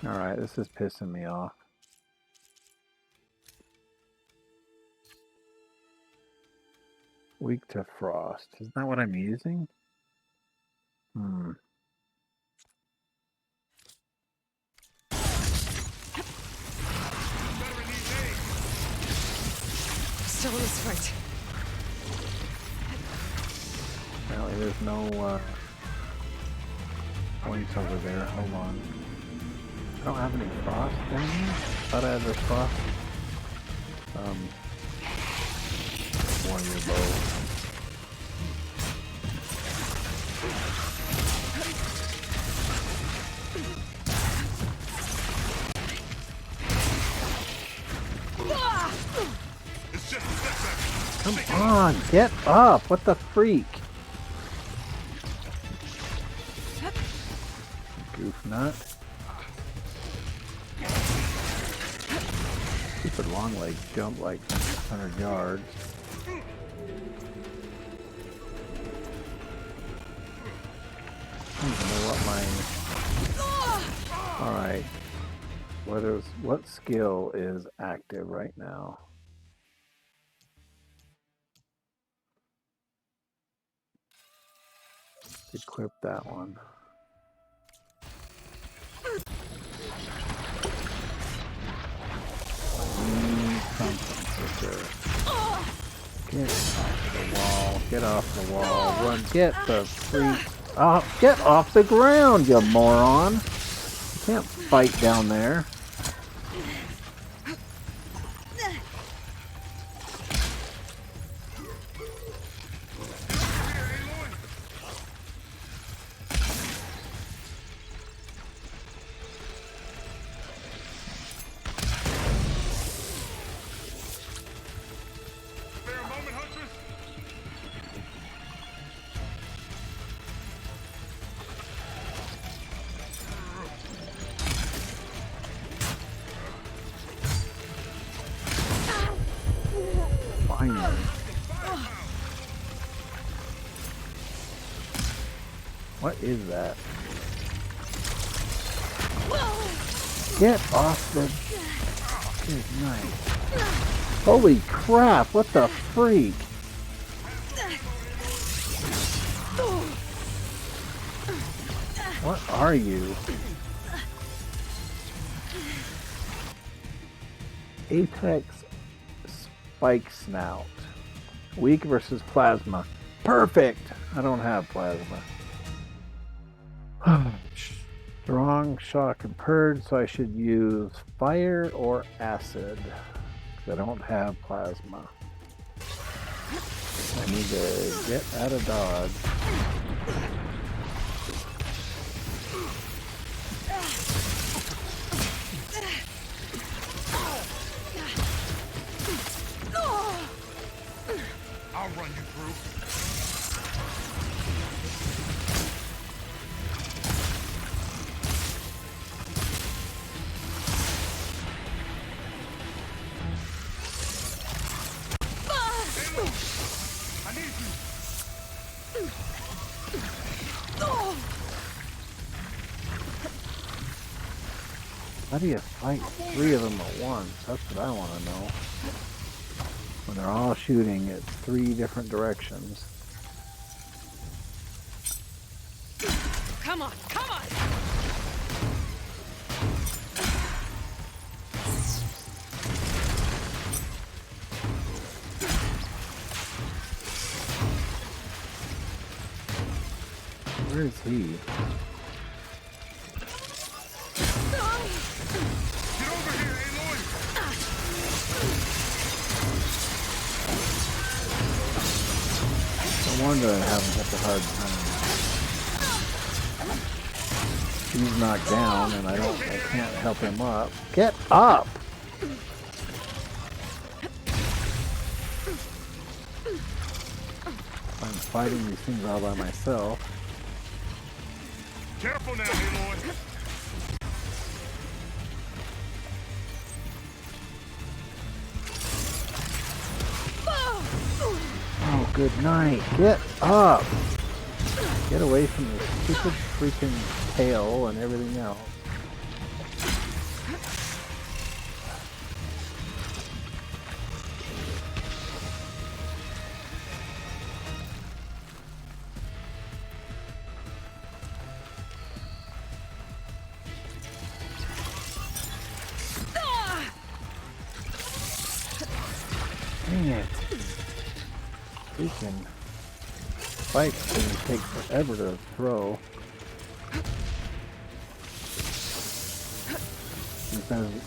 Alright, this is pissing me off. Weak to frost. Isn't that what I'm using? Still in this fight. Apparently there's no points over there. Hold on. I don't have any frost things. Thought I had the frost. Warrior bow. It's just a setback. Come on, get up! What the freak? Goof nut. Stupid long legs jump like 100 yards. I don't even know what my... Alright. What skill is active right now? Equip that one. Something for sure. Get off the wall. Get off the wall. Run. Get the freak. Get off the ground, you moron. You can't fight down there. Finally. What is that? Get off the... Good night. Holy crap, what the freak? What are you? Apex Spike Snout. Weak versus Plasma. Perfect! I don't have Plasma. Strong, Shock, and Purge, so I should use Fire or Acid. I don't have Plasma. I need to get out of dodge. I'll run you through. I need you. How do you fight 3 of them at once? That's what I want to know. When they're all shooting at 3 different directions. Come on, come on! Where is he? Get over here, Aloy. No wonder I'm having such a hard time. He's knocked down and I can't help him up. Get up! I'm fighting these things all by myself. Careful now, Aloy. Oh, good night. Get up! Get away from this stupid freaking tail and everything else. Dang it. Freaking spikes can take forever to throw. It doesn't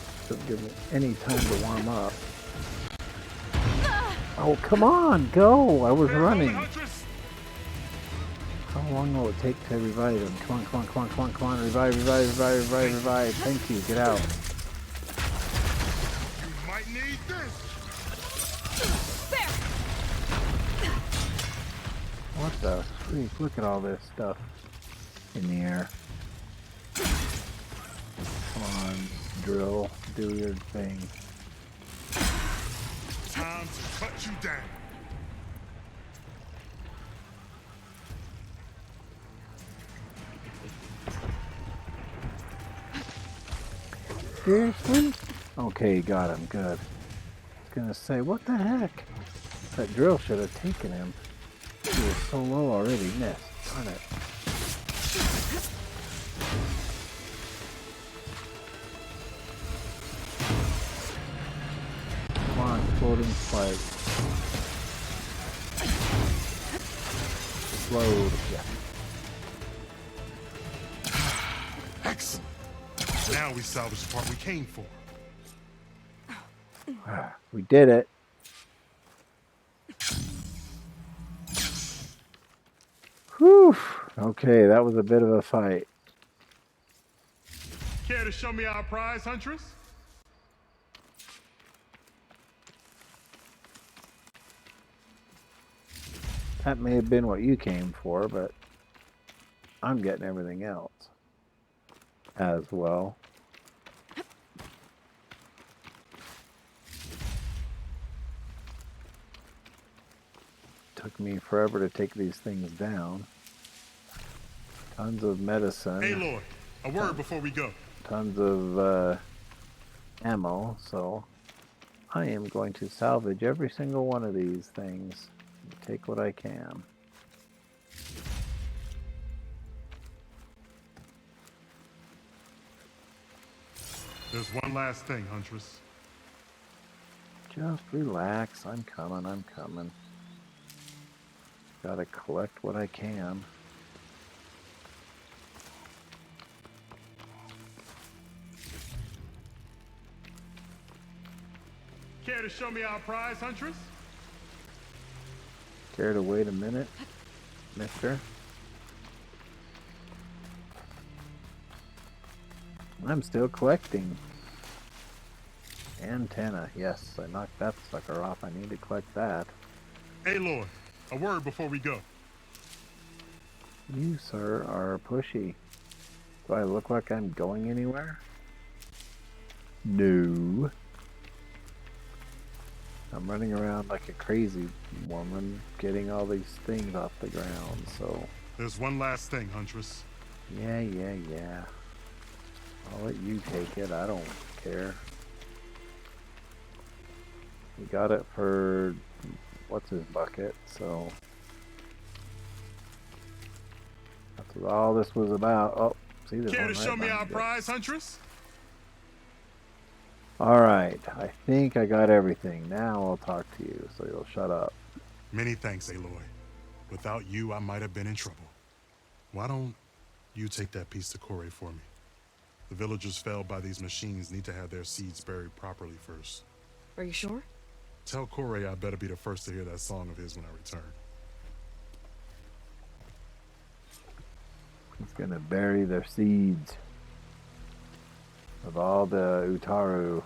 give me any time to warm up. Oh, come on, go! I was running. How long will it take to revive him? Come on, come on, come on, come on, come on. Revive, revive, revive, revive, revive. Thank you, get out. You might need this. What the freak? Look at all this stuff in the air. Come on, drill. Do your thing. Time to cut you down. Seriously? Okay, got him. Good. I was gonna say, what the heck? That drill should have taken him. He was so low already. Missed. Darn it. Come on, floating spike. Explode. Yeah. Excellent. Now we salvage the part we came for. We did it. Whew. Okay, that was a bit of a fight. Care to show me our prize, Huntress? That may have been what you came for, but I'm getting everything else as well. took me forever to take these things down. Tons of medicine. Aloy, a word before we go. Tons of ammo, so I am going to salvage every single one of these things. Take what I can. There's one last thing, Huntress. Just relax. I'm coming. I'm coming. Gotta collect what I can. Care to show me our prize, Huntress? Care to wait a minute, mister? I'm still collecting. Antenna. Yes, I knocked that sucker off. I need to collect that. Aloy, a word before we go. You, sir, are pushy. Do I look like I'm going anywhere? No. I'm running around like a crazy woman, getting all these things off the ground, so... There's one last thing, Huntress. Yeah. I'll let you take it. I don't care. We got it for... what's his bucket, so... That's what all this was about. Oh, see, there's Care one to right show me our behind it. prize, Huntress? Alright, I think I got everything. Now I'll talk to you, so you'll shut up. Many thanks, Aloy. Without you, I might have been in trouble. Why don't you take that piece to Corey for me? The villagers felled by these machines need to have their seeds buried properly first. Are you sure? Tell Corey I better be the first to hear that song of his when I return. He's gonna bury their seeds of all the Utaru.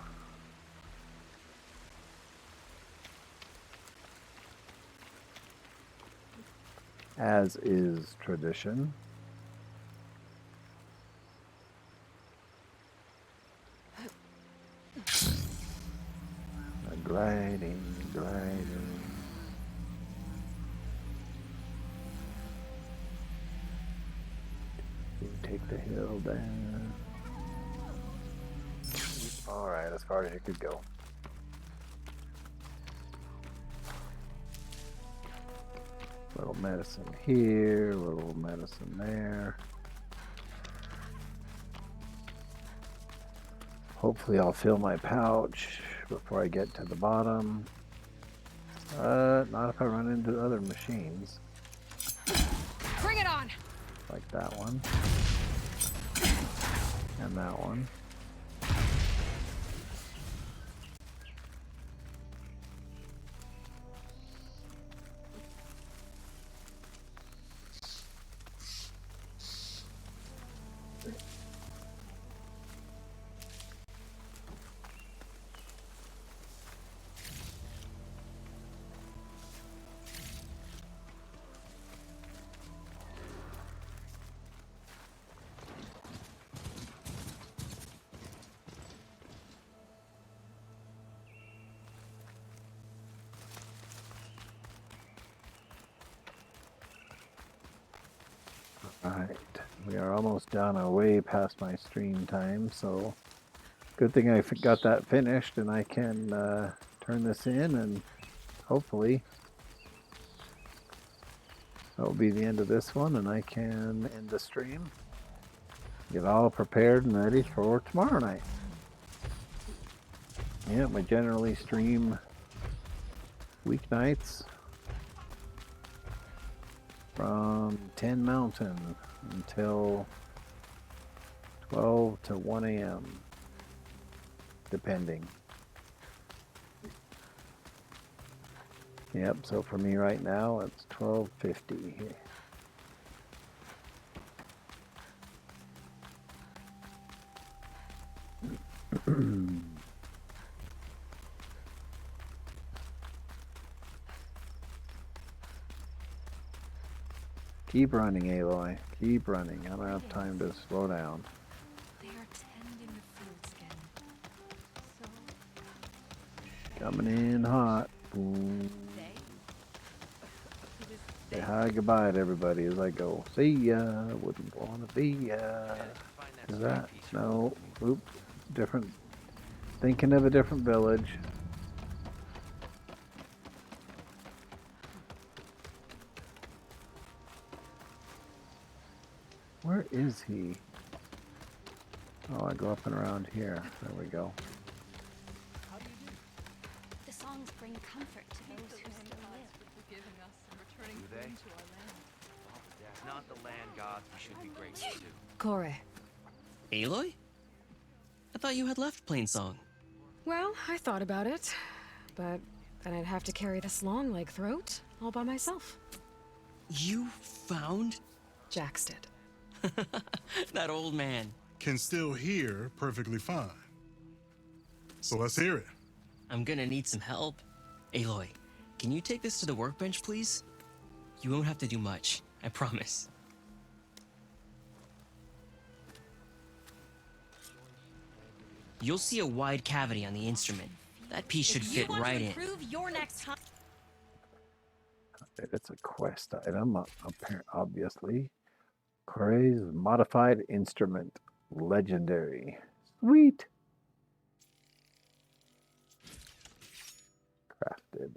As is tradition. Gliding. You take the hill down. Alright, as far as you could go. Little medicine here, little medicine there. Hopefully I'll fill my pouch before I get to the bottom. Not if I run into other machines. Bring it on! Like that one. And that one. Alright, we are almost down way past my stream time, so good thing I got that finished and I can turn this in and hopefully that will be the end of this one and I can end the stream. Get all prepared and ready for tomorrow night. Yeah, we generally stream weeknights from 10 Mountain until 12 to 1 a.m. depending. Yep, so for me right now it's 12:50. Keep running, Aloy. Keep running. I don't have time to slow down. They are tending the fields again. So Coming in hot. Boom. they Say hi, goodbye to everybody as I go. See ya. Wouldn't want to be ya. Is that? No. Oops. Different. Thinking of a different village. Where is he? Oh, I go up and around here. There we go. The songs bring comfort to those who still live. Forgiving us and returning Do they? clean to our land. It's not the land gods we should be grateful to. Kore. Aloy? I thought you had left Plainsong. Well, I thought about it, but then I'd have to carry this long leg throat all by myself. You found Jax did. that old man. Can still hear perfectly fine. So let's hear it. I'm gonna need some help. Aloy, can you take this to the workbench, please? You won't have to do much, I promise. You'll see a wide cavity on the instrument. That piece should fit right in. Your next time. It's a quest item, obviously. Kore's modified instrument. Legendary. Sweet. Crafted.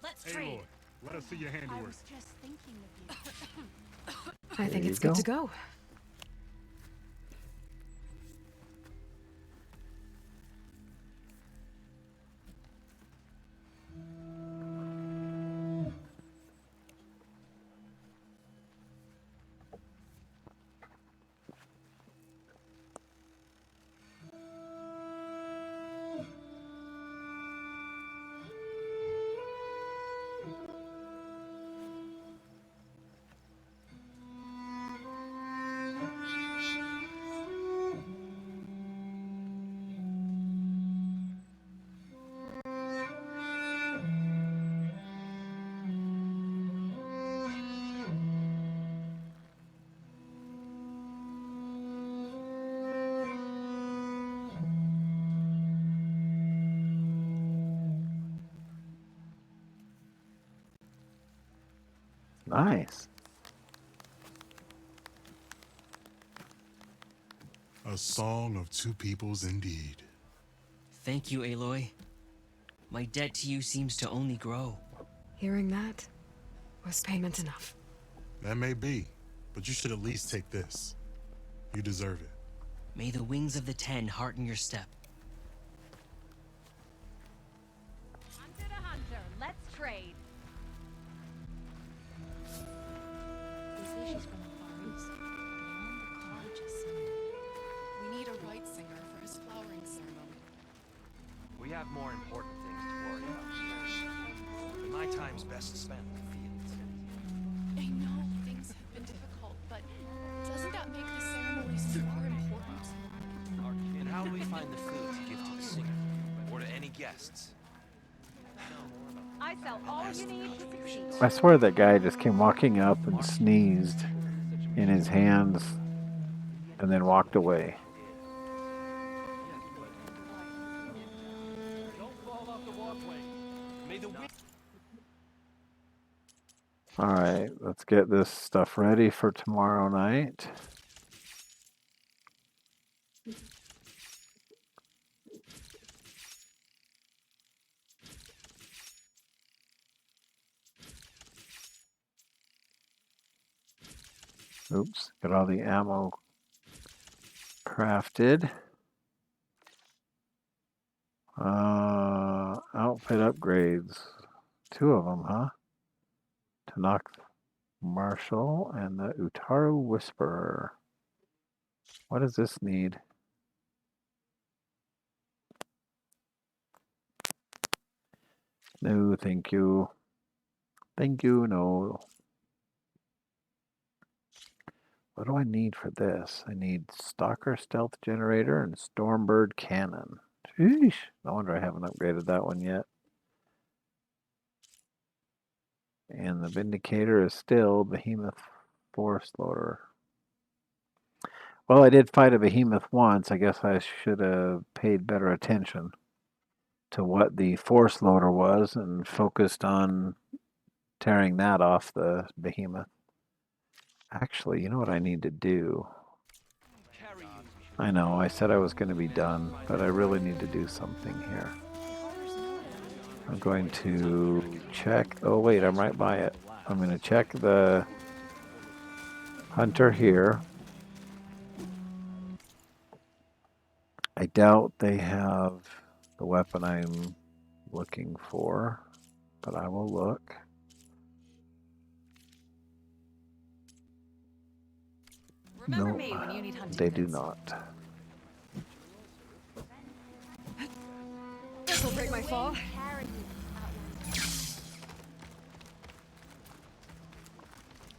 Let's Aloy, trade. let us see your I handiwork. was just thinking of you. I think There it's you good to go. go. Nice. A song of two peoples indeed. Thank you, Aloy. My debt to you seems to only grow. Hearing that was payment enough. That may be, but you should at least take this. You deserve it. May the wings of the Ten hearten your step. Hunter to hunter, let's trade. These wishes from the Far East, beyond the college's Sunday. We need a right singer for his flowering ceremony. We have more important things to worry about. My time's best spent in the fields. I know things have been difficult, but doesn't that make the ceremonies more important? And how do we find the food to give to the singer? Or to any guests? I sell all you need to succeed. I swear that guy just came walking up and sneezed in his hands and then walked away. Don't fall off the warplane. May the wind. All right, let's get this stuff ready for tomorrow night. Oops, got all the ammo crafted. Outfit upgrades. 2 of them, huh? Tanakh Marshal and the Utaru Whisperer. What does this need? No, thank you. Thank you, no. What do I need for this? I need Stalker Stealth Generator and Stormbird Cannon. Sheesh. No wonder I haven't upgraded that one yet. And the Vindicator is still Behemoth Forest Loader. Well, I did fight a Behemoth once. I guess I should have paid better attention. to what the force loader was and focused on tearing that off the behemoth. Actually, you know what I need to do? I know, I said I was going to be done, but I really need to do something here. I'm going to check. Oh, wait, I'm right by it. I'm going to check the hunter here. I doubt they have the weapon I'm looking for, but I will look. Remember No, me when you need hunting they do bits. not. This'll break my fall.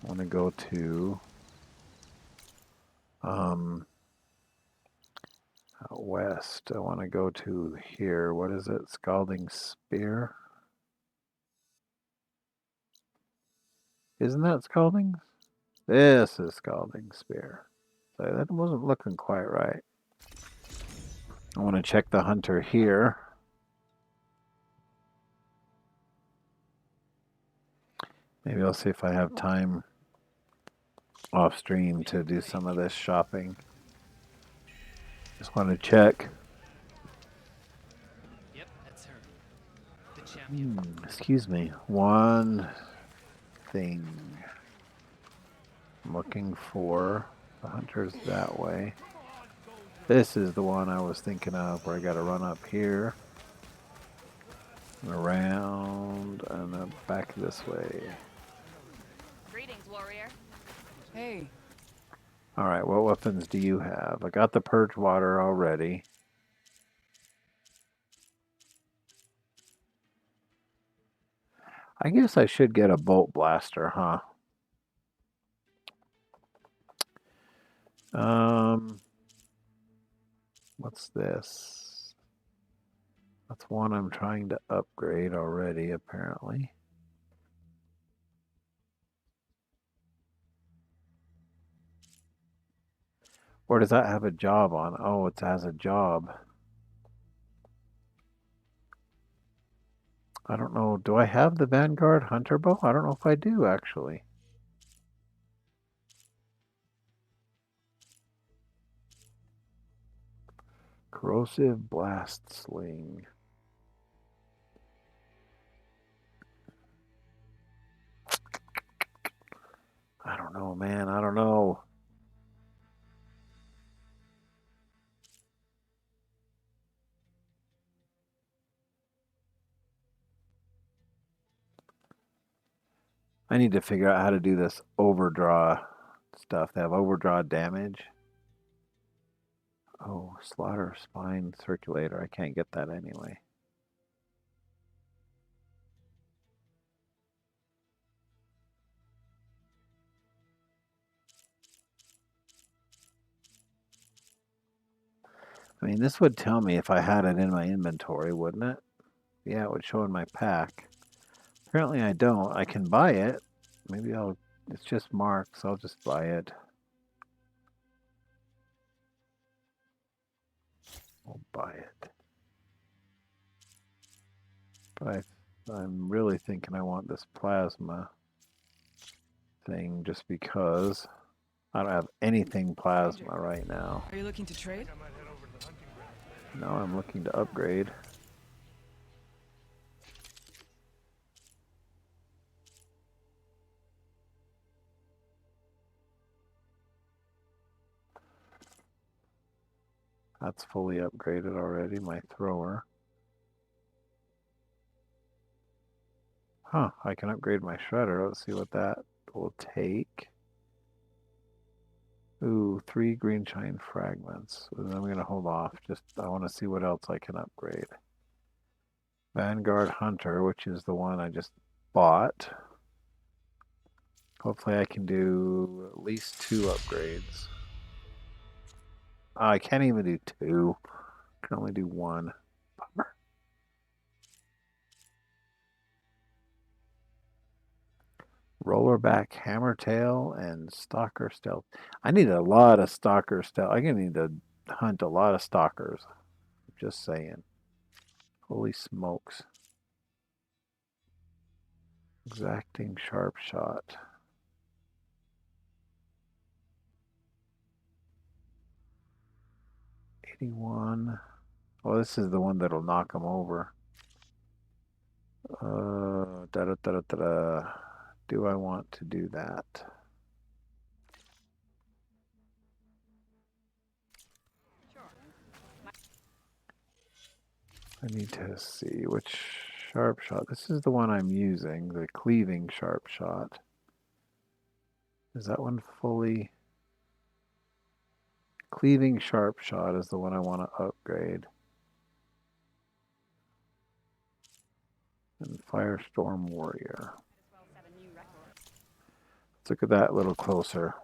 I want to go to out west. I want to go to here. What is it? Scalding Spear? Isn't that Scalding? This is Scalding Spear. So that wasn't looking quite right. I want to check the hunter here. Maybe I'll see if I have time off stream to do some of this shopping. Just want to check. Yep, that's her. The champion. Excuse me. One thing. I'm looking for the hunters that way. This is the one I was thinking of where I got to run up here. And around and then back this way. Greetings, warrior. Hey. All right, what weapons do you have? I got the purge water already. I guess I should get a bolt blaster, huh? What's this? That's one I'm trying to upgrade already, apparently. Or does that have a job on? Oh, it has a job. I don't know. Do I have the Vanguard Hunter Bow? I don't know if I do, actually. Corrosive Blast Sling. I don't know, man. I don't know. I need to figure out how to do this overdraw stuff. They have overdraw damage. Oh, Slaughter Spine Circulator. I can't get that anyway. I mean, this would tell me if I had it in my inventory, wouldn't it? Yeah, it would show in my pack. Apparently I don't. I can buy it. Maybe I'll, it's just marked, so I'll just buy it. I'll buy it. But I'm really thinking I want this plasma thing just because I don't have anything plasma right now. Are you looking to trade? No, I'm looking to upgrade. That's fully upgraded already, my thrower. Huh, I can upgrade my shredder. Let's see what that will take. Ooh, 3 green shine fragments. I'm going to hold off. Just, I want to see what else I can upgrade. Vanguard Hunter, which is the one I just bought. Hopefully I can do at least 2 upgrades. I can't even do 2. I can only do 1. Bummer. Rollerback Hammertail and Stalker Stealth. I need a lot of Stalker Stealth. I'm going to need to hunt a lot of Stalkers. Just saying. Holy smokes. Exacting sharp shot. $81. Oh, this is the one that'll knock him over. Do I want to do that? I need to see which sharp shot. This is the one I'm using, the cleaving sharp shot. Is that one fully? Cleaving sharp shot is the one I want to upgrade. And Firestorm Warrior. Let's look at that a little closer.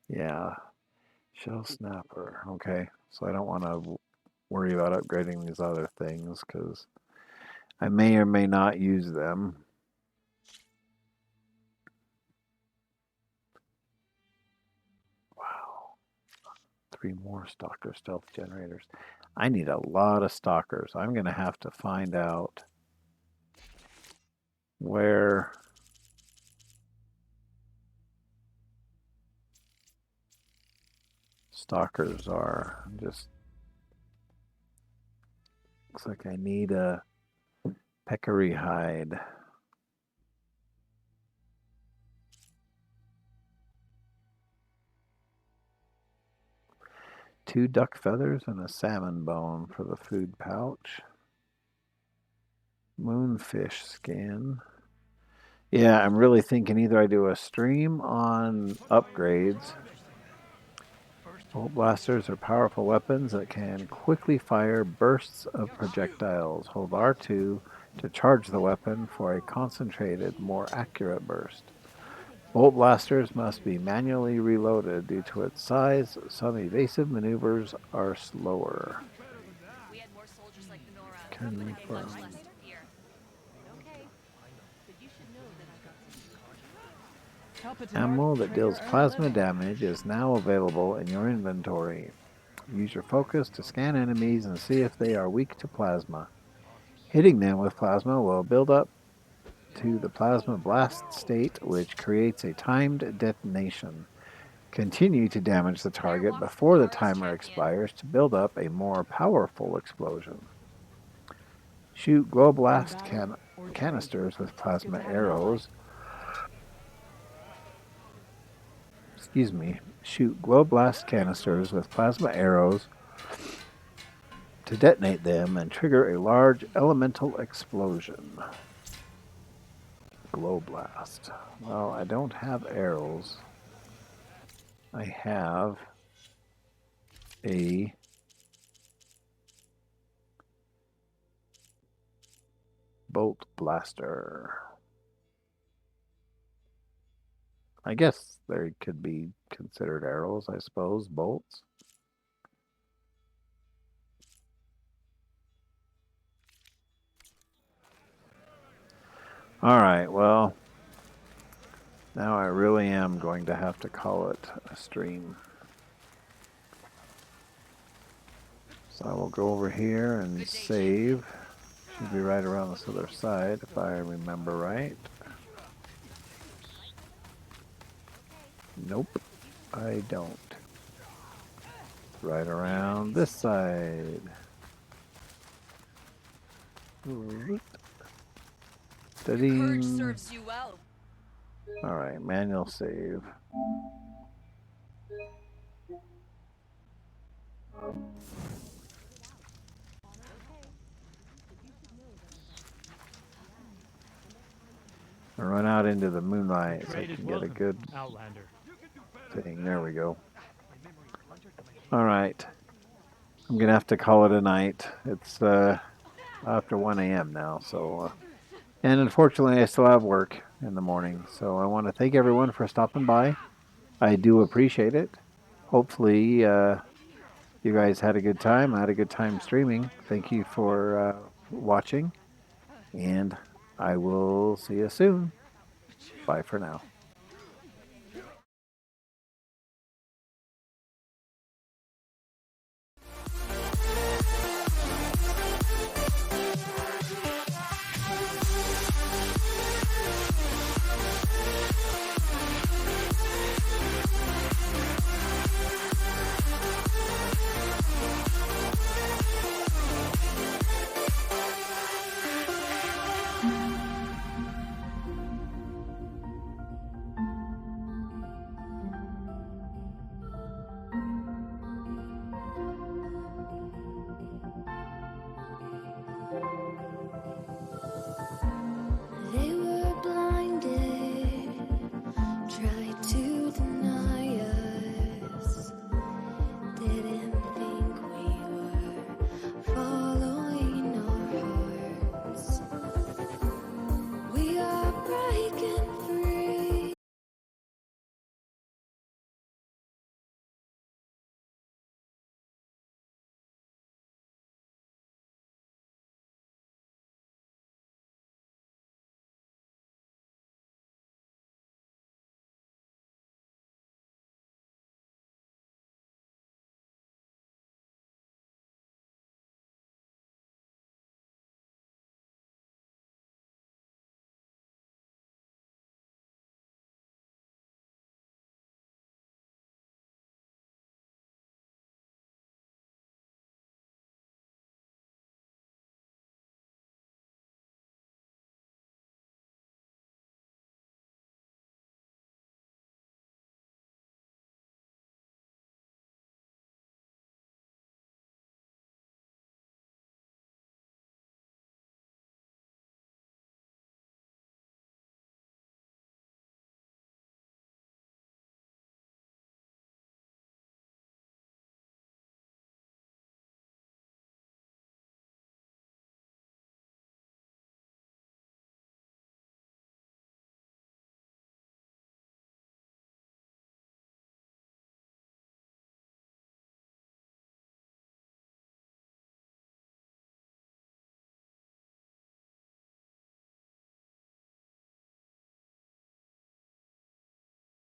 Yeah, Shell Snapper. Okay, so I don't want to worry about upgrading these other things because I may or may not use them. Wow, 3 more Stalker Stealth Generators. I need a lot of Stalkers. I'm going to have to find out where Stalkers are. Just looks like I need a peccary hide. Two duck feathers and a salmon bone for the food pouch. Moonfish skin. Yeah, I'm really thinking either I do a stream on upgrades. Bolt blasters are powerful weapons that can quickly fire bursts of projectiles. Hold R2 to charge the weapon for a concentrated, more accurate burst. Bolt blasters must be manually reloaded due to its size. Some evasive maneuvers are slower. Confirm. Ammo that deals plasma damage is now available in your inventory. Use your focus to scan enemies and see if they are weak to plasma. Hitting them with plasma will build up to the plasma blast state, which creates a timed detonation. Continue to damage the target before the timer expires to build up a more powerful explosion. Shoot glow blast canisters with plasma arrows. Shoot glow blast canisters with plasma arrows to detonate them and trigger a large elemental explosion. Glow blast. Well, I don't have arrows. I have a bolt blaster. I guess they could be considered arrows, I suppose, bolts. All right, well, now I really am going to have to call it a stream. So I will go over here and save. Should be right around this other side, if I remember right. Nope, I don't. Right around this side. Courage serves you well. Alright, manual save. I run out into the moonlight so I can get a good thing. There we go. Alright. I'm going to have to call it a night. It's after 1 a.m. now, so... and unfortunately, I still have work in the morning. So I want to thank everyone for stopping by. I do appreciate it. Hopefully, you guys had a good time. I had a good time streaming. Thank you for watching. And I will see you soon. Bye for now.